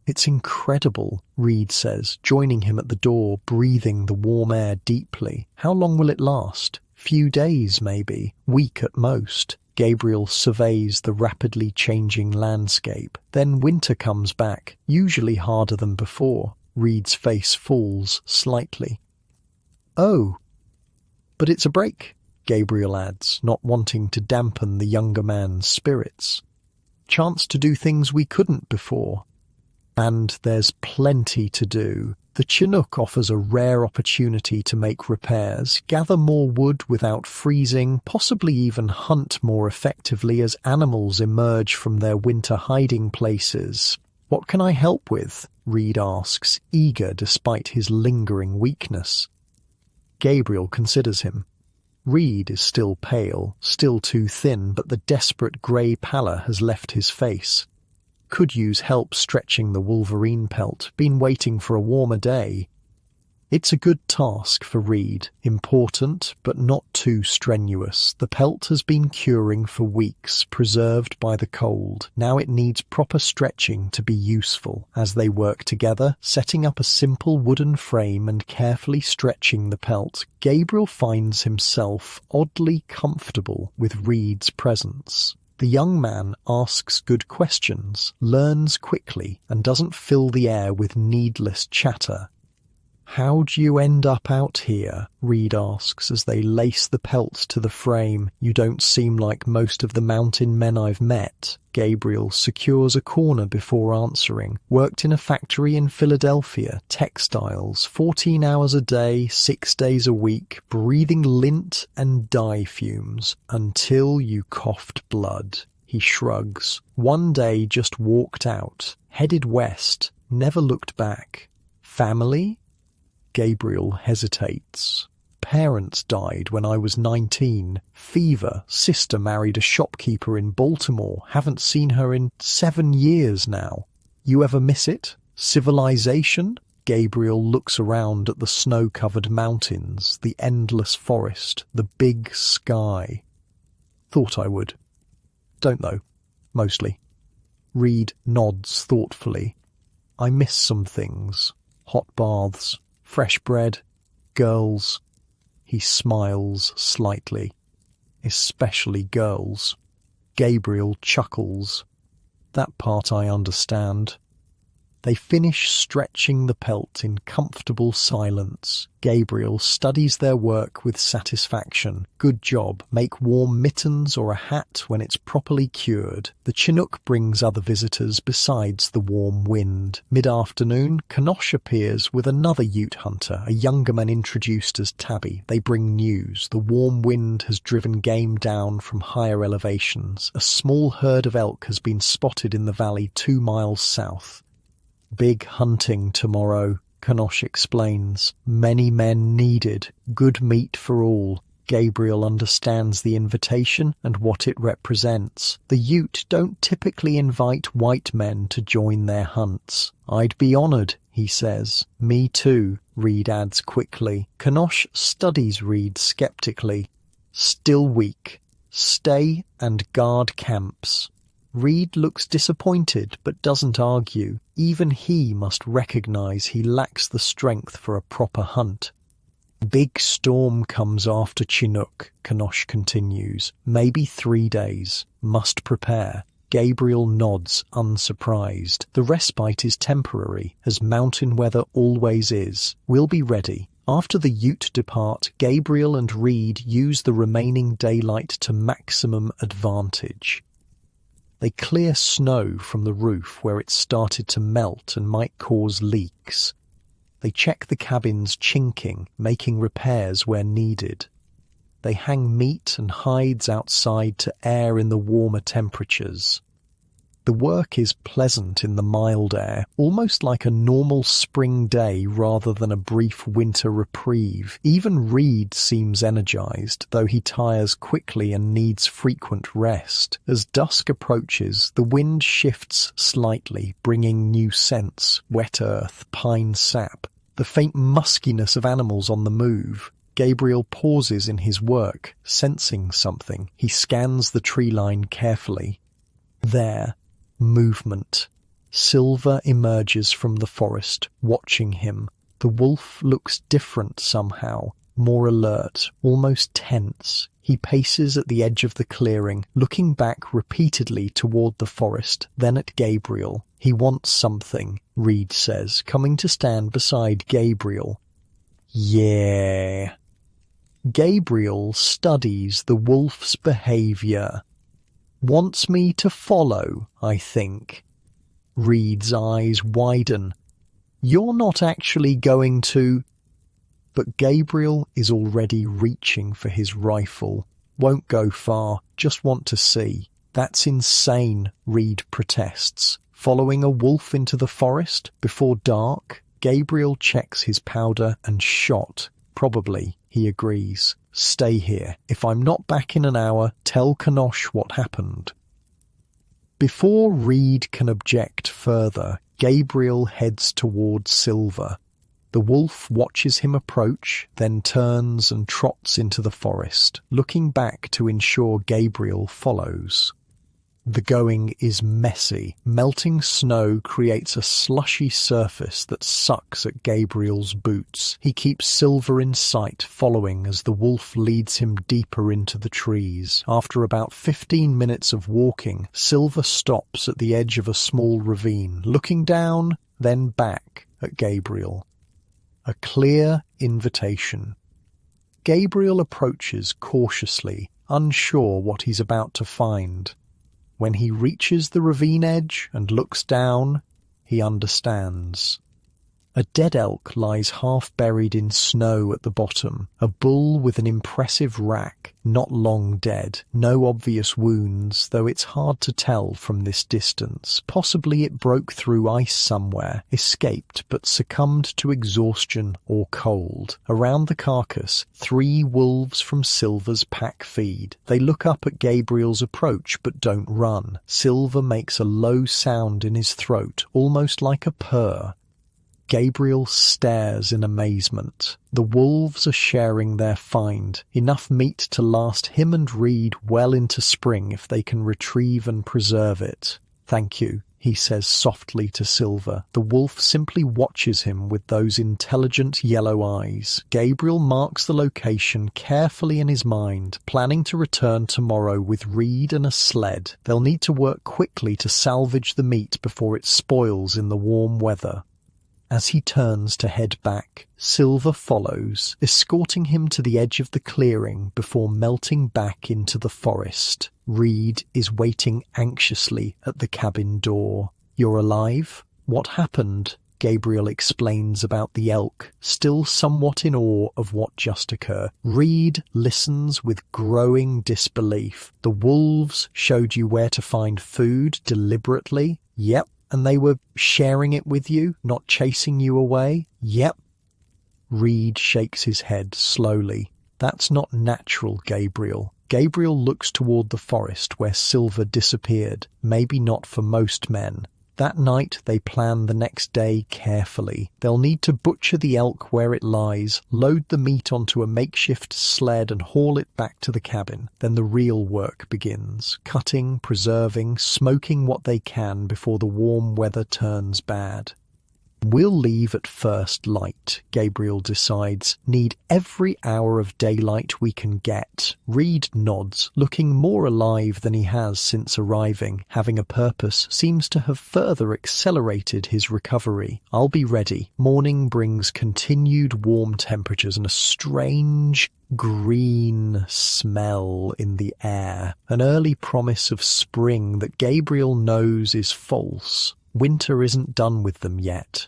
[SPEAKER 1] It's incredible, Reed says, joining him at the door, breathing the warm air deeply. How long will it last? Few days, maybe. Week at most. Gabriel surveys the rapidly changing landscape. Then winter comes back, usually harder than before. Reed's face falls slightly. Oh, but it's a break, Gabriel adds, not wanting to dampen the younger man's spirits. Chance to do things we couldn't before. And there's plenty to do. The Chinook offers a rare opportunity to make repairs, gather more wood without freezing, possibly even hunt more effectively as animals emerge from their winter hiding places. What can I help with? Reed asks, eager despite his lingering weakness. Gabriel considers him. Reed is still pale, still too thin, but the desperate grey pallor has left his face. Could use help stretching the wolverine pelt, been waiting for a warmer day. It's a good task for Reed, important but not too strenuous. The pelt has been curing for weeks, preserved by the cold. Now it needs proper stretching to be useful. As they work together, setting up a simple wooden frame and carefully stretching the pelt, Gabriel finds himself oddly comfortable with Reed's presence. The young man asks good questions, learns quickly, and doesn't fill the air with needless chatter. "How'd you end up out here?" Reed asks as they lace the pelt to the frame. "You don't seem like most of the mountain men I've met." Gabriel secures a corner before answering. Worked in a factory in Philadelphia, textiles, 14 hours a day, 6 days a week, breathing lint and dye fumes, until you coughed blood. He shrugs. One day just walked out, headed west, never looked back. Family? Gabriel hesitates. Parents died when I was 19. Fever. Sister married a shopkeeper in Baltimore. Haven't seen her in 7 years now. You ever miss it? Civilization? Gabriel looks around at the snow-covered mountains, the endless forest, the big sky. Thought I would. Don't though. Mostly. Reed nods thoughtfully. I miss some things. Hot baths. Fresh bread, girls. He smiles slightly. Especially girls. Gabriel chuckles. That part I understand. They finish stretching the pelt in comfortable silence. Gabriel studies their work with satisfaction. Good job. Make warm mittens or a hat when it's properly cured. The Chinook brings other visitors besides the warm wind. Mid-afternoon, Kanosh appears with another Ute hunter, a younger man introduced as Tabby. They bring news. The warm wind has driven game down from higher elevations. A small herd of elk has been spotted in the valley 2 miles south. Big hunting tomorrow, Kanosh explains. Many men needed. Good meat for all. Gabriel understands the invitation and what it represents. The Ute don't typically invite white men to join their hunts. I'd be honoured, he says. Me too, Reed adds quickly. Kanosh studies Reed skeptically. Still weak. Stay and guard camps. Reed looks disappointed but doesn't argue. Even he must recognise he lacks the strength for a proper hunt. Big storm comes after Chinook, Kanosh continues. Maybe 3 days. Must prepare. Gabriel nods, unsurprised. The respite is temporary, as mountain weather always is. We'll be ready. After the Ute depart, Gabriel and Reed use the remaining daylight to maximum advantage. They clear snow from the roof where it started to melt and might cause leaks. They check the cabins chinking, making repairs where needed. They hang meat and hides outside to air in the warmer temperatures. The work is pleasant in the mild air, almost like a normal spring day rather than a brief winter reprieve. Even Reed seems energized, though he tires quickly and needs frequent rest. As dusk approaches, the wind shifts slightly, bringing new scents, wet earth, pine sap, the faint muskiness of animals on the move. Gabriel pauses in his work, sensing something. He scans the tree line carefully. There. Movement. Silver emerges from the forest, watching him. The wolf looks different somehow, more alert, almost tense. He paces at the edge of the clearing, looking back repeatedly toward the forest, then at Gabriel. He wants something, Reed says, coming to stand beside Gabriel. Yeah. Gabriel studies the wolf's behavior. Wants me to follow, I think. Reed's eyes widen. You're not actually going to... But Gabriel is already reaching for his rifle. Won't go far, just want to see. That's insane, Reed protests. Following a wolf into the forest before dark? Gabriel checks his powder and shot. Probably, he agrees. Stay here. If I'm not back in an hour, tell Kanosh what happened. Before Reed can object further, Gabriel heads towards Silver. The wolf watches him approach, then turns and trots into the forest, looking back to ensure Gabriel follows. The going is messy. Melting snow creates a slushy surface that sucks at Gabriel's boots. He keeps Silver in sight, following as the wolf leads him deeper into the trees. After about 15 minutes of walking, Silver stops at the edge of a small ravine, looking down, then back at Gabriel. A clear invitation. Gabriel approaches cautiously, unsure what he's about to find. When he reaches the ravine edge and looks down, he understands. A dead elk lies half buried in snow at the bottom, a bull with an impressive rack, not long dead, no obvious wounds, though it's hard to tell from this distance. Possibly it broke through ice somewhere, escaped but succumbed to exhaustion or cold. Around the carcass, 3 wolves from Silver's pack feed. They look up at Gabriel's approach but don't run. Silver makes a low sound in his throat, almost like a purr. Gabriel stares in amazement. The wolves are sharing their find, enough meat to last him and Reed well into spring if they can retrieve and preserve it. Thank you, he says softly to Silver. The wolf simply watches him with those intelligent yellow eyes. Gabriel marks the location carefully in his mind, planning to return tomorrow with Reed and a sled. They'll need to work quickly to salvage the meat before it spoils in the warm weather. As he turns to head back, Silver follows, escorting him to the edge of the clearing before melting back into the forest. Reed is waiting anxiously at the cabin door. "You're alive? What happened?" Gabriel explains about the elk, still somewhat in awe of what just occurred. Reed listens with growing disbelief. "The wolves showed you where to find food deliberately?" "Yep." "And they were sharing it with you, not chasing you away?" "Yep." Reed shakes his head slowly. "That's not natural, Gabriel." Gabriel looks toward the forest where Silver disappeared. Maybe not for most men. That night they plan the next day carefully. They'll need to butcher the elk where it lies, load the meat onto a makeshift sled and haul it back to the cabin. Then the real work begins. Cutting, preserving, smoking what they can before the warm weather turns bad. "We'll leave at first light," Gabriel decides. "Need every hour of daylight we can get." Reed nods, looking more alive than he has since arriving. Having a purpose seems to have further accelerated his recovery. "I'll be ready." Morning brings continued warm temperatures and a strange green smell in the air. An early promise of spring that Gabriel knows is false. Winter isn't done with them yet.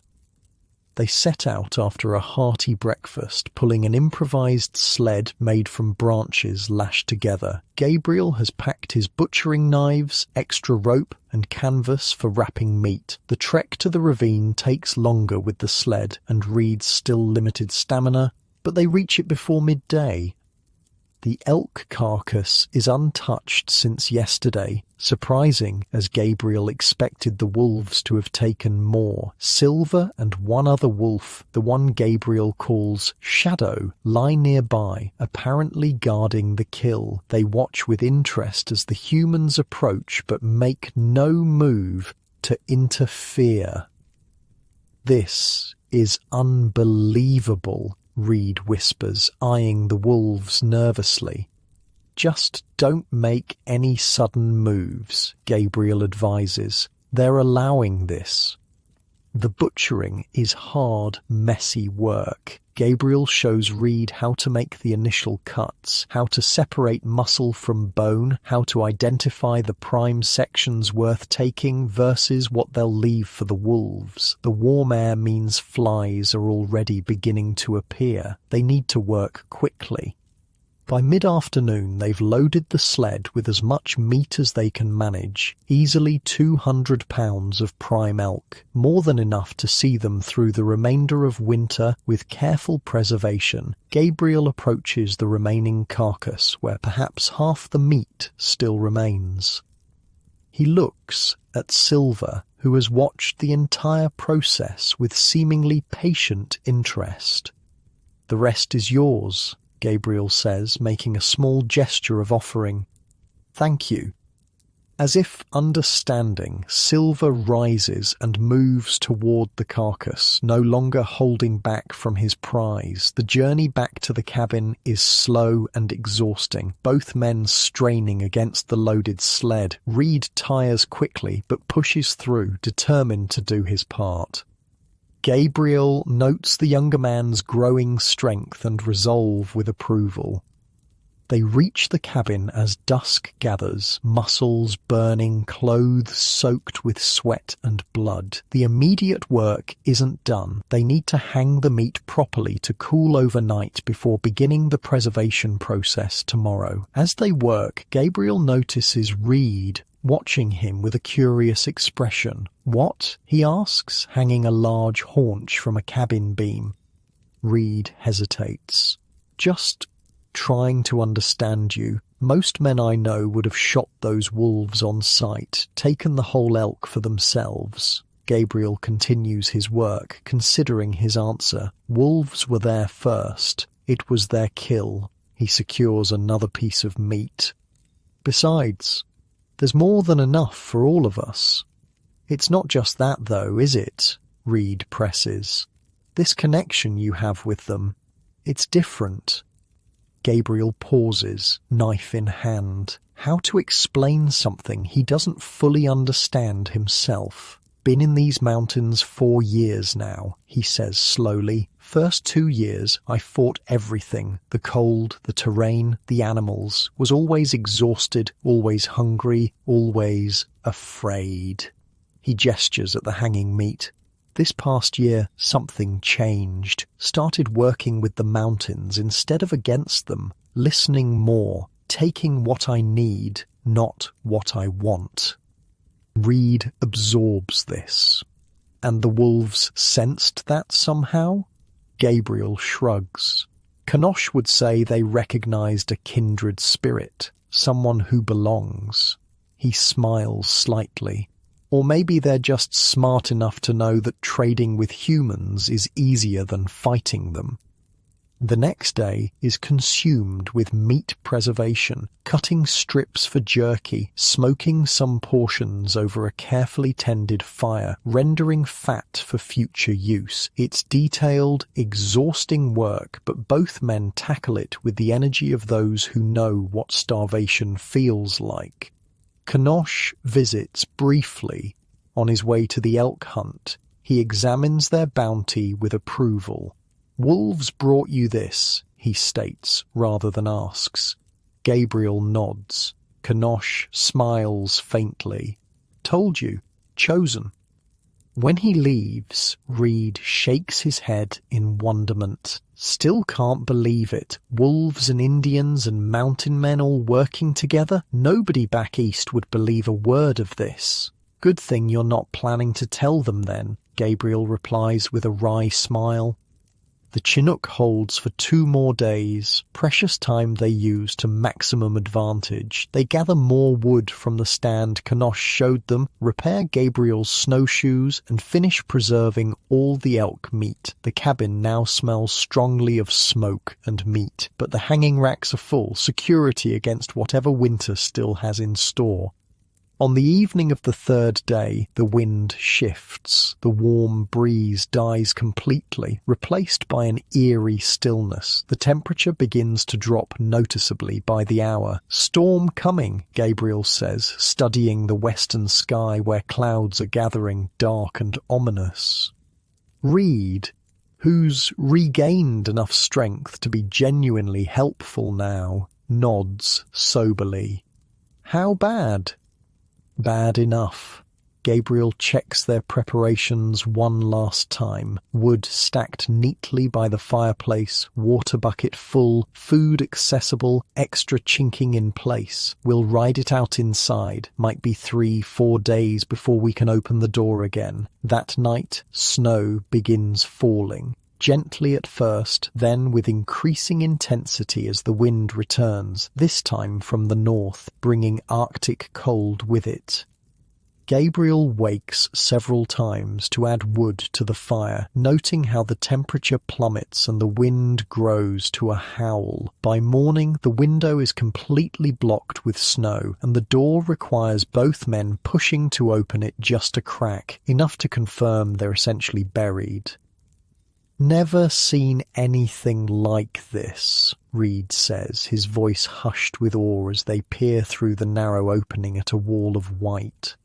[SPEAKER 1] They set out after a hearty breakfast, pulling an improvised sled made from branches lashed together. Gabriel has packed his butchering knives, extra rope, and canvas for wrapping meat. The trek to the ravine takes longer with the sled and Reed's still limited stamina, but they reach it before midday. The elk carcass is untouched since yesterday, surprising as Gabriel expected the wolves to have taken more. Silver and one other wolf, the one Gabriel calls Shadow, lie nearby, apparently guarding the kill. They watch with interest as the humans approach but make no move to interfere. "This is unbelievable," Reed whispers, eyeing the wolves nervously. "Just don't make any sudden moves," Gabriel advises. "They're allowing this." The butchering is hard, messy work. Gabriel shows Reed how to make the initial cuts, how to separate muscle from bone, how to identify the prime sections worth taking versus what they'll leave for the wolves. The warm air means flies are already beginning to appear. They need to work quickly. By mid-afternoon, they've loaded the sled with as much meat as they can manage, easily 200 pounds of prime elk, more than enough to see them through the remainder of winter with careful preservation. Gabriel approaches the remaining carcass, where perhaps half the meat still remains. He looks at Silver, who has watched the entire process with seemingly patient interest. "The rest is yours," Gabriel says, making a small gesture of offering. "Thank you." As if understanding, Silver rises and moves toward the carcass, no longer holding back from his prize. The journey back to the cabin is slow and exhausting, both men straining against the loaded sled. Reed tires quickly but pushes through, determined to do his part. Gabriel notes the younger man's growing strength and resolve with approval. They reach the cabin as dusk gathers, muscles burning, clothes soaked with sweat and blood. The immediate work isn't done. They need to hang the meat properly to cool overnight before beginning the preservation process tomorrow. As they work, Gabriel notices Reed watching him with a curious expression. "What?" he asks, hanging a large haunch from a cabin beam. Reed hesitates. "Just trying to understand you. Most men I know would have shot those wolves on sight, taken the whole elk for themselves." Gabriel continues his work, considering his answer. Wolves were there first. It was their kill. He secures another piece of meat. "Besides, there's more than enough for all of us." It's not just that though, is it? Reed presses. This connection you have with them, it's different. Gabriel pauses, knife in hand. How to explain something he doesn't fully understand himself. Been in these mountains 4 years now, he says slowly. First 2 years I fought everything. The cold, the terrain, the animals. Was always exhausted, always hungry, always afraid. He gestures at the hanging meat. This past year, something changed. Started working with the mountains instead of against them. Listening more. Taking what I need, not what I want. Reed absorbs this. And the wolves sensed that somehow? Gabriel shrugs. Kanosh would say they recognized a kindred spirit, someone who belongs. He smiles slightly. Or maybe they're just smart enough to know that trading with humans is easier than fighting them. The next day is consumed with meat preservation, cutting strips for jerky, smoking some portions over a carefully tended fire, rendering fat for future use. It's detailed, exhausting work, but both men tackle it with the energy of those who know what starvation feels like. Kanosh visits briefly. On his way to the elk hunt, he examines their bounty with approval. Wolves brought you this, he states, rather than asks. Gabriel nods. Kanosh smiles faintly. Told you. Chosen. When he leaves, Reed shakes his head in wonderment. Still can't believe it. Wolves and Indians and mountain men all working together? Nobody back east would believe a word of this. Good thing you're not planning to tell them then, Gabriel replies with a wry smile. The Chinook holds for 2 more days, precious time they use to maximum advantage. They gather more wood from the stand Kanosh showed them, repair Gabriel's snowshoes, and finish preserving all the elk meat. The cabin now smells strongly of smoke and meat, but the hanging racks are full, security against whatever winter still has in store. On the evening of the 3rd day, the wind shifts. The warm breeze dies completely, replaced by an eerie stillness. The temperature begins to drop noticeably by the hour. Storm coming, Gabriel says, studying the western sky where clouds are gathering, dark and ominous. Reed, who's regained enough strength to be genuinely helpful now, nods soberly. How bad? Bad enough. Gabriel checks their preparations one last time. Wood stacked neatly by the fireplace, water bucket full, food accessible, extra chinking in place. We'll ride it out inside. Might be 3-4 days before we can open the door again. That night, snow begins falling. Gently at first, then with increasing intensity as the wind returns, this time from the north, bringing Arctic cold with it. Gabriel wakes several times to add wood to the fire, noting how the temperature plummets and the wind grows to a howl. By morning, the window is completely blocked with snow, and the door requires both men pushing to open it just a crack, enough to confirm they're essentially buried. Never seen anything like this, Reed says, his voice hushed with awe as they peer through the narrow opening at a wall of white.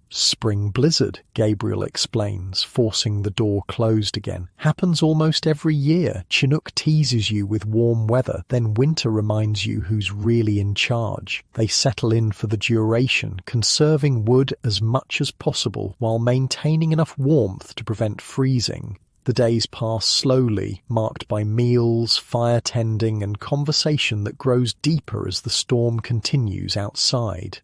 [SPEAKER 1] Spring blizzard, Gabriel explains, forcing the door closed again. Happens almost every year. Chinook teases you with warm weather, then winter reminds you who's really in charge. They settle in for the duration, conserving wood as much as possible while maintaining enough warmth to prevent freezing. The days pass slowly, marked by meals, fire tending, and conversation that grows deeper as the storm continues outside.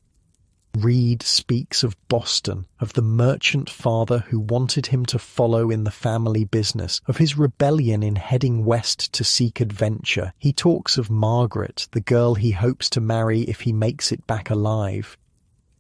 [SPEAKER 1] Reed speaks of Boston, of the merchant father who wanted him to follow in the family business, of his rebellion in heading west to seek adventure. He talks of Margaret, the girl he hopes to marry if he makes it back alive.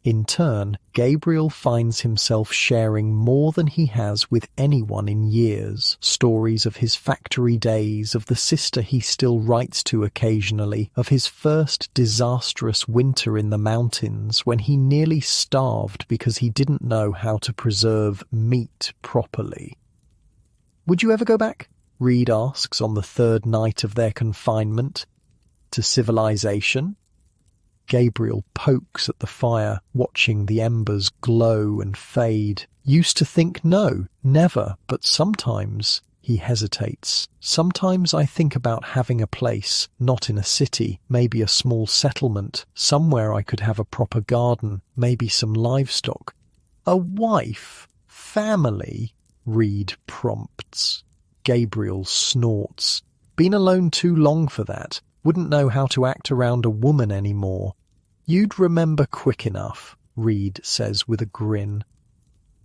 [SPEAKER 1] In turn, Gabriel finds himself sharing more than he has with anyone in years. Stories of his factory days, of the sister he still writes to occasionally, of his first disastrous winter in the mountains when he nearly starved because he didn't know how to preserve meat properly. "Would you ever go back?" Reed asks on the third night of their confinement. "To civilization?" Gabriel pokes at the fire, watching the embers glow and fade. "Used to think no, never, but sometimes," he hesitates. "Sometimes I think about having a place, not in a city, maybe a small settlement, somewhere I could have a proper garden, maybe some livestock." "A wife? Family?" Reed prompts. Gabriel snorts. "Been alone too long for that. Wouldn't know how to act around a woman anymore." "You'd remember quick enough," Reed says with a grin.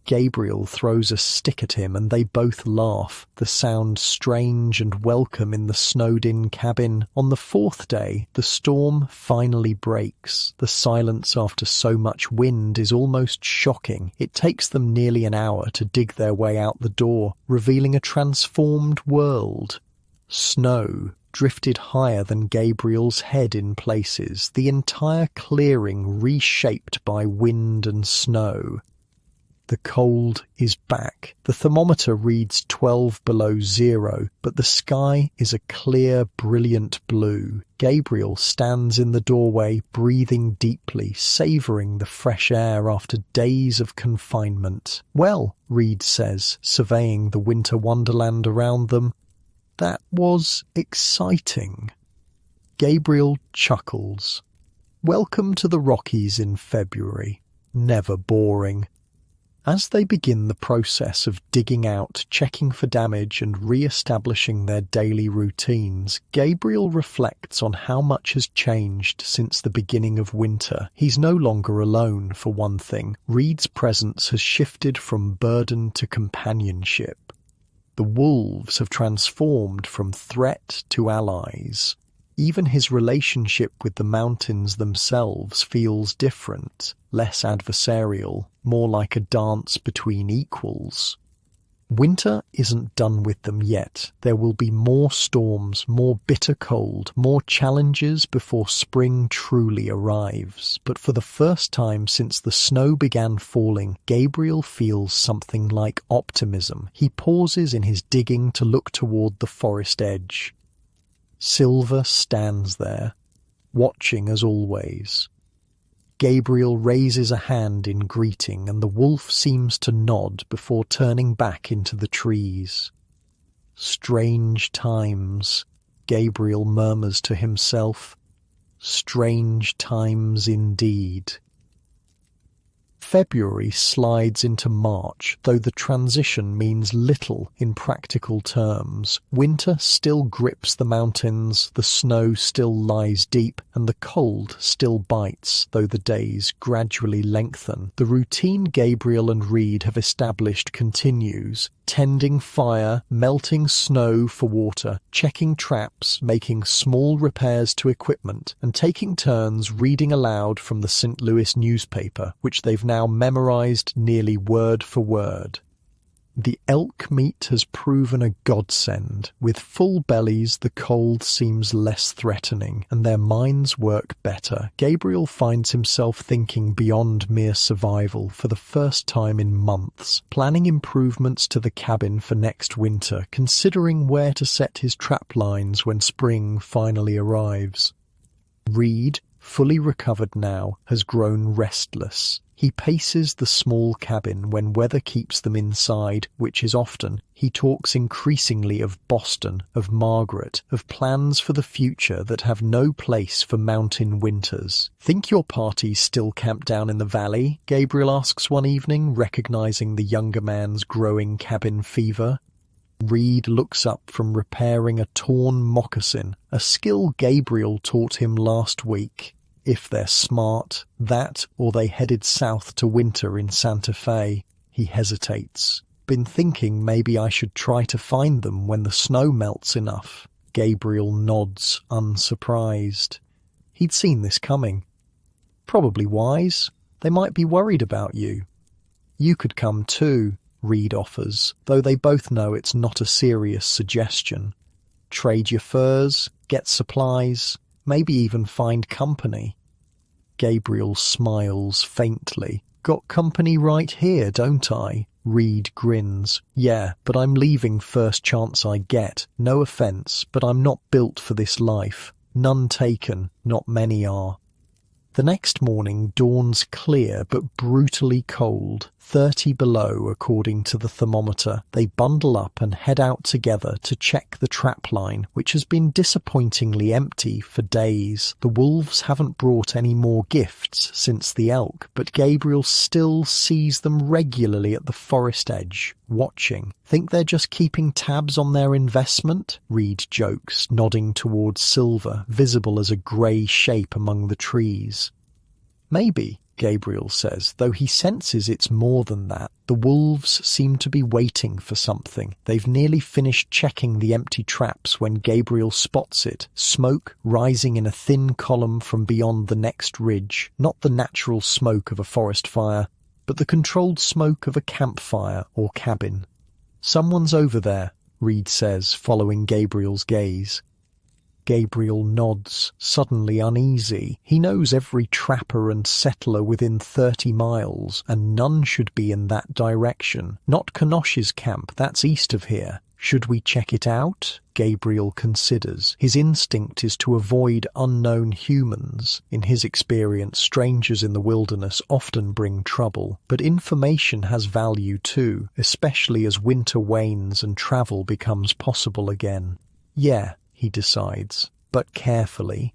[SPEAKER 1] Gabriel throws a stick at him and they both laugh, the sound strange and welcome in the snowed-in cabin. On the fourth day, the storm finally breaks. The silence after so much wind is almost shocking. It takes them nearly an hour to dig their way out the door, revealing a transformed world. Snow drifted higher than Gabriel's head in places, the entire clearing reshaped by wind and snow. The cold is back. The thermometer reads 12 below zero, but the sky is a clear, brilliant blue. Gabriel stands in the doorway, breathing deeply, savouring the fresh air after days of confinement. "Well," Reed says, surveying the winter wonderland around them, "that was exciting." Gabriel chuckles. Welcome to the Rockies in February. Never boring. As they begin the process of digging out, checking for damage and re-establishing their daily routines, Gabriel reflects on how much has changed since the beginning of winter. He's no longer alone, for one thing. Reed's presence has shifted from burden to companionship. The wolves have transformed from threat to allies. Even his relationship with the mountains themselves feels different, less adversarial, more like a dance between equals. Winter isn't done with them yet. There will be more storms, more bitter cold, more challenges before spring truly arrives. But for the first time since the snow began falling, Gabriel feels something like optimism. He pauses in his digging to look toward the forest edge. Silver stands there, watching as always. Gabriel raises a hand in greeting, and the wolf seems to nod before turning back into the trees. "Strange times," Gabriel murmurs to himself. "Strange times indeed." February slides into March, though the transition means little in practical terms. Winter still grips the mountains, the snow still lies deep, and the cold still bites, though the days gradually lengthen. The routine Gabriel and Reed have established continues, tending fire, melting snow for water, checking traps, making small repairs to equipment, and taking turns reading aloud from the St. Louis newspaper, which they've now memorized nearly word for word. The elk meat has proven a godsend. With full bellies, the cold seems less threatening, and their minds work better. Gabriel finds himself thinking beyond mere survival for the first time in months, planning improvements to the cabin for next winter, considering where to set his trap lines when spring finally arrives. Reed, fully recovered now, has grown restless. He paces the small cabin when weather keeps them inside, which is often. He talks increasingly of Boston, of Margaret, of plans for the future that have no place for mountain winters. "Think your party's still camped down in the valley?" Gabriel asks one evening, recognizing the younger man's growing cabin fever. Reed looks up from repairing a torn moccasin, a skill Gabriel taught him last week. If they're smart, that or they headed south to winter in Santa Fe. He hesitates. "Been thinking maybe I should try to find them when the snow melts enough." Gabriel nods, unsurprised. He'd seen this coming. "Probably wise." They might be worried about you. You could come too, Reed offers, though they both know it's not a serious suggestion. Trade your furs, get supplies, maybe even find company. Gabriel smiles faintly. Got company right here, don't I? Reed grins. Yeah, but I'm leaving first chance I get. No offence, but I'm not built for this life. None taken, not many are. The next morning dawns clear but brutally cold, 30 below according to the thermometer. They bundle up and head out together to check the trapline, which has been disappointingly empty for days. The wolves haven't brought any more gifts since the elk, but Gabriel still sees them regularly at the forest edge, watching. Think they're just keeping tabs on their investment? Reed jokes, nodding towards Silver, visible as a grey shape among the trees. Maybe, Gabriel says, though he senses it's more than that. The wolves seem to be waiting for something. They've nearly finished checking the empty traps when Gabriel spots it, smoke rising in a thin column from beyond the next ridge, not the natural smoke of a forest fire, but the controlled smoke of a campfire or cabin. Someone's over there, Reed says, following Gabriel's gaze. Gabriel nods, suddenly uneasy. He knows every trapper and settler within 30 miles, and none should be in that direction. Not Kanosh's camp, that's east of here. Should we check it out? Gabriel considers. His instinct is to avoid unknown humans. In his experience, strangers in the wilderness often bring trouble. But information has value too, especially as winter wanes and travel becomes possible again. Yeah, he decides, but carefully.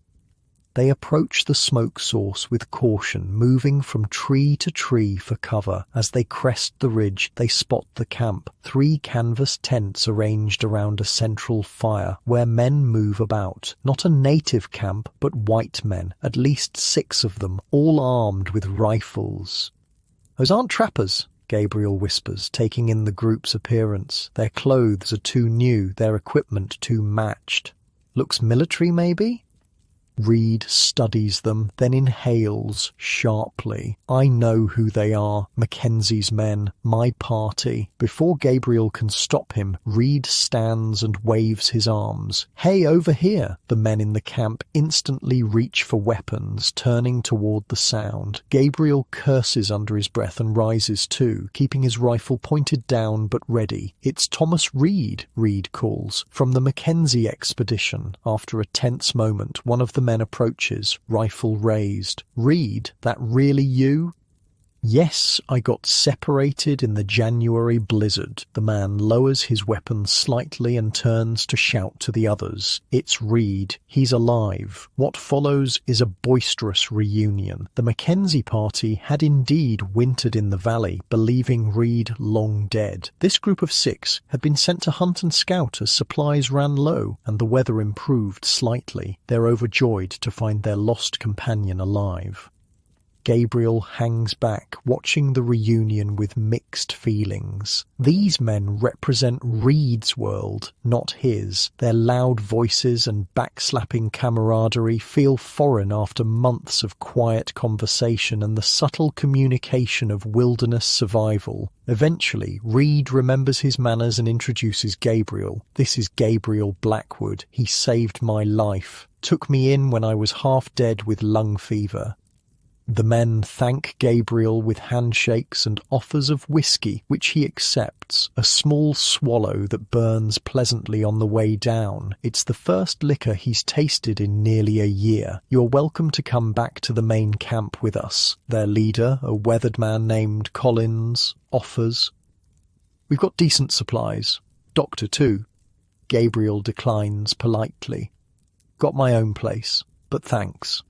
[SPEAKER 1] They approach the smoke source with caution, moving from tree to tree for cover. As they crest the ridge, they spot the camp, 3 canvas tents arranged around a central fire, where men move about. Not a native camp, but white men, at least 6 of them, all armed with rifles. Those aren't trappers, Gabriel whispers, taking in the group's appearance. Their clothes are too new, their equipment too matched. Looks military, maybe? Reed studies them, then inhales sharply. I know who they are. Mackenzie's men. My party. Before Gabriel can stop him, Reed stands and waves his arms. Hey, over here! The men in the camp instantly reach for weapons, turning toward the sound. Gabriel curses under his breath and rises too, keeping his rifle pointed down but ready. It's Thomas Reed, Reed calls, from the Mackenzie expedition. After a tense moment, one of the men approaches, rifle raised. Reed, that really you? Yes, I got separated in the January blizzard. The man lowers his weapon slightly and turns to shout to the others. It's Reed. He's alive. What follows is a boisterous reunion. The Mackenzie party had indeed wintered in the valley, believing Reed long dead. This group of 6 had been sent to hunt and scout as supplies ran low, and the weather improved slightly. They're overjoyed to find their lost companion alive. Gabriel hangs back, watching the reunion with mixed feelings. These men represent Reed's world, not his. Their loud voices and backslapping camaraderie feel foreign after months of quiet conversation and the subtle communication of wilderness survival. Eventually, Reed remembers his manners and introduces Gabriel. This is Gabriel Blackwood. He saved my life. Took me in when I was half dead with lung fever. The men thank Gabriel with handshakes and offers of whiskey, which he accepts, a small swallow that burns pleasantly on the way down. It's the first liquor he's tasted in nearly a year. You're welcome to come back to the main camp with us. Their leader, a weathered man named Collins, offers. We've got decent supplies. Doctor too. Gabriel declines politely. Got my own place, but thanks.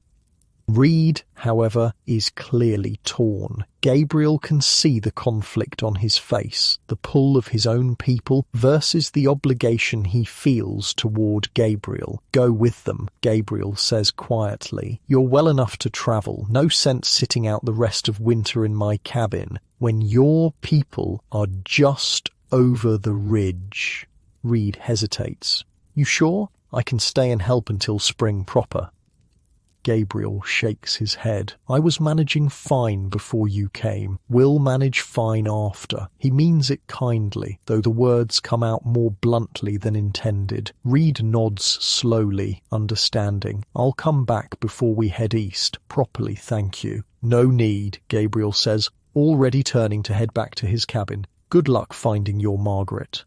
[SPEAKER 1] Reed, however, is clearly torn. Gabriel can see the conflict on his face, the pull of his own people versus the obligation he feels toward Gabriel. Go with them, Gabriel says quietly. You're well enough to travel. No sense sitting out the rest of winter in my cabin when your people are just over the ridge. Reed hesitates. You sure? I can stay and help until spring proper. Gabriel shakes his head. I was managing fine before you came. Will manage fine after. He means it kindly, though the words come out more bluntly than intended. Reed nods slowly, understanding. I'll come back before we head east. Properly, thank you. No need, Gabriel says, already turning to head back to his cabin. Good luck finding your Margaret.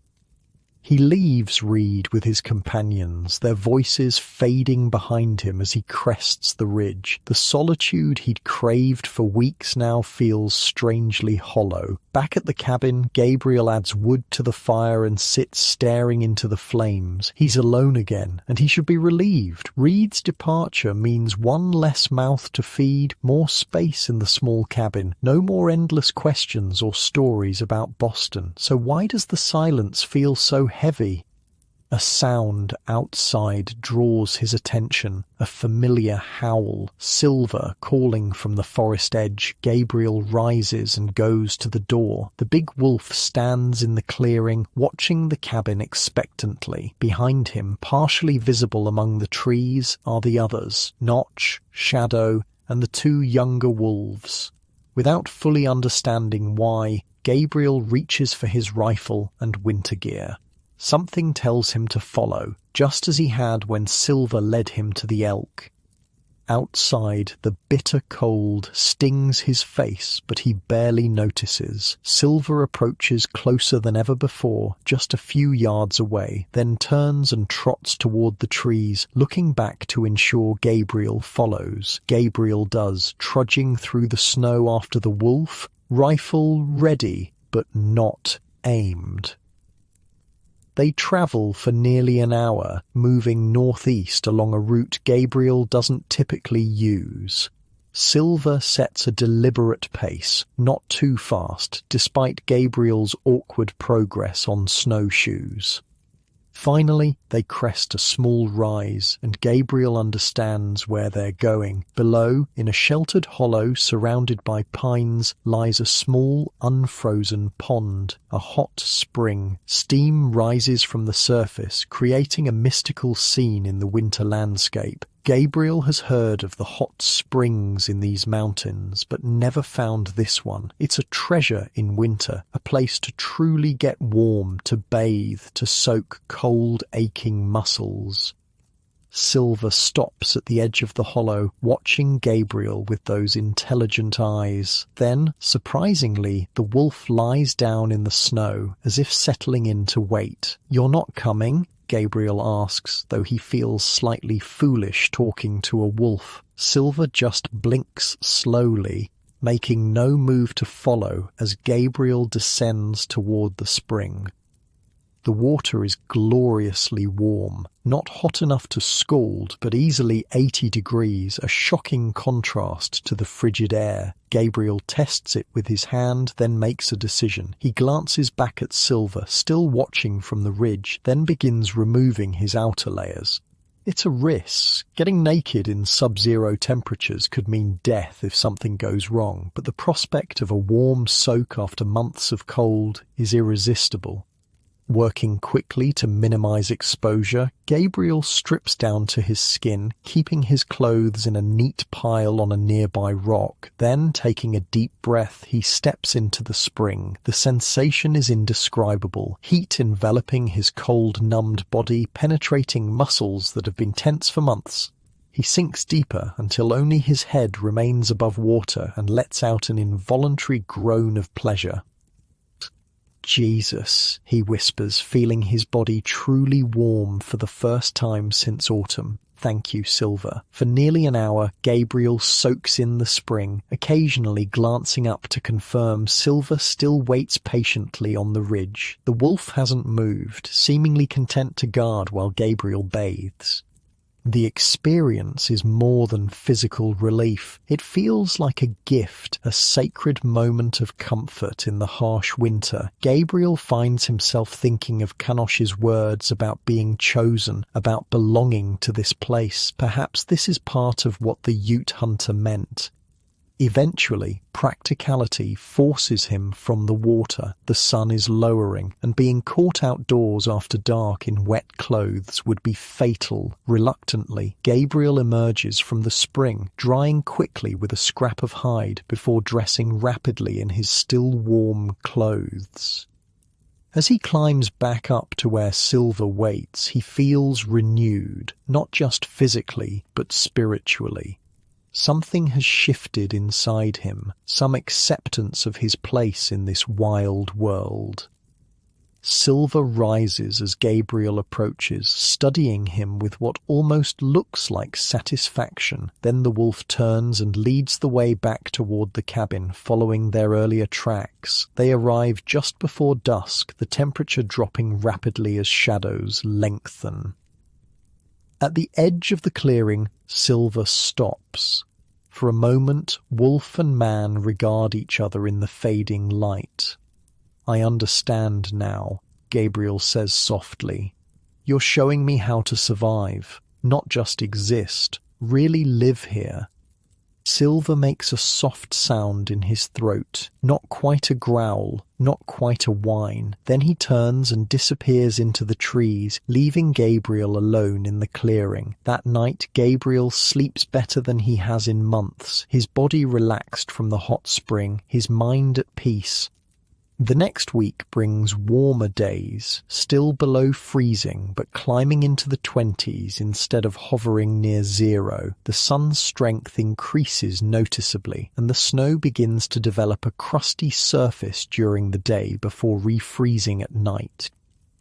[SPEAKER 1] He leaves Reed with his companions, their voices fading behind him as he crests the ridge. The solitude he'd craved for weeks now feels strangely hollow. Back at the cabin, Gabriel adds wood to the fire and sits staring into the flames. He's alone again, and he should be relieved. Reed's departure means one less mouth to feed, more space in the small cabin, no more endless questions or stories about Boston. So why does the silence feel so heavy? A sound outside draws his attention, a familiar howl, Silver calling from the forest edge. Gabriel rises and goes to the door. The big wolf stands in the clearing, watching the cabin expectantly. Behind him, partially visible among the trees, are the others, Notch, Shadow, and the two younger wolves. Without fully understanding why, Gabriel reaches for his rifle and winter gear. Something tells him to follow, just as he had when Silver led him to the elk. Outside, the bitter cold stings his face, but he barely notices. Silver approaches closer than ever before, just a few yards away, then turns and trots toward the trees, looking back to ensure Gabriel follows. Gabriel does, trudging through the snow after the wolf, rifle ready, but not aimed. They travel for nearly an hour, moving northeast along a route Gabriel doesn't typically use. Silver sets a deliberate pace, not too fast, despite Gabriel's awkward progress on snowshoes. Finally, they crest a small rise, and Gabriel understands where they're going. Below, in a sheltered hollow surrounded by pines, lies a small, unfrozen pond, a hot spring. Steam rises from the surface, creating a mystical scene in the winter landscape. Gabriel has heard of the hot springs in these mountains, but never found this one. It's a treasure in winter, a place to truly get warm, to bathe, to soak cold, aching muscles. Silver stops at the edge of the hollow, watching Gabriel with those intelligent eyes. Then, surprisingly, the wolf lies down in the snow, as if settling in to wait. "You're not coming?" Gabriel asks, though he feels slightly foolish talking to a wolf. Silver just blinks slowly, making no move to follow as Gabriel descends toward the spring. The water is gloriously warm, not hot enough to scald, but easily 80 degrees, a shocking contrast to the frigid air. Gabriel tests it with his hand, then makes a decision. He glances back at Silver, still watching from the ridge, then begins removing his outer layers. It's a risk. Getting naked in sub-zero temperatures could mean death if something goes wrong, but the prospect of a warm soak after months of cold is irresistible. Working quickly to minimize exposure, Gabriel strips down to his skin, keeping his clothes in a neat pile on a nearby rock. Then, taking a deep breath, he steps into the spring. The sensation is indescribable, heat enveloping his cold, numbed body, penetrating muscles that have been tense for months. He sinks deeper until only his head remains above water and lets out an involuntary groan of pleasure. "Jesus," he whispers, feeling his body truly warm for the first time since autumn. "Thank you, Silver." For nearly an hour, Gabriel soaks in the spring, occasionally glancing up to confirm Silver still waits patiently on the ridge. The wolf hasn't moved, seemingly content to guard while Gabriel bathes. The experience is more than physical relief. It feels like a gift, a sacred moment of comfort in the harsh winter. Gabriel finds himself thinking of Kanosh's words about being chosen, about belonging to this place. Perhaps this is part of what the Ute hunter meant. Eventually, practicality forces him from the water. The sun is lowering, and being caught outdoors after dark in wet clothes would be fatal. Reluctantly, Gabriel emerges from the spring, drying quickly with a scrap of hide before dressing rapidly in his still warm clothes. As he climbs back up to where Silver waits, he feels renewed, not just physically, but spiritually. Something has shifted inside him, some acceptance of his place in this wild world. Silver rises as Gabriel approaches, studying him with what almost looks like satisfaction. Then the wolf turns and leads the way back toward the cabin, following their earlier tracks. They arrive just before dusk, the temperature dropping rapidly as shadows lengthen. At the edge of the clearing, Silver stops. For a moment, wolf and man regard each other in the fading light. "I understand now," Gabriel says softly. "You're showing me how to survive, not just exist, really live here." Silver makes a soft sound in his throat, not quite a growl, not quite a whine. Then he turns and disappears into the trees, leaving Gabriel alone in the clearing. That night, Gabriel sleeps better than he has in months, his body relaxed from the hot spring, his mind at peace. The next week brings warmer days, still below freezing, but climbing into the 20s instead of hovering near zero. The sun's strength increases noticeably, and the snow begins to develop a crusty surface during the day before refreezing at night.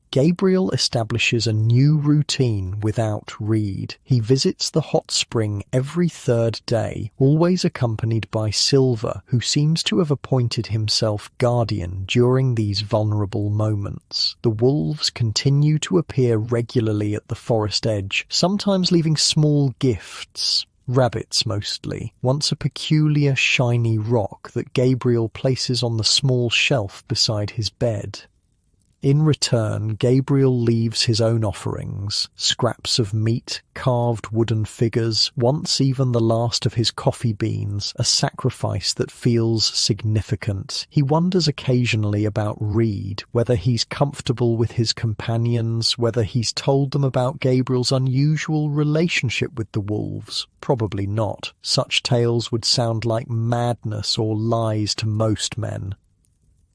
[SPEAKER 1] Gabriel establishes a new routine without Reed. He visits the hot spring every third day, always accompanied by Silver, who seems to have appointed himself guardian during these vulnerable moments. The wolves continue to appear regularly at the forest edge, sometimes leaving small gifts. Rabbits mostly, once a peculiar shiny rock that Gabriel places on the small shelf beside his bed. In return, Gabriel leaves his own offerings, scraps of meat, carved wooden figures, once even the last of his coffee beans, a sacrifice that feels significant. He wonders occasionally about Reed, whether he's comfortable with his companions, whether he's told them about Gabriel's unusual relationship with the wolves. Probably not. Such tales would sound like madness or lies to most men.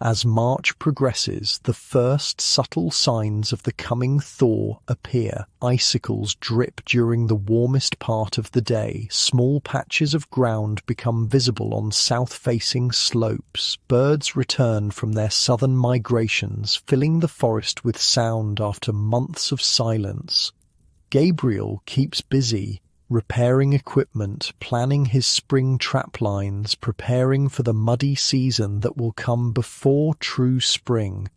[SPEAKER 1] As March progresses, the first subtle signs of the coming thaw appear. Icicles drip during the warmest part of the day. Small patches of ground become visible on south-facing slopes. Birds return from their southern migrations, filling the forest with sound after months of silence. Gabriel keeps busy, repairing equipment, planning his spring trap lines, preparing for the muddy season that will come before true spring.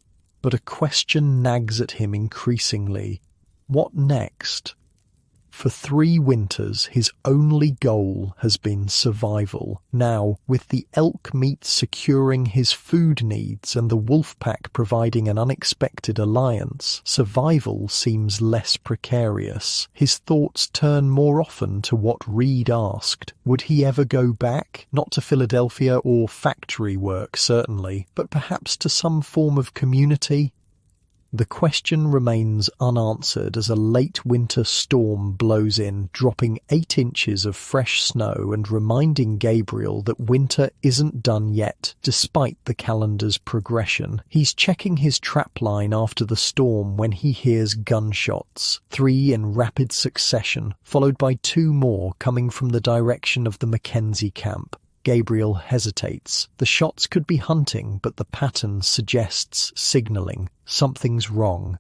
[SPEAKER 1] But a question nags at him increasingly. What next? For 3 winters, his only goal has been survival. Now, with the elk meat securing his food needs and the wolf pack providing an unexpected alliance, survival seems less precarious. His thoughts turn more often to what Reed asked. Would he ever go back? Not to Philadelphia or factory work, certainly, but perhaps to some form of community? The question remains unanswered as a late winter storm blows in, dropping 8 inches of fresh snow and reminding Gabriel that winter isn't done yet, despite the calendar's progression. He's checking his trapline after the storm when he hears gunshots, 3 in rapid succession, followed by 2 more coming from the direction of the Mackenzie camp. Gabriel hesitates. The shots could be hunting, but the pattern suggests signaling. Something's wrong.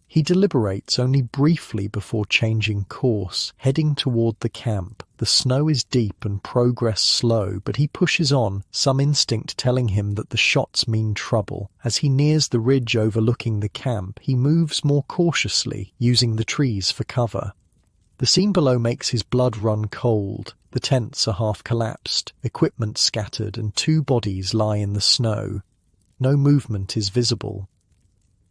[SPEAKER 1] He deliberates only briefly before changing course, heading toward the camp. The snow is deep and progress slow, but he pushes on, some instinct telling him that the shots mean trouble. As he nears the ridge overlooking the camp, he moves more cautiously, using the trees for cover. The scene below makes his blood run cold. The tents are half collapsed, equipment scattered, and 2 bodies lie in the snow. No movement is visible.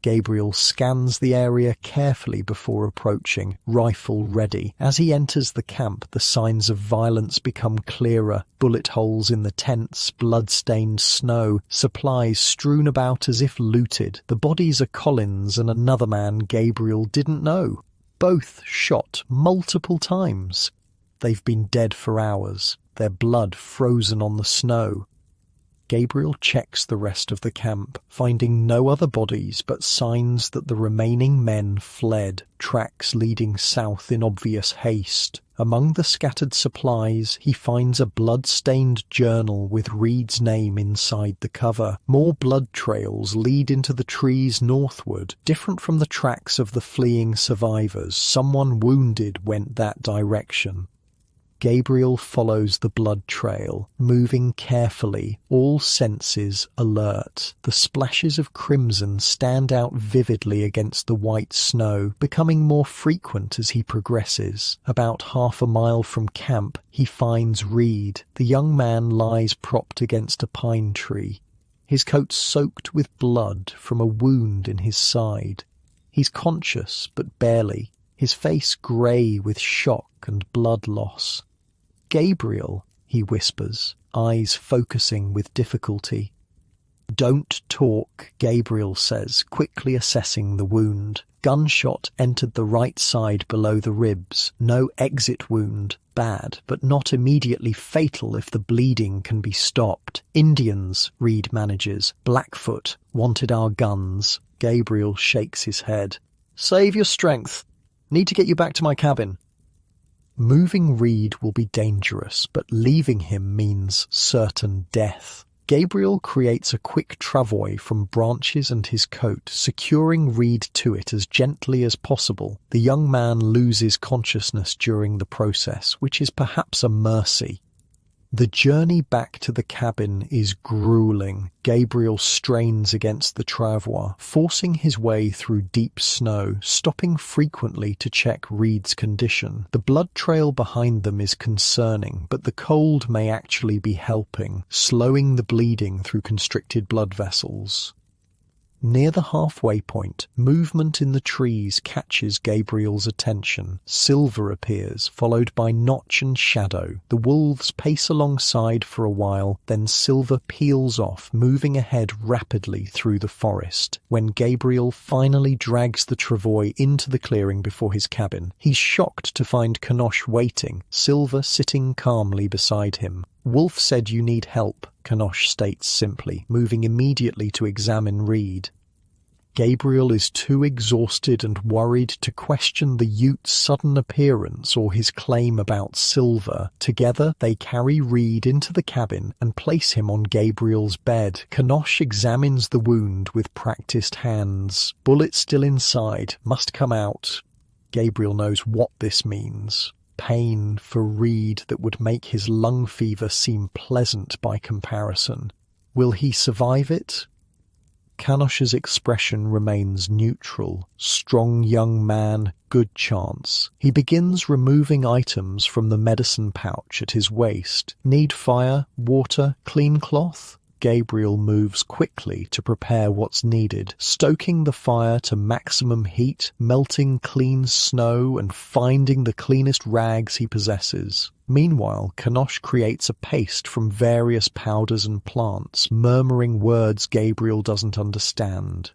[SPEAKER 1] Gabriel scans the area carefully before approaching, rifle ready. As he enters the camp, the signs of violence become clearer. Bullet holes in the tents, blood-stained snow, supplies strewn about as if looted. The bodies are Collins and another man Gabriel didn't know. Both shot multiple times. They've been dead for hours, their blood frozen on the snow. Gabriel checks the rest of the camp, finding no other bodies but signs that the remaining men fled, tracks leading south in obvious haste. Among the scattered supplies, he finds a blood-stained journal with Reed's name inside the cover. More blood trails lead into the trees northward. Different from the tracks of the fleeing survivors, someone wounded went that direction. Gabriel follows the blood trail, moving carefully, all senses alert. The splashes of crimson stand out vividly against the white snow, becoming more frequent as he progresses. About half a mile from camp, he finds Reed. The young man lies propped against a pine tree, his coat soaked with blood from a wound in his side. He's conscious, but barely, his face grey with shock and blood loss. "Gabriel," he whispers, eyes focusing with difficulty. "Don't talk," Gabriel says, quickly assessing the wound. Gunshot entered the right side below the ribs. No exit wound. Bad, but not immediately fatal if the bleeding can be stopped. "Indians," Reed manages. "Blackfoot. Wanted our guns." Gabriel shakes his head. "Save your strength. Need to get you back to my cabin." Moving Reed will be dangerous, but leaving him means certain death. Gabriel creates a quick travois from branches and his coat, securing Reed to it as gently as possible. The young man loses consciousness during the process, which is perhaps a mercy. The journey back to the cabin is grueling. Gabriel strains against the travois, forcing his way through deep snow, stopping frequently to check Reed's condition. The blood trail behind them is concerning, but the cold may actually be helping, slowing the bleeding through constricted blood vessels. Near the halfway point, movement in the trees catches Gabriel's attention. Silver appears, followed by Notch and Shadow. The wolves pace alongside for a while, then Silver peels off, moving ahead rapidly through the forest. When Gabriel finally drags the travois into the clearing before his cabin, he's shocked to find Kanosh waiting, Silver sitting calmly beside him. "Wolf said you need help," Kanosh states simply, moving immediately to examine Reed. Gabriel is too exhausted and worried to question the Ute's sudden appearance or his claim about Silver. Together, they carry Reed into the cabin and place him on Gabriel's bed. Kanosh examines the wound with practiced hands. Bullet still inside, must come out. Gabriel knows what this means. Pain for Reed that would make his lung fever seem pleasant by comparison. Will he survive it? Kanosh's expression remains neutral. Strong young man, good chance. He begins removing items from the medicine pouch at his waist. Need fire, water, clean cloth? Gabriel moves quickly to prepare what's needed, stoking the fire to maximum heat, melting clean snow and finding the cleanest rags he possesses. Meanwhile, Kanosh creates a paste from various powders and plants, murmuring words Gabriel doesn't understand.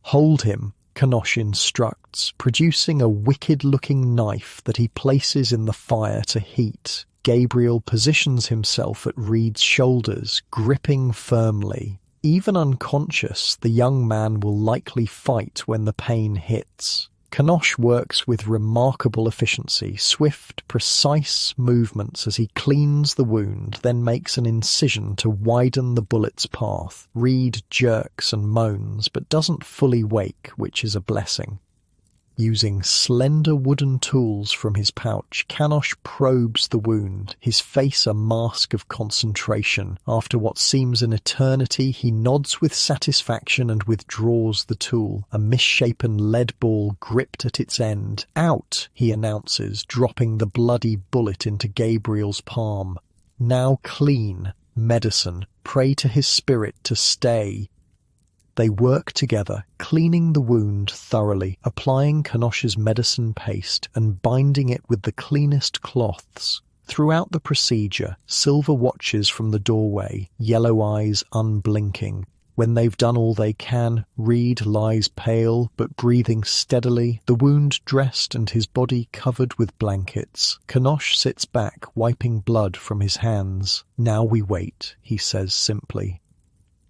[SPEAKER 1] "Hold him," Kanosh instructs, producing a wicked-looking knife that he places in the fire to heat. Gabriel positions himself at Reed's shoulders, gripping firmly. Even unconscious, the young man will likely fight when the pain hits. Kanosh works with remarkable efficiency, swift, precise movements as he cleans the wound, then makes an incision to widen the bullet's path. Reed jerks and moans, but doesn't fully wake, which is a blessing. Using slender wooden tools from his pouch, Kanosh probes the wound, his face a mask of concentration. After what seems an eternity, he nods with satisfaction and withdraws the tool, a misshapen lead ball gripped at its end. "Out," he announces, dropping the bloody bullet into Gabriel's palm. "Now clean. Medicine. Pray to his spirit to stay." They work together, cleaning the wound thoroughly, applying Kanosh's medicine paste and binding it with the cleanest cloths. Throughout the procedure, Silver watches from the doorway, yellow eyes unblinking. When they've done all they can, Reed lies pale but breathing steadily, the wound dressed and his body covered with blankets. Kanosh sits back, wiping blood from his hands. "Now we wait," he says simply.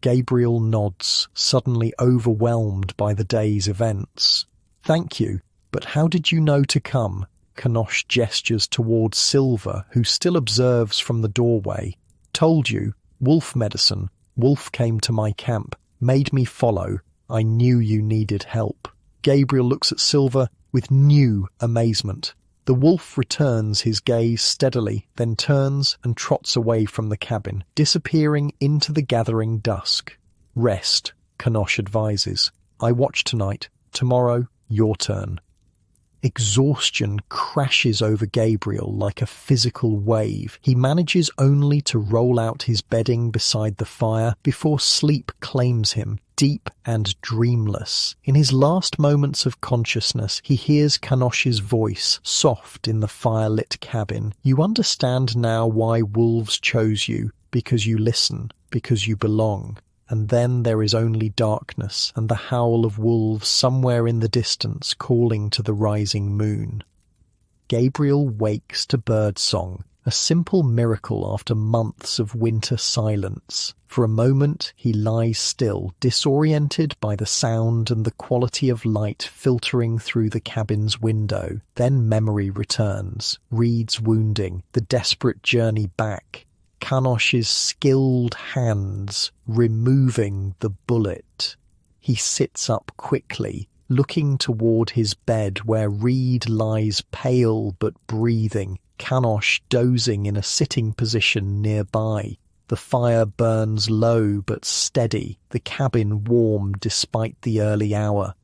[SPEAKER 1] Gabriel nods, suddenly overwhelmed by the day's events. "Thank you, but how did you know to come?" Kanosh gestures towards Silver, who still observes from the doorway. "Told you. Wolf medicine. Wolf came to my camp, made me follow. I knew you needed help." Gabriel looks at Silver with new amazement. The wolf returns his gaze steadily, then turns and trots away from the cabin, disappearing into the gathering dusk. "Rest," Kanosh advises. "I watch tonight. Tomorrow, your turn." Exhaustion crashes over Gabriel like a physical wave. He manages only to roll out his bedding beside the fire before sleep claims him, deep and dreamless. In his last moments of consciousness, he hears Kanosh's voice, soft in the firelit cabin. "You understand now why wolves chose you, because you listen, because you belong." And then there is only darkness and the howl of wolves somewhere in the distance calling to the rising moon. Gabriel wakes to birdsong, a simple miracle after months of winter silence. For a moment he lies still, disoriented by the sound and the quality of light filtering through the cabin's window. Then memory returns, Reed's wounding, the desperate journey back. Kanosh's skilled hands removing the bullet. He sits up quickly, looking toward his bed where Reed lies pale but breathing, Kanosh dozing in a sitting position nearby. The fire burns low but steady, the cabin warm despite the early hour.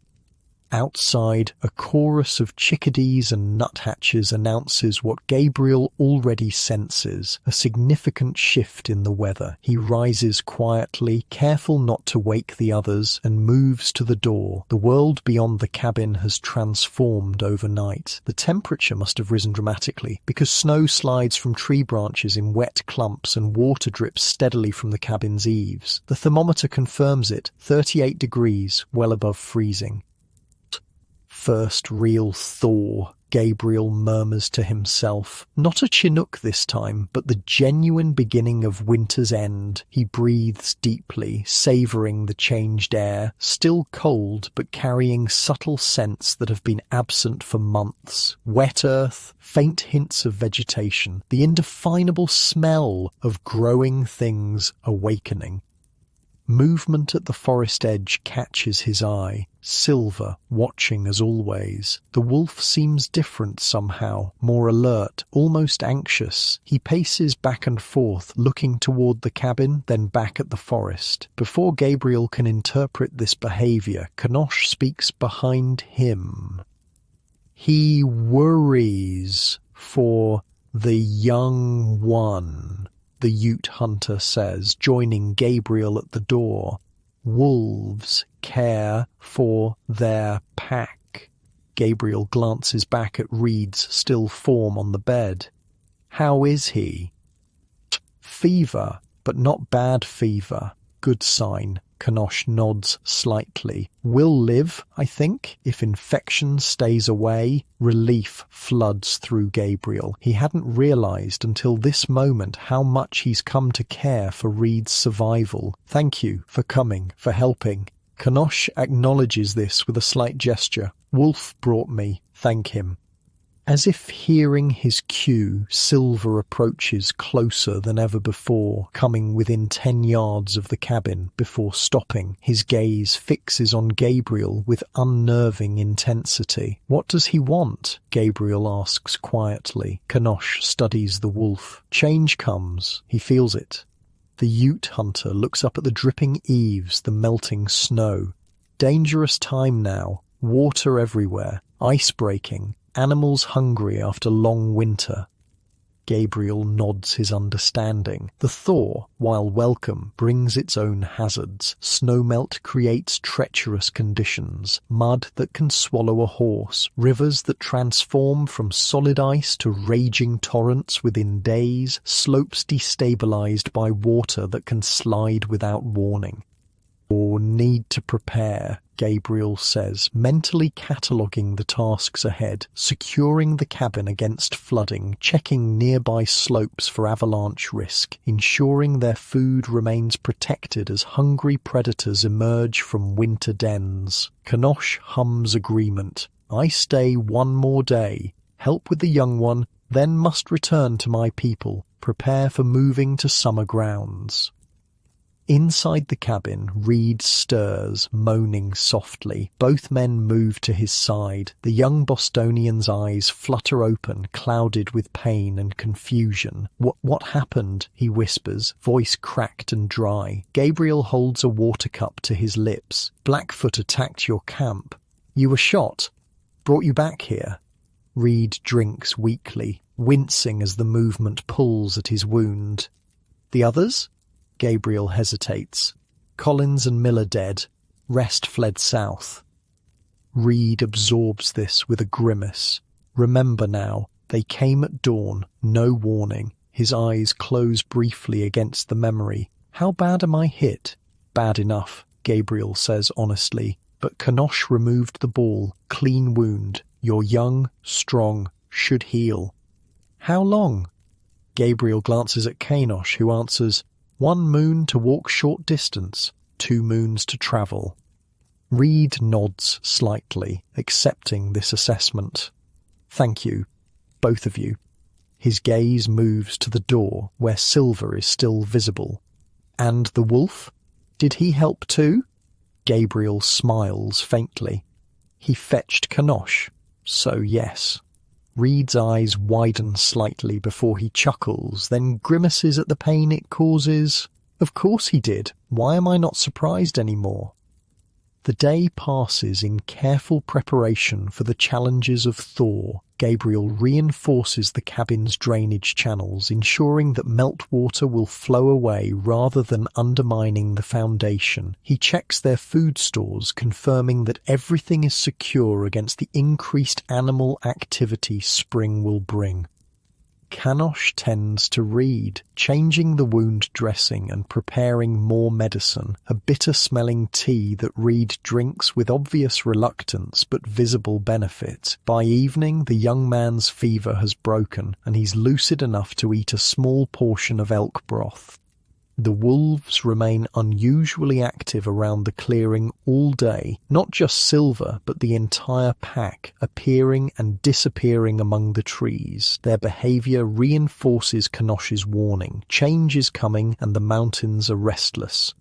[SPEAKER 1] Outside, a chorus of chickadees and nuthatches announces what Gabriel already senses, a significant shift in the weather. He rises quietly, careful not to wake the others, and moves to the door. The world beyond the cabin has transformed overnight. The temperature must have risen dramatically, because snow slides from tree branches in wet clumps and water drips steadily from the cabin's eaves. The thermometer confirms it, 38 degrees, well above freezing. "First real thaw," Gabriel murmurs to himself. Not a Chinook this time, but the genuine beginning of winter's end. He breathes deeply, savouring the changed air, still cold but carrying subtle scents that have been absent for months. Wet earth, faint hints of vegetation, the indefinable smell of growing things awakening. Movement at the forest edge catches his eye. Silver, watching as always. The wolf seems different somehow, more alert, almost anxious. He paces back and forth, looking toward the cabin, then back at the forest. Before Gabriel can interpret this behavior, Kanosh speaks behind him. He worries for the young one, the Ute hunter says, joining Gabriel at the door. Wolves care for their pack. Gabriel glances back at Reed's still form on the bed. How is he? Fever, but not bad fever. Good sign. Kanosh nods slightly. Will live, I think, if infection stays away. Relief floods through Gabriel. He hadn't realized until this moment how much he's come to care for Reed's survival. Thank you for coming, for helping. Kanosh acknowledges this with a slight gesture. Wolf brought me. Thank him. As if hearing his cue, Silver approaches closer than ever before, coming within 10 yards of the cabin before stopping. His gaze fixes on Gabriel with unnerving intensity. What does he want? Gabriel asks quietly. Kanosh studies the wolf. Change comes. He feels it. The Ute hunter looks up at the dripping eaves, the melting snow. Dangerous time now. Water everywhere. Ice breaking. Animals hungry after long winter. Gabriel nods his understanding. The thaw, while welcome, brings its own hazards. Snowmelt creates treacherous conditions, mud that can swallow a horse, rivers that transform from solid ice to raging torrents within days, slopes destabilized by water that can slide without warning. Or need to prepare, Gabriel says, mentally cataloguing the tasks ahead, securing the cabin against flooding, checking nearby slopes for avalanche risk, ensuring their food remains protected as hungry predators emerge from winter dens. Kanosh hums agreement. I stay one more day, help with the young one, then must return to my people, prepare for moving to summer grounds. Inside the cabin, Reed stirs, moaning softly. Both men move to his side. The young Bostonian's eyes flutter open, clouded with pain and confusion. What happened? He whispers, voice cracked and dry. Gabriel holds a water cup to his lips. Blackfoot attacked your camp. You were shot. Brought you back here. Reed drinks weakly, wincing as the movement pulls at his wound. The others? Gabriel hesitates. Collins and Miller dead. Rest fled south. Reed absorbs this with a grimace. Remember now, they came at dawn, no warning. His eyes close briefly against the memory. How bad am I hit? Bad enough, Gabriel says honestly. But Kanosh removed the ball. Clean wound. You're young, strong, should heal. How long? Gabriel glances at Kanosh, who answers, 1 moon to walk short distance, 2 moons to travel. Reed nods slightly, accepting this assessment. Thank you, both of you. His gaze moves to the door, where Silver is still visible. And the wolf? Did he help too? Gabriel smiles faintly. He fetched Kanosh, so yes. Reed's eyes widen slightly before he chuckles, then grimaces at the pain it causes. Of course he did. Why am I not surprised anymore? The day passes in careful preparation for the challenges of thaw. Gabriel reinforces the cabin's drainage channels, ensuring that meltwater will flow away rather than undermining the foundation. He checks their food stores, confirming that everything is secure against the increased animal activity spring will bring. Kanosh tends to read, changing the wound dressing and preparing more medicine, a bitter-smelling tea that Reed drinks with obvious reluctance but visible benefit. By evening, the young man's fever has broken, and he's lucid enough to eat a small portion of elk broth. The wolves remain unusually active around the clearing all day, not just Silver, but the entire pack, appearing and disappearing among the trees. Their behavior reinforces Kanosh's warning. Change is coming, and the mountains are restless.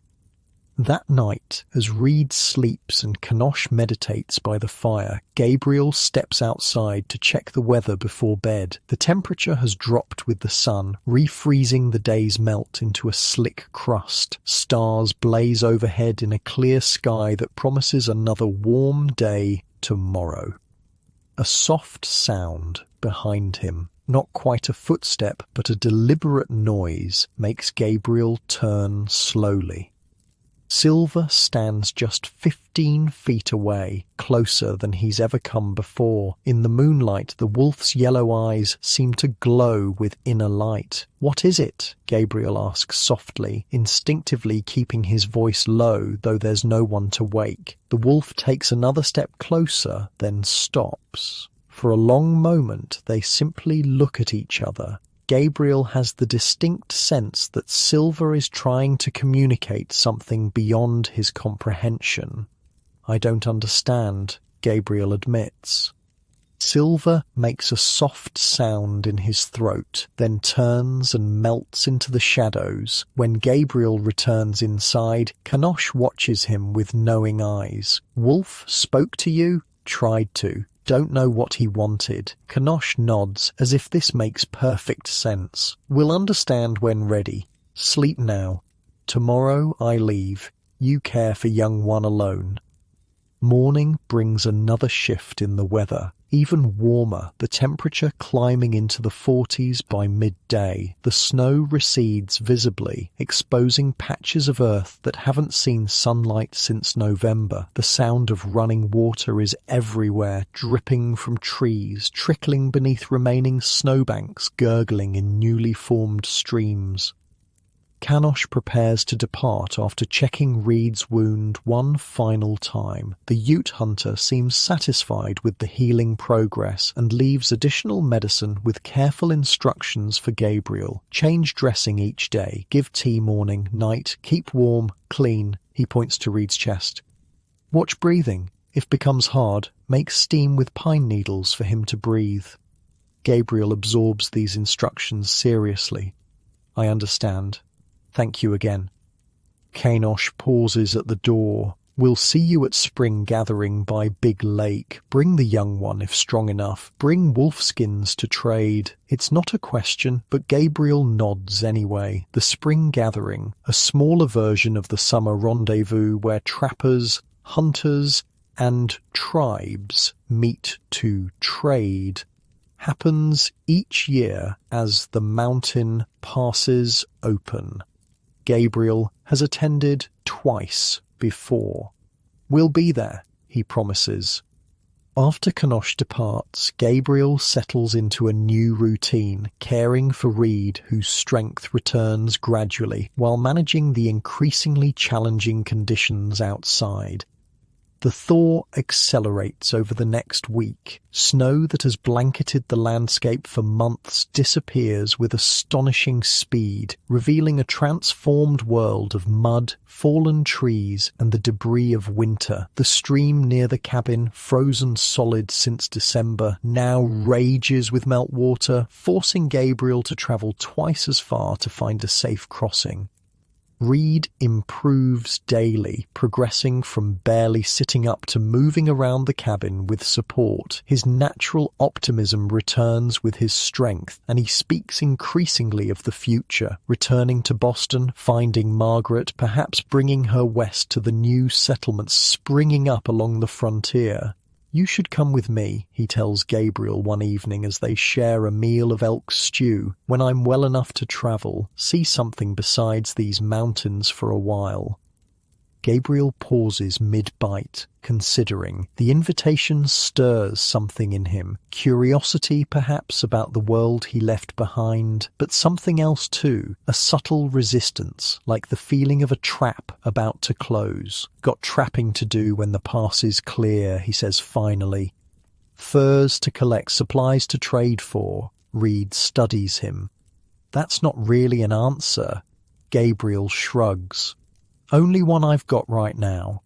[SPEAKER 1] That night, as Reed sleeps and Kanosh meditates by the fire, Gabriel steps outside to check the weather before bed. The temperature has dropped with the sun, refreezing the day's melt into a slick crust. Stars blaze overhead in a clear sky that promises another warm day tomorrow. A soft sound behind him, not quite a footstep, but a deliberate noise, makes Gabriel turn slowly. Silver stands just 15 feet away, closer than he's ever come before. In the moonlight, the wolf's yellow eyes seem to glow with inner light. What is it? Gabriel asks softly, instinctively keeping his voice low, though there's no one to wake. The wolf takes another step closer, then stops. For a long moment, they simply look at each other. Gabriel has the distinct sense that Silver is trying to communicate something beyond his comprehension. I don't understand, Gabriel admits. Silver makes a soft sound in his throat, then turns and melts into the shadows. When Gabriel returns inside, Kanosh watches him with knowing eyes. Wolf spoke to you? Tried to. Don't know what he wanted. Kanosh nods, as if this makes perfect sense. We'll understand when ready. Sleep now. Tomorrow I leave. You care for young one alone. Morning brings another shift in the weather. even warmer, the temperature climbing into the 40s by midday. The snow recedes visibly, exposing patches of earth that haven't seen sunlight since November. The sound of running water is everywhere, dripping from trees, trickling beneath remaining snowbanks, gurgling in newly formed streams. Canosh prepares to depart after checking Reed's wound one final time. The Ute hunter seems satisfied with the healing progress and leaves additional medicine with careful instructions for Gabriel. Change dressing each day, give tea morning, night, keep warm, clean. He points to Reed's chest. Watch breathing. If becomes hard, make steam with pine needles for him to breathe. Gabriel absorbs these instructions seriously. I understand. Thank you again. Canosh pauses at the door. We'll see you at spring gathering by Big Lake. Bring the young one if strong enough. Bring wolfskins to trade. It's not a question, but Gabriel nods anyway. The spring gathering, a smaller version of the summer rendezvous where trappers, hunters, and tribes meet to trade, happens each year as the mountain passes open. Gabriel has attended twice before. We'll be there, he promises. After Canosh departs, Gabriel settles into a new routine, caring for Reed, whose strength returns gradually, while managing the increasingly challenging conditions outside. The thaw accelerates over the next week. Snow that has blanketed the landscape for months disappears with astonishing speed, revealing a transformed world of mud, fallen trees, and the debris of winter. The stream near the cabin, frozen solid since December, now rages with meltwater, forcing Gabriel to travel twice as far to find a safe crossing. Reed improves daily, progressing from barely sitting up to moving around the cabin with support. His natural optimism returns with his strength, and he speaks increasingly of the future, returning to Boston, finding Margaret, perhaps bringing her west to the new settlements springing up along the frontier. You should come with me, he tells Gabriel one evening as they share a meal of elk stew. When I'm well enough to travel, see something besides these mountains for a while. Gabriel pauses mid-bite, considering. The invitation stirs something in him. Curiosity, perhaps, about the world he left behind, but something else too, a subtle resistance, like the feeling of a trap about to close. Got trapping to do when the pass is clear, he says finally. Furs to collect, supplies to trade for. Reed studies him. That's not really an answer. Gabriel shrugs. Only one I've got right now.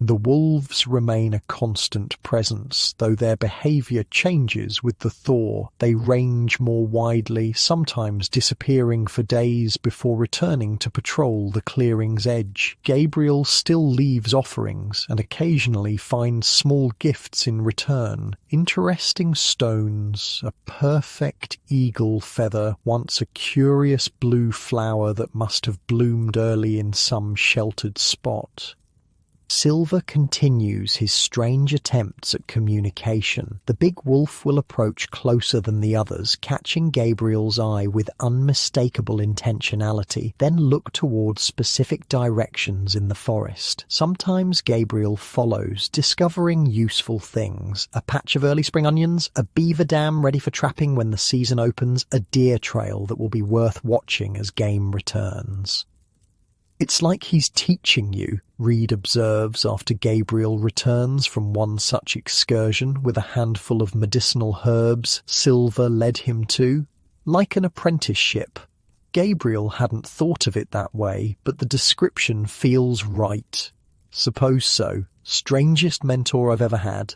[SPEAKER 1] The wolves remain a constant presence, though their behaviour changes with the thaw. They range more widely, sometimes disappearing for days before returning to patrol the clearing's edge. Gabriel still leaves offerings and occasionally finds small gifts in return. Interesting stones, a perfect eagle feather, once a curious blue flower that must have bloomed early in some sheltered spot. Silver continues his strange attempts at communication. The big wolf will approach closer than the others, catching Gabriel's eye with unmistakable intentionality, then look towards specific directions in the forest. Sometimes Gabriel follows, discovering useful things. A patch of early spring onions, a beaver dam ready for trapping when the season opens, a deer trail that will be worth watching as game returns. It's like he's teaching you, Reed observes after Gabriel returns from one such excursion with a handful of medicinal herbs Silver led him to. Like an apprenticeship. Gabriel hadn't thought of it that way, but the description feels right. Suppose so. Strangest mentor I've ever had.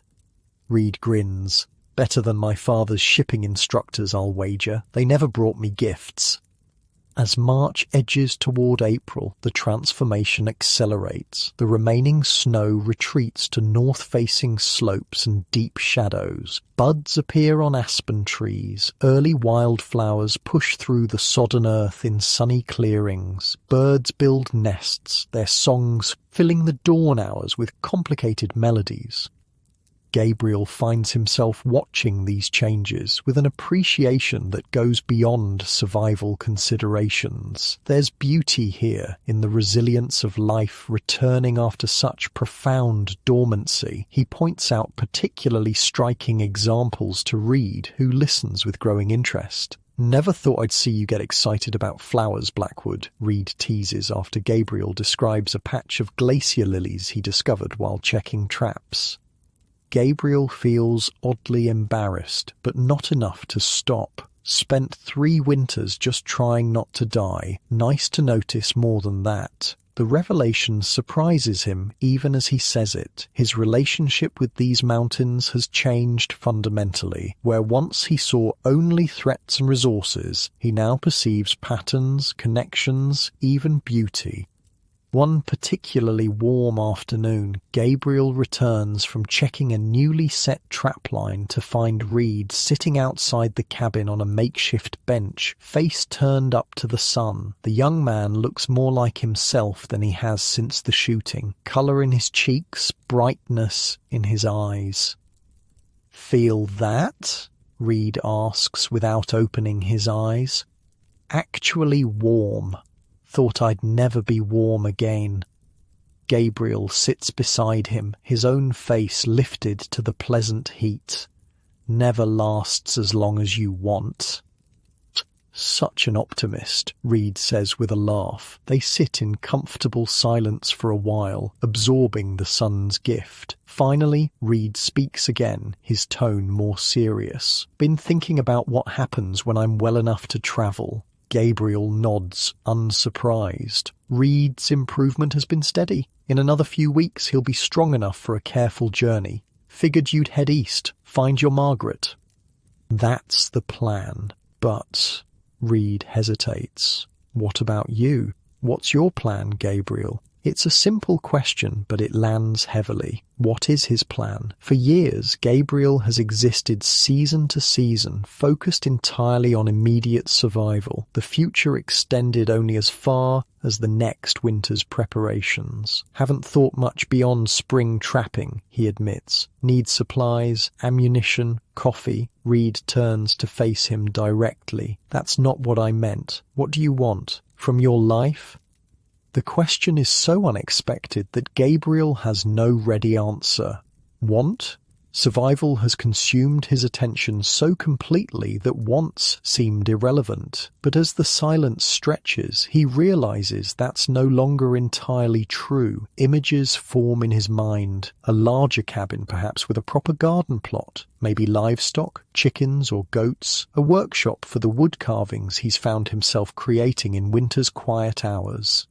[SPEAKER 1] Reed grins. Better than my father's shipping instructors, I'll wager. They never brought me gifts. As March edges toward April, the transformation accelerates. The remaining snow retreats to north-facing slopes and deep shadows. Buds appear on aspen trees. Early wildflowers push through the sodden earth in sunny clearings. Birds build nests, their songs filling the dawn hours with complicated melodies. Gabriel finds himself watching these changes with an appreciation that goes beyond survival considerations. There's beauty here in the resilience of life returning after such profound dormancy. He points out particularly striking examples to Reed, who listens with growing interest. "Never thought I'd see you get excited about flowers, Blackwood," Reed teases after Gabriel describes a patch of glacier lilies he discovered while checking traps. Gabriel feels oddly embarrassed, but not enough to stop. Spent 3 winters just trying not to die. Nice to notice more than that. The revelation surprises him even as he says it. His relationship with these mountains has changed fundamentally. Where once he saw only threats and resources, he now perceives patterns, connections, even beauty. One particularly warm afternoon, Gabriel returns from checking a newly set trapline to find Reed sitting outside the cabin on a makeshift bench, face turned up to the sun. The young man looks more like himself than he has since the shooting. Colour in his cheeks, brightness in his eyes. "Feel that?" Reed asks without opening his eyes. "Actually warm. Thought I'd never be warm again." Gabriel sits beside him, his own face lifted to the pleasant heat. "Never lasts as long as you want." "Such an optimist," Reed says with a laugh. They sit in comfortable silence for a while, absorbing the sun's gift. Finally, Reed speaks again, his tone more serious. "Been thinking about what happens when I'm well enough to travel." Gabriel nods, unsurprised. Reed's improvement has been steady. In another few weeks he'll be strong enough for a careful journey. Figured you'd head east, find your Margaret. "That's the plan. But..." Reed hesitates. "What about you? What's your plan, Gabriel?" It's a simple question, but it lands heavily. What is his plan? For years, Gabriel has existed season to season, focused entirely on immediate survival, the future extended only as far as the next winter's preparations. "Haven't thought much beyond spring trapping," he admits. "Need supplies, ammunition, coffee." Reed turns to face him directly. "That's not what I meant. What do you want? From your life?" The question is so unexpected that Gabriel has no ready answer. Want? Survival has consumed his attention so completely that wants seemed irrelevant. But as the silence stretches, he realizes that's no longer entirely true. Images form in his mind. A larger cabin, perhaps, with a proper garden plot. Maybe livestock, chickens or goats. A workshop for the wood carvings he's found himself creating in winter's quiet hours.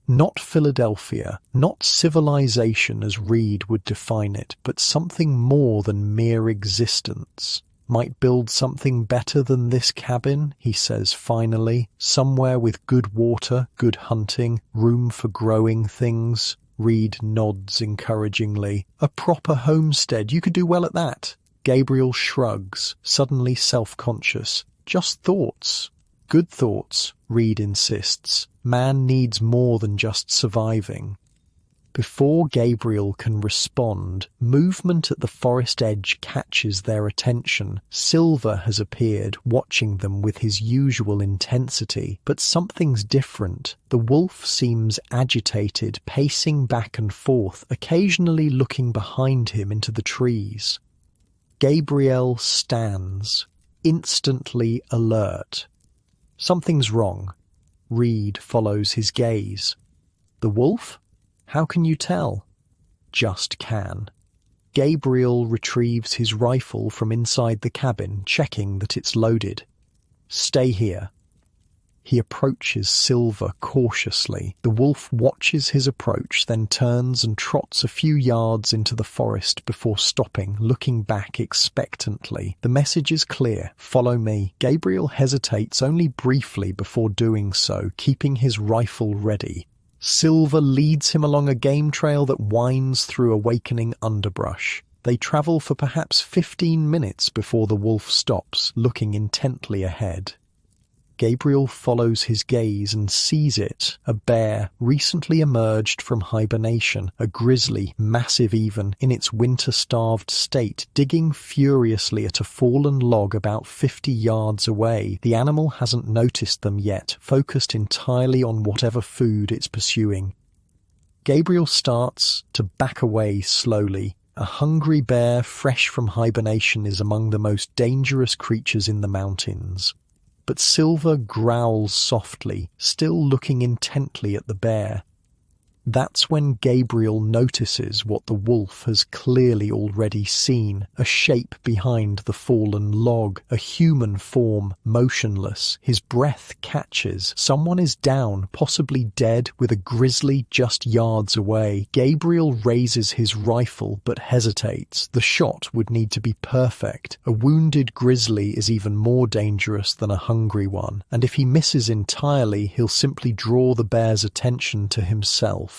[SPEAKER 1] Not Philadelphia, not civilization as Reed would define it, but something more than mere existence. "Might build something better than this cabin," he says finally. "Somewhere with good water, good hunting, room for growing things." Reed nods encouragingly. "A proper homestead, you could do well at that." Gabriel shrugs, suddenly self-conscious. "Just thoughts." "Good thoughts," Reed insists. "Man needs more than just surviving." Before Gabriel can respond, movement at the forest edge catches their attention. Silver has appeared, watching them with his usual intensity. But something's different. The wolf seems agitated, pacing back and forth, occasionally looking behind him into the trees. Gabriel stands, instantly alert. Something's wrong. Reed follows his gaze. "The wolf? How can you tell?" "Just can." Gabriel retrieves his rifle from inside the cabin, checking that it's loaded. "Stay here." He approaches Silver cautiously. The wolf watches his approach, then turns and trots a few yards into the forest before stopping, looking back expectantly. The message is clear. "Follow me." Gabriel hesitates only briefly before doing so, keeping his rifle ready. Silver leads him along a game trail that winds through awakening underbrush. They travel for perhaps 15 minutes before the wolf stops, looking intently ahead. Gabriel follows his gaze and sees it, a bear recently emerged from hibernation, a grizzly, massive even, in its winter-starved state, digging furiously at a fallen log about 50 yards away. The animal hasn't noticed them yet, focused entirely on whatever food it's pursuing. Gabriel starts to back away slowly. A hungry bear fresh from hibernation is among the most dangerous creatures in the mountains. But Silver growls softly, still looking intently at the bear. That's when Gabriel notices what the wolf has clearly already seen, a shape behind the fallen log, a human form, motionless. His breath catches. Someone is down, possibly dead, with a grizzly just yards away. Gabriel raises his rifle but hesitates. The shot would need to be perfect. A wounded grizzly is even more dangerous than a hungry one, and if he misses entirely, he'll simply draw the bear's attention to himself.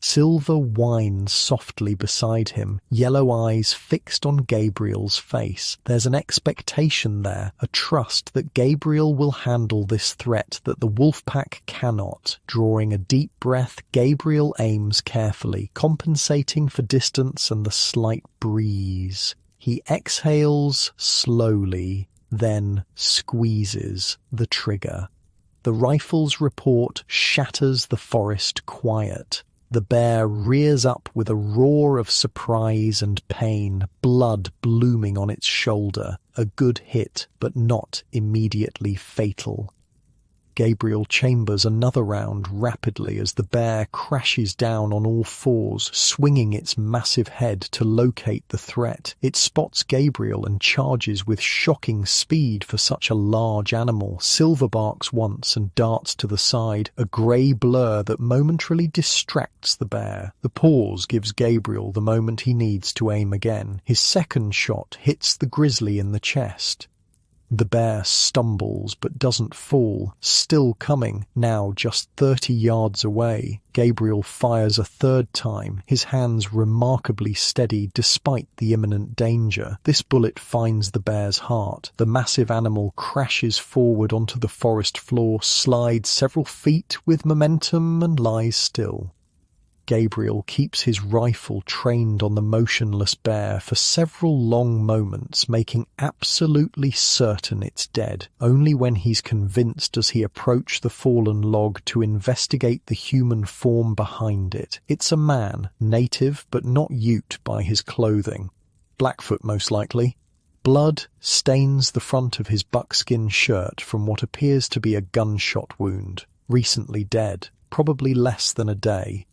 [SPEAKER 1] Silver whines softly beside him, yellow eyes fixed on Gabriel's face. There's an expectation there, a trust that Gabriel will handle this threat that the wolf pack cannot. Drawing a deep breath, Gabriel aims carefully, compensating for distance and the slight breeze. He exhales slowly, then squeezes the trigger. The rifle's report shatters the forest quiet. The bear rears up with a roar of surprise and pain, blood blooming on its shoulder. A good hit, but not immediately fatal. Gabriel chambers another round rapidly as the bear crashes down on all fours, swinging its massive head to locate the threat. It spots Gabriel and charges with shocking speed for such a large animal. Silver barks once and darts to the side, a grey blur that momentarily distracts the bear. The pause gives Gabriel the moment he needs to aim again. His second shot hits the grizzly in the chest. The bear stumbles but doesn't fall, still coming, now just 30 yards away. Gabriel fires a third time, his hands remarkably steady despite the imminent danger. This bullet finds the bear's heart. The massive animal crashes forward onto the forest floor, slides several feet with momentum and lies still. Gabriel keeps his rifle trained on the motionless bear for several long moments, making absolutely certain it's dead. Only when he's convinced does he approach the fallen log to investigate the human form behind it. It's a man, native but not Ute by his clothing. Blackfoot most likely. Blood stains the front of his buckskin shirt from what appears to be a gunshot wound. Recently dead, probably less than a day.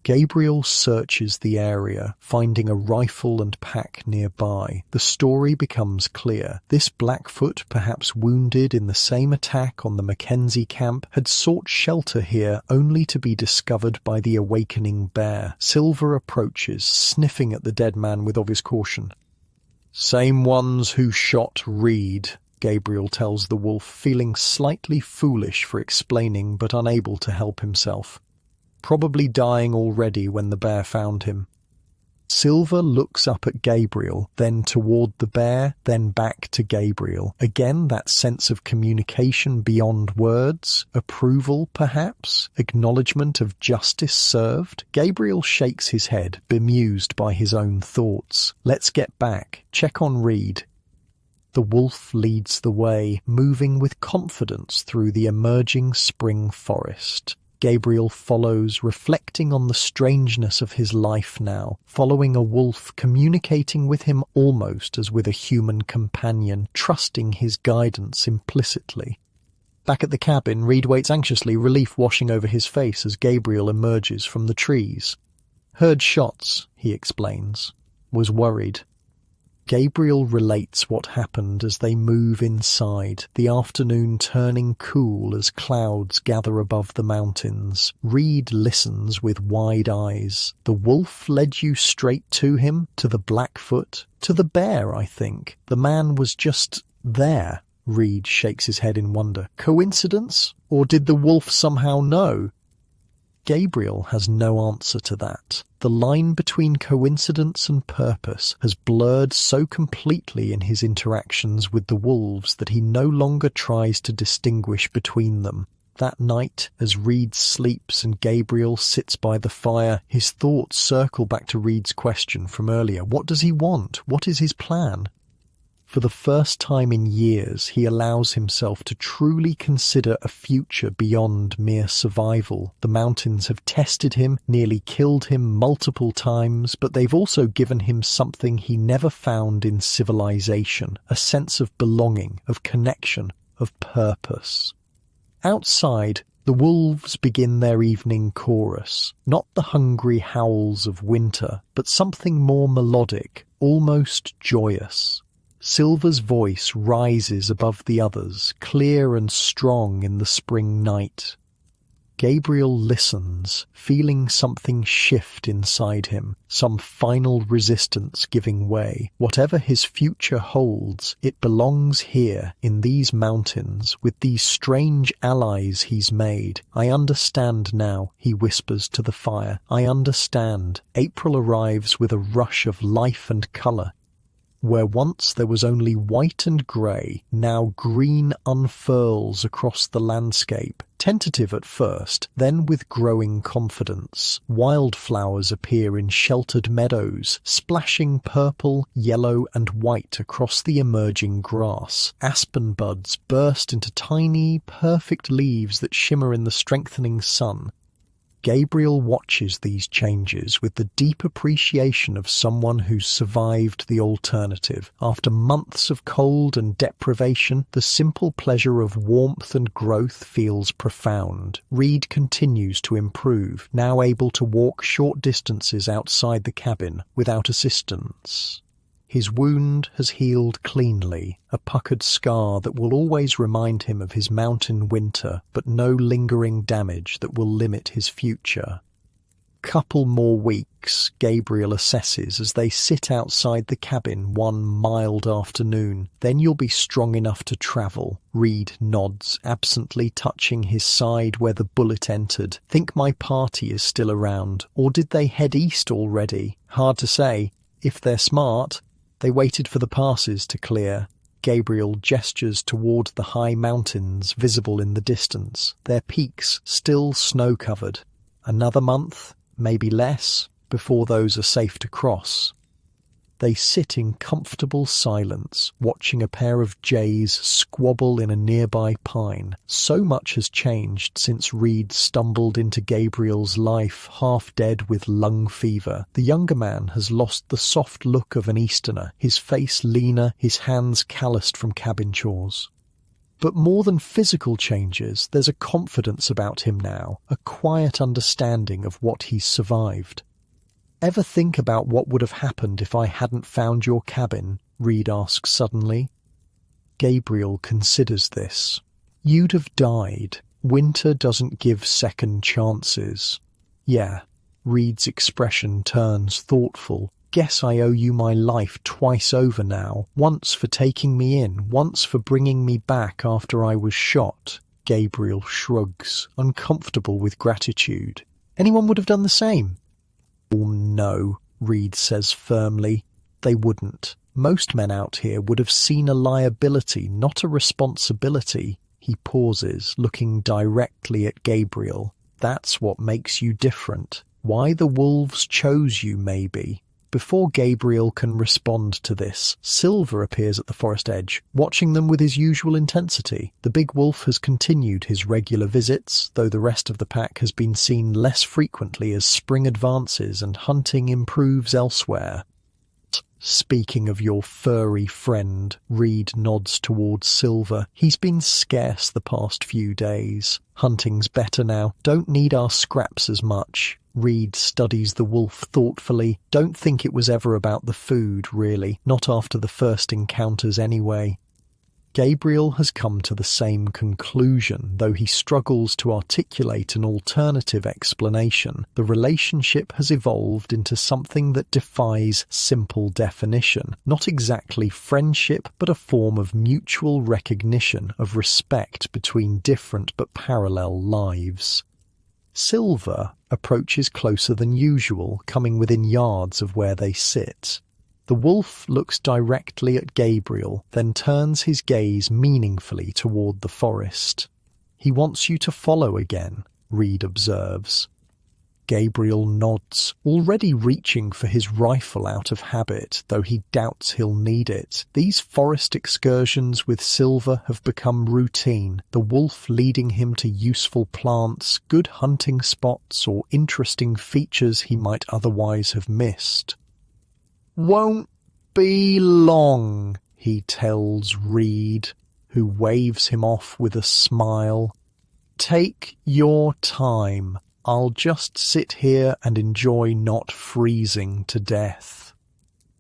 [SPEAKER 1] Gabriel searches the area, finding a rifle and pack nearby. The story becomes clear. This Blackfoot, perhaps wounded in the same attack on the Mackenzie camp, had sought shelter here only to be discovered by the awakening bear. Silver approaches, sniffing at the dead man with obvious caution. "Same ones who shot Reed," Gabriel tells the wolf, feeling slightly foolish for explaining but unable to help himself. Probably dying already when the bear found him. Silver looks up at Gabriel, then toward the bear, then back to Gabriel. Again that sense of communication beyond words, approval perhaps, acknowledgement of justice served. Gabriel shakes his head, bemused by his own thoughts. Let's get back, check on Reed. The wolf leads the way, moving with confidence through the emerging spring forest. Gabriel follows, reflecting on the strangeness of his life now, following a wolf, communicating with him almost as with a human companion, trusting his guidance implicitly. Back at the cabin, Reed waits anxiously, relief washing over his face as Gabriel emerges from the trees. "Heard shots," he explains. "Was worried." Gabriel relates what happened as they move inside, the afternoon turning cool as clouds gather above the mountains. Reed listens with wide eyes. The wolf led you straight to him, to the Blackfoot, to the bear, I think. The man was just there. Reed shakes his head in wonder. Coincidence? Or did the wolf somehow know? Gabriel has no answer to that. The line between coincidence and purpose has blurred so completely in his interactions with the wolves that he no longer tries to distinguish between them. That night, as Reed sleeps and Gabriel sits by the fire, his thoughts circle back to Reed's question from earlier. What does he want? What is his plan? For the first time in years, he allows himself to truly consider a future beyond mere survival. The mountains have tested him, nearly killed him multiple times, but they've also given him something he never found in civilization, a sense of belonging, of connection, of purpose. Outside, the wolves begin their evening chorus, not the hungry howls of winter, but something more melodic, almost joyous. Silver's voice rises above the others, clear and strong in the spring night. Gabriel listens, feeling something shift inside him, some final resistance giving way. Whatever his future holds, it belongs here, in these mountains, with these strange allies he's made. I understand now, he whispers to the fire. I understand. April arrives with a rush of life and colour. Where once there was only white and grey, now green unfurls across the landscape, tentative at first, then with growing confidence. Wildflowers appear in sheltered meadows, splashing purple, yellow and white across the emerging grass. Aspen buds burst into tiny, perfect leaves that shimmer in the strengthening sun. Gabriel watches these changes with the deep appreciation of someone who's survived the alternative. After months of cold and deprivation, the simple pleasure of warmth and growth feels profound. Reed continues to improve, now able to walk short distances outside the cabin without assistance. His wound has healed cleanly, a puckered scar that will always remind him of his mountain winter, but no lingering damage that will limit his future. Couple more weeks, Gabriel assesses as they sit outside the cabin one mild afternoon. Then you'll be strong enough to travel. Reed nods, absently touching his side where the bullet entered. Think my party is still around, or did they head east already? Hard to say. If they're smart, they waited for the passes to clear. Gabriel gestures toward the high mountains visible in the distance, their peaks still snow-covered. Another month, maybe less, before those are safe to cross. They sit in comfortable silence, watching a pair of jays squabble in a nearby pine. So much has changed since Reed stumbled into Gabriel's life, half dead with lung fever. The younger man has lost the soft look of an Easterner, his face leaner, his hands calloused from cabin chores. But more than physical changes, there's a confidence about him now, a quiet understanding of what he's survived. Ever think about what would have happened if I hadn't found your cabin? Reed asks suddenly. Gabriel considers this. You'd have died. Winter doesn't give second chances. Yeah, Reed's expression turns thoughtful. Guess I owe you my life twice over now. Once for taking me in, once for bringing me back after I was shot. Gabriel shrugs, uncomfortable with gratitude. Anyone would have done the same. Oh no, Reed says firmly. They wouldn't. Most men out here would have seen a liability, not a responsibility. He pauses, looking directly at Gabriel. That's what makes you different. Why the wolves chose you, maybe. Before Gabriel can respond to this, Silver appears at the forest edge, watching them with his usual intensity. The big wolf has continued his regular visits, though the rest of the pack has been seen less frequently as spring advances and hunting improves elsewhere. Speaking of your furry friend, Reed nods towards Silver. He's been scarce the past few days. Hunting's better now. Don't need our scraps as much. Reed studies the wolf thoughtfully. Don't think it was ever about the food, really. Not after the first encounters anyway. Gabriel has come to the same conclusion, though he struggles to articulate an alternative explanation. The relationship has evolved into something that defies simple definition. Not exactly friendship, but a form of mutual recognition, of respect between different but parallel lives. Silver approaches closer than usual, coming within yards of where they sit. The wolf looks directly at Gabriel, then turns his gaze meaningfully toward the forest. "He wants you to follow again," Reed observes. Gabriel nods, already reaching for his rifle out of habit, though he doubts he'll need it. These forest excursions with Silver have become routine, the wolf leading him to useful plants, good hunting spots, or interesting features he might otherwise have missed. "Won't be long," he tells Reed, who waves him off with a smile. "Take your time. I'll just sit here and enjoy not freezing to death."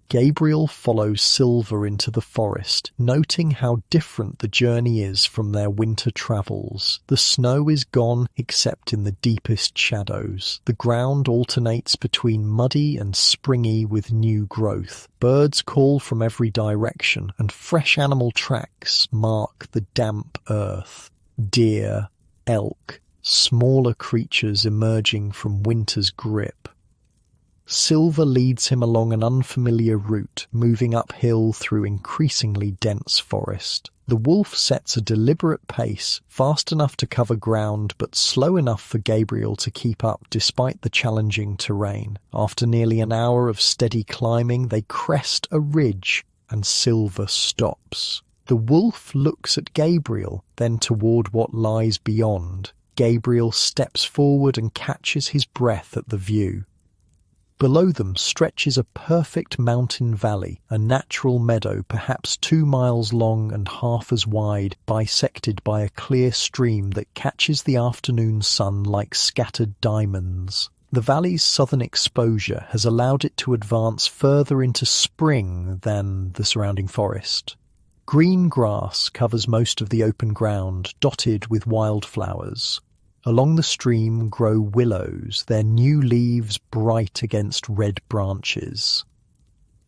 [SPEAKER 1] Gabriel follows Silver into the forest, noting how different the journey is from their winter travels. The snow is gone except in the deepest shadows. The ground alternates between muddy and springy with new growth. Birds call from every direction, and fresh animal tracks mark the damp earth. Deer, elk, smaller creatures emerging from winter's grip. Silver leads him along an unfamiliar route, moving uphill through increasingly dense forest. The wolf sets a deliberate pace, fast enough to cover ground but slow enough for Gabriel to keep up despite the challenging terrain. After nearly an hour of steady climbing, they crest a ridge, and Silver stops. The wolf looks at Gabriel, then toward what lies beyond. Gabriel steps forward and catches his breath at the view. Below them stretches a perfect mountain valley, a natural meadow perhaps 2 miles long and half as wide, bisected by a clear stream that catches the afternoon sun like scattered diamonds. The valley's southern exposure has allowed it to advance further into spring than the surrounding forest. Green grass covers most of the open ground, dotted with wildflowers. Along the stream grow willows, their new leaves bright against red branches.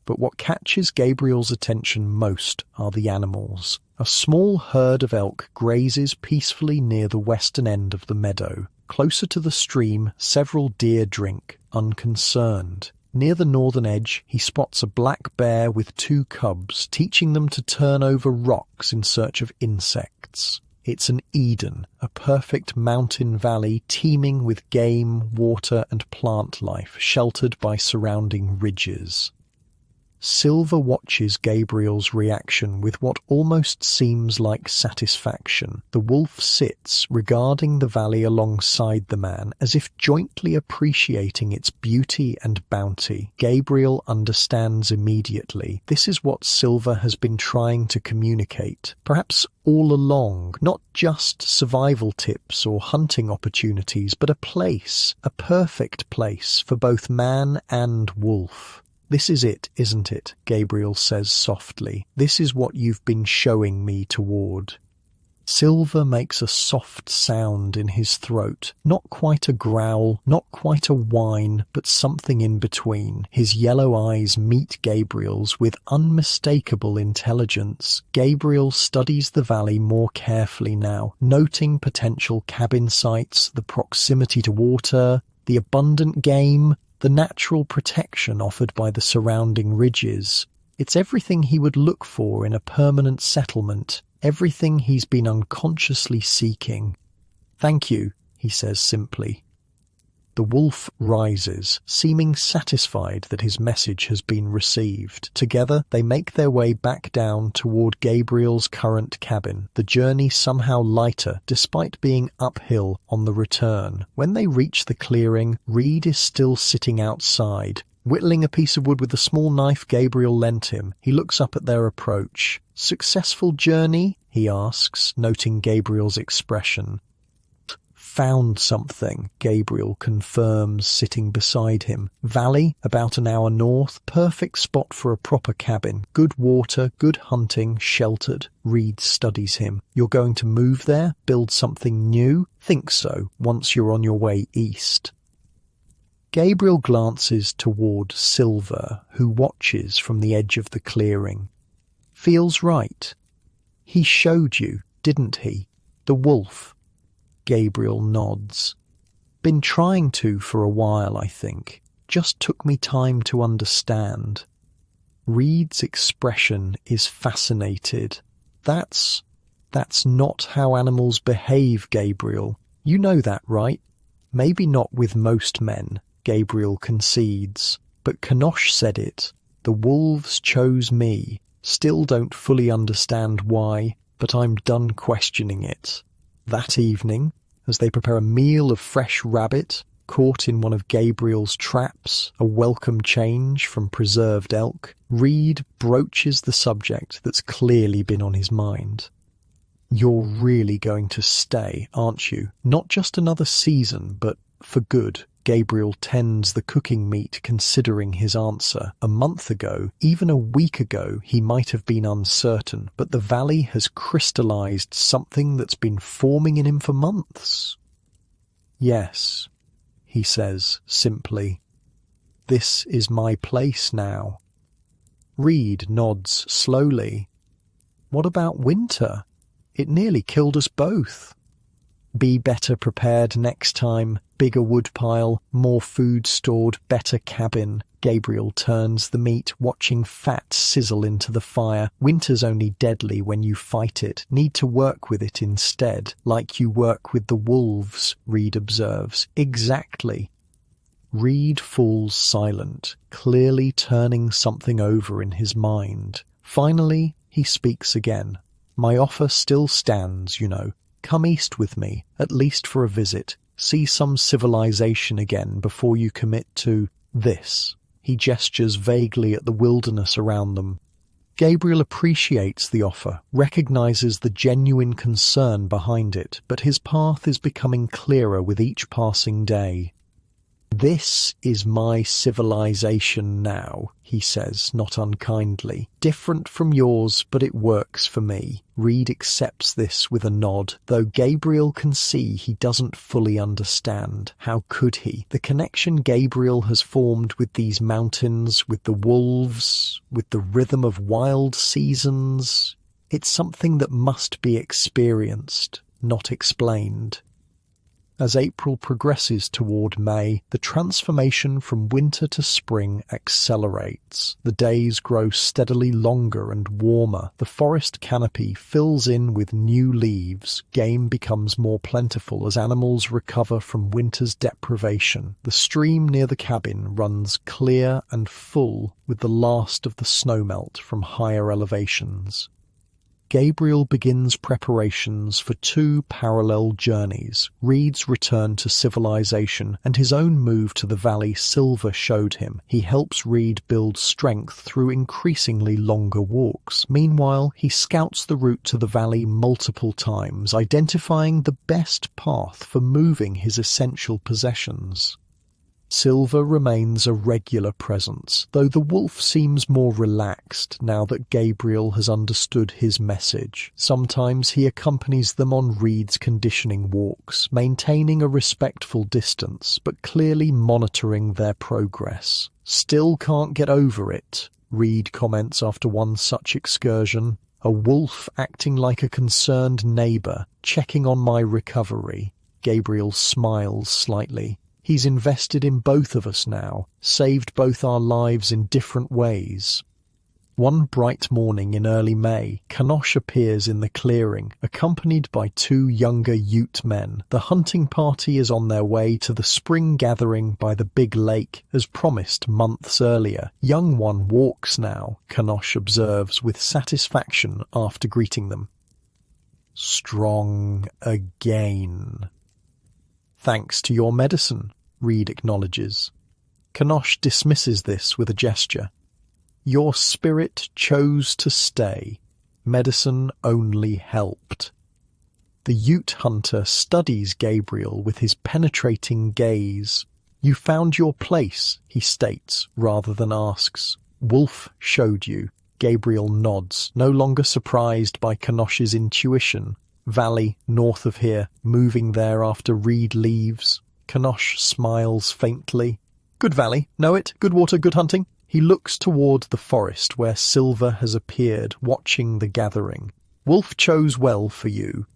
[SPEAKER 1] But what catches Gabriel's attention most are the animals. A small herd of elk grazes peacefully near the western end of the meadow. Closer to the stream, several deer drink, unconcerned. Near the northern edge, he spots a black bear with 2 cubs, teaching them to turn over rocks in search of insects. It's an Eden, a perfect mountain valley teeming with game, water, and plant life, sheltered by surrounding ridges. Silver watches Gabriel's reaction with what almost seems like satisfaction. The wolf sits, regarding the valley alongside the man, as if jointly appreciating its beauty and bounty. Gabriel understands immediately. This is what Silver has been trying to communicate, perhaps all along, not just survival tips or hunting opportunities, but a place, a perfect place for both man and wolf. "This is it, isn't it?" Gabriel says softly. "This is what you've been showing me toward." Silver makes a soft sound in his throat, not quite a growl, not quite a whine, but something in between. His yellow eyes meet Gabriel's with unmistakable intelligence. Gabriel studies the valley more carefully now, noting potential cabin sites, the proximity to water, the abundant game, the natural protection offered by the surrounding ridges. It's everything he would look for in a permanent settlement, everything he's been unconsciously seeking. "Thank you," he says simply. The wolf rises, seeming satisfied that his message has been received. Together, they make their way back down toward Gabriel's current cabin, the journey somehow lighter despite being uphill on the return. When they reach the clearing, Reed is still sitting outside, whittling a piece of wood with the small knife Gabriel lent him. He looks up at their approach. "Successful journey?" he asks, noting Gabriel's expression. "Found something," Gabriel confirms, sitting beside him. "Valley, about an hour north, perfect spot for a proper cabin. Good water, good hunting, sheltered." Reed studies him. "You're going to move there? Build something new?" "Think so, once you're on your way east." Gabriel glances toward Silver, who watches from the edge of the clearing. "Feels right. He showed you, didn't he? The wolf." Gabriel nods. Been trying to for a while, I think. Just took me time to understand. Reed's expression is fascinated. That's not how animals behave, Gabriel. You know that, right? Maybe not with most men, Gabriel concedes. But Kanosh said it. The wolves chose me. Still don't fully understand why, but I'm done questioning it. That evening, as they prepare a meal of fresh rabbit, caught in one of Gabriel's traps, a welcome change from preserved elk, Reed broaches the subject that's clearly been on his mind. You're really going to stay, aren't you? Not just another season, but for good. Gabriel tends the cooking meat, considering his answer. A month ago, even a week ago, he might have been uncertain, but the valley has crystallized something that's been forming in him for months. Yes, he says simply. This is my place now. Reed nods slowly. What about winter? It nearly killed us both. Be better prepared next time. Bigger woodpile, more food stored, better cabin. Gabriel turns the meat, watching fat sizzle into the fire. Winter's only deadly when you fight it. Need to work with it instead, like you work with the wolves, Reed observes. Exactly. Reed falls silent, clearly turning something over in his mind. Finally, he speaks again. My offer still stands, you know. Come east with me, at least for a visit. See some civilization again before you commit to this. He gestures vaguely at the wilderness around them. Gabriel appreciates the offer, recognizes the genuine concern behind it, but his path is becoming clearer with each passing day. This is my civilization now, he says, not unkindly. Different from yours, but it works for me. Reed accepts this with a nod, though Gabriel can see he doesn't fully understand. How could he? The connection Gabriel has formed with these mountains, with the wolves, with the rhythm of wild seasons, it's something that must be experienced, not explained. As April progresses toward May, the transformation from winter to spring accelerates. The days grow steadily longer and warmer. The forest canopy fills in with new leaves. Game becomes more plentiful as animals recover from winter's deprivation. The stream near the cabin runs clear and full with the last of the snowmelt from higher elevations. Gabriel begins preparations for 2 parallel journeys, Reed's return to civilization and his own move to the valley Silver showed him. He helps Reed build strength through increasingly longer walks. Meanwhile, he scouts the route to the valley multiple times, identifying the best path for moving his essential possessions. Silver remains a regular presence, though the wolf seems more relaxed now that Gabriel has understood his message. Sometimes he accompanies them on Reed's conditioning walks, maintaining a respectful distance, but clearly monitoring their progress. Still can't get over it, Reed comments after one such excursion. A wolf acting like a concerned neighbour, checking on my recovery. Gabriel smiles slightly. He's invested in both of us now, saved both our lives in different ways. One bright morning in early May, Kanosh appears in the clearing, accompanied by 2 younger Ute men. The hunting party is on their way to the spring gathering by the big lake, as promised months earlier. Young one walks now, Kanosh observes with satisfaction after greeting them. Strong again. Thanks to your medicine, Reed acknowledges. Kanosh dismisses this with a gesture. Your spirit chose to stay. Medicine only helped. The Ute hunter studies Gabriel with his penetrating gaze. You found your place, he states, rather than asks. Wolf showed you. Gabriel nods, no longer surprised by Kanosh's intuition. Valley, north of here, moving there after Reed leaves. Kanosh smiles faintly. Good valley, know it, good water, good hunting. He looks toward the forest where Silver has appeared, watching the gathering. Wolf chose well for you.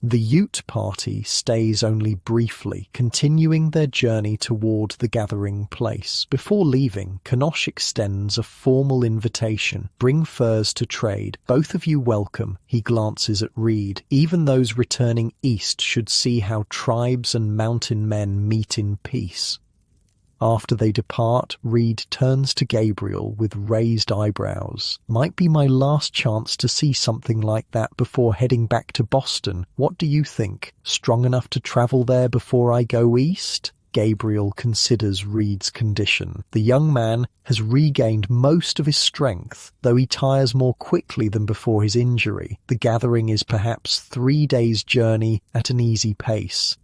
[SPEAKER 1] The Ute party stays only briefly, continuing their journey toward the gathering place. Before leaving, Kanosh extends a formal invitation. Bring furs to trade. Both of you welcome. He glances at Reed. Even those returning east should see how tribes and mountain men meet in peace. After they depart, Reed turns to Gabriel with raised eyebrows. Might be my last chance to see something like that before heading back to Boston. What do you think? Strong enough to travel there before I go east? Gabriel considers Reed's condition. The young man has regained most of his strength, though he tires more quickly than before his injury. The gathering is perhaps 3 days' journey at an easy pace.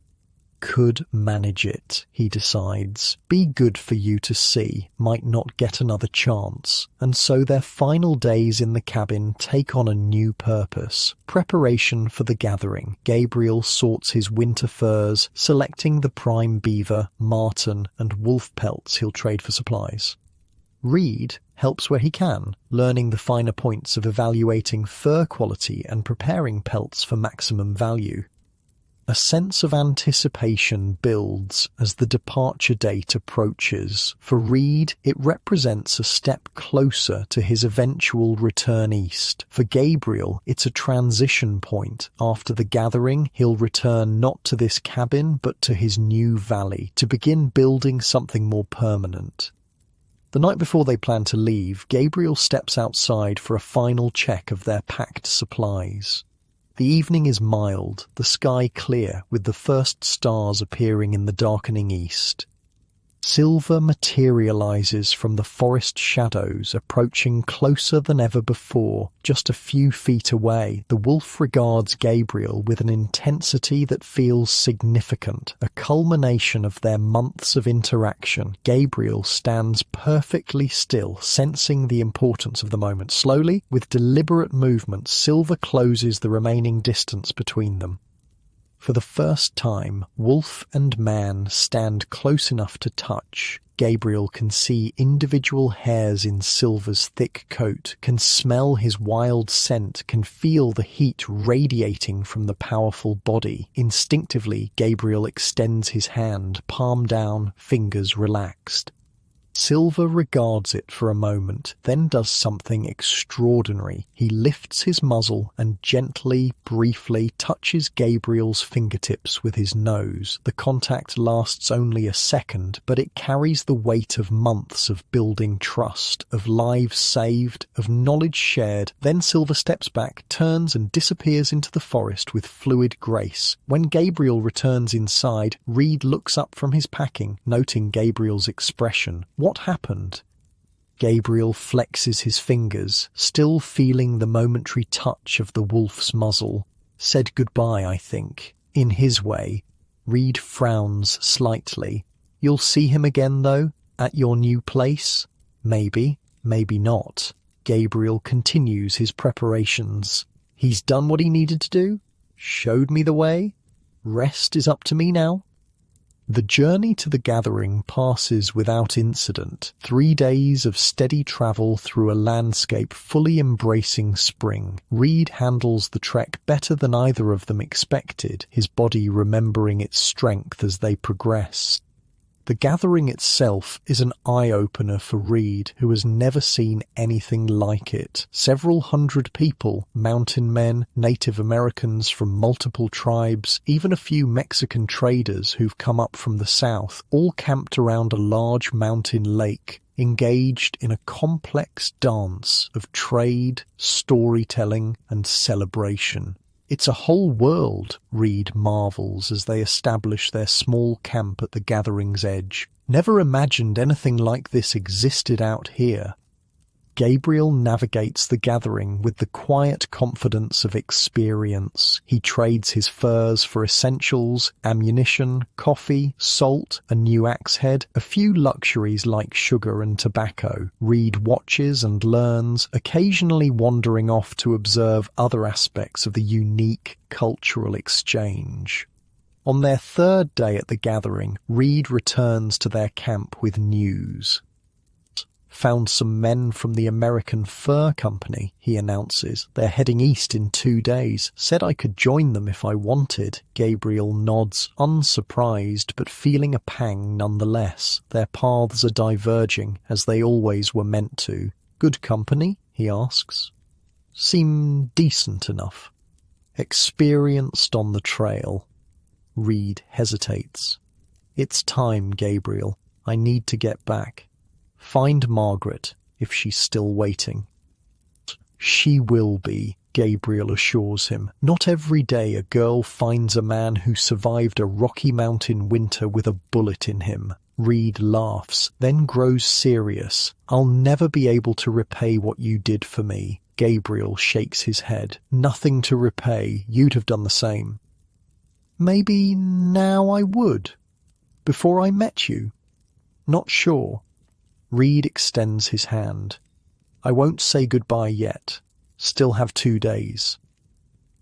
[SPEAKER 1] Could manage it, he decides. Be good for you to see, might not get another chance. And so their final days in the cabin take on a new purpose. Preparation for the gathering. Gabriel sorts his winter furs, selecting the prime beaver, marten, and wolf pelts he'll trade for supplies. Reed helps where he can, learning the finer points of evaluating fur quality and preparing pelts for maximum value. A sense of anticipation builds as the departure date approaches. For Reed, it represents a step closer to his eventual return east. For Gabriel, it's a transition point. After the gathering, he'll return not to this cabin, but to his new valley, to begin building something more permanent. The night before they plan to leave, Gabriel steps outside for a final check of their packed supplies. The evening is mild, the sky clear, with the first stars appearing in the darkening east. Silver materializes from the forest shadows, approaching closer than ever before. Just a few feet away, the wolf regards Gabriel with an intensity that feels significant, a culmination of their months of interaction. Gabriel stands perfectly still, sensing the importance of the moment. Slowly, with deliberate movement, Silver closes the remaining distance between them. For the first time, wolf and man stand close enough to touch. Gabriel can see individual hairs in Silver's thick coat, can smell his wild scent, can feel the heat radiating from the powerful body. Instinctively, Gabriel extends his hand, palm down, fingers relaxed. Silver regards it for a moment, then does something extraordinary. He lifts his muzzle and gently, briefly touches Gabriel's fingertips with his nose. The contact lasts only a second, but it carries the weight of months of building trust, of lives saved, of knowledge shared. Then Silver steps back, turns and disappears into the forest with fluid grace. When Gabriel returns inside, Reed looks up from his packing, noting Gabriel's expression. What happened? Gabriel flexes his fingers, still feeling the momentary touch of the wolf's muzzle. Said goodbye, I think. In his way. Reed frowns slightly. You'll see him again, though? At your new place? Maybe, maybe not. Gabriel continues his preparations. He's done what he needed to do? Showed me the way? Rest is up to me now? The journey to the gathering passes without incident. 3 days of steady travel through a landscape fully embracing spring. Reed handles the trek better than either of them expected, his body remembering its strength as they progress. The gathering itself is an eye-opener for Reed, who has never seen anything like it. Several hundred people, mountain men, Native Americans from multiple tribes, even a few Mexican traders who've come up from the south, all camped around a large mountain lake, engaged in a complex dance of trade, storytelling, and celebration. It's a whole world, Reed marvels as they establish their small camp at the gathering's edge. Never imagined anything like this existed out here. Gabriel navigates the gathering with the quiet confidence of experience. He trades his furs for essentials, ammunition, coffee, salt, a new axe head, a few luxuries like sugar and tobacco. Reed watches and learns, occasionally wandering off to observe other aspects of the unique cultural exchange. On their third day at the gathering, Reed returns to their camp with news. Found some men from the American Fur Company, he announces. They're heading east in 2 days. Said I could join them if I wanted. Gabriel nods, unsurprised, but feeling a pang nonetheless. Their paths are diverging, as they always were meant to. Good company? He asks. Seem decent enough. Experienced on the trail. Reed hesitates. It's time, Gabriel. I need to get back. Find Margaret, if she's still waiting. She will be, Gabriel assures him. Not every day a girl finds a man who survived a Rocky Mountain winter with a bullet in him. Reed laughs, then grows serious. I'll never be able to repay what you did for me. Gabriel shakes his head. Nothing to repay. You'd have done the same. Maybe now I would. Before I met you. Not sure. Reed extends his hand. I won't say goodbye yet. Still have 2 days.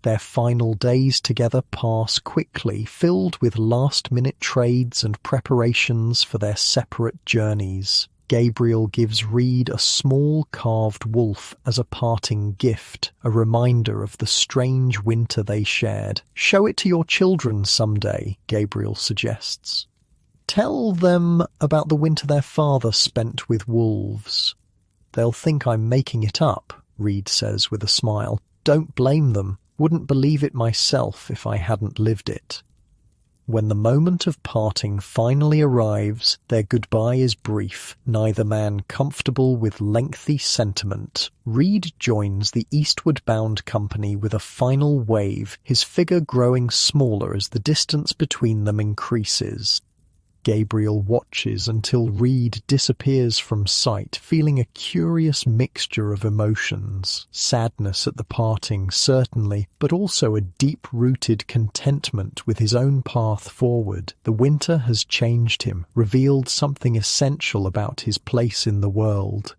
[SPEAKER 1] Their final days together pass quickly, filled with last-minute trades and preparations for their separate journeys. Gabriel gives Reed a small carved wolf as a parting gift, a reminder of the strange winter they shared. Show it to your children someday, Gabriel suggests. Tell them about the winter their father spent with wolves. They'll think I'm making it up, Reed says with a smile. Don't blame them. Wouldn't believe it myself if I hadn't lived it. When the moment of parting finally arrives, their goodbye is brief, neither man comfortable with lengthy sentiment. Reed joins the eastward-bound company with a final wave, his figure growing smaller as the distance between them increases. Gabriel watches until Reed disappears from sight, feeling a curious mixture of emotions. Sadness at the parting, certainly, but also a deep-rooted contentment with his own path forward. The winter has changed him, revealed something essential about his place in the world.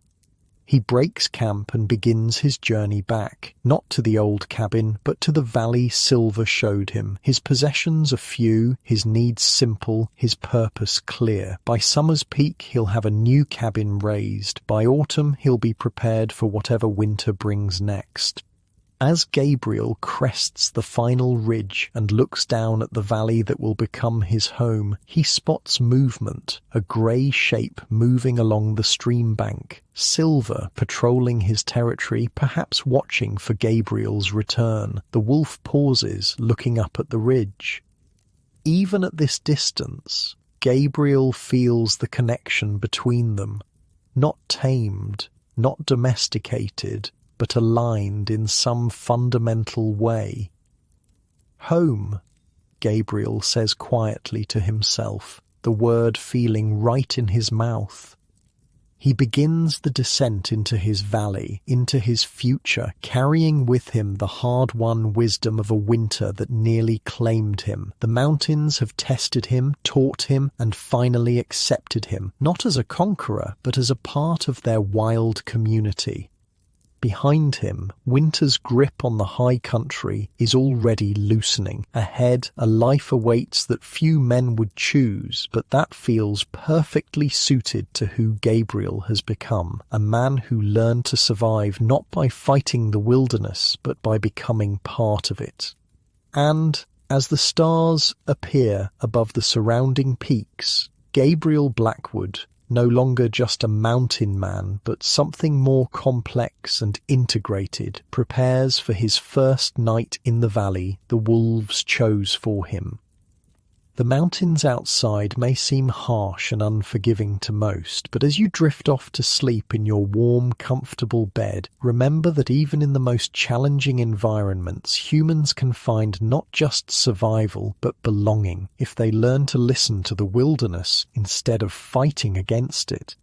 [SPEAKER 1] He breaks camp and begins his journey back, not to the old cabin, but to the valley Silver showed him. His possessions are few, his needs simple, his purpose clear. By summer's peak, he'll have a new cabin raised. By autumn, he'll be prepared for whatever winter brings next. As Gabriel crests the final ridge and looks down at the valley that will become his home, he spots movement, a grey shape moving along the stream bank. Silver patrolling his territory, perhaps watching for Gabriel's return. The wolf pauses, looking up at the ridge. Even at this distance, Gabriel feels the connection between them. Not tamed, not domesticated, but aligned in some fundamental way. Home, Gabriel says quietly to himself, the word feeling right in his mouth. He begins the descent into his valley, into his future, carrying with him the hard-won wisdom of a winter that nearly claimed him. The mountains have tested him, taught him, and finally accepted him, not as a conqueror, but as a part of their wild community. Behind him, winter's grip on the high country is already loosening. Ahead, a life awaits that few men would choose, but that feels perfectly suited to who Gabriel has become, a man who learned to survive not by fighting the wilderness, but by becoming part of it. And, as the stars appear above the surrounding peaks, Gabriel Blackwood, no longer just a mountain man, but something more complex and integrated, prepares for his first night in the valley the wolves chose for him. The mountains outside may seem harsh and unforgiving to most, but as you drift off to sleep in your warm, comfortable bed, remember that even in the most challenging environments, humans can find not just survival, but belonging, if they learn to listen to the wilderness instead of fighting against it.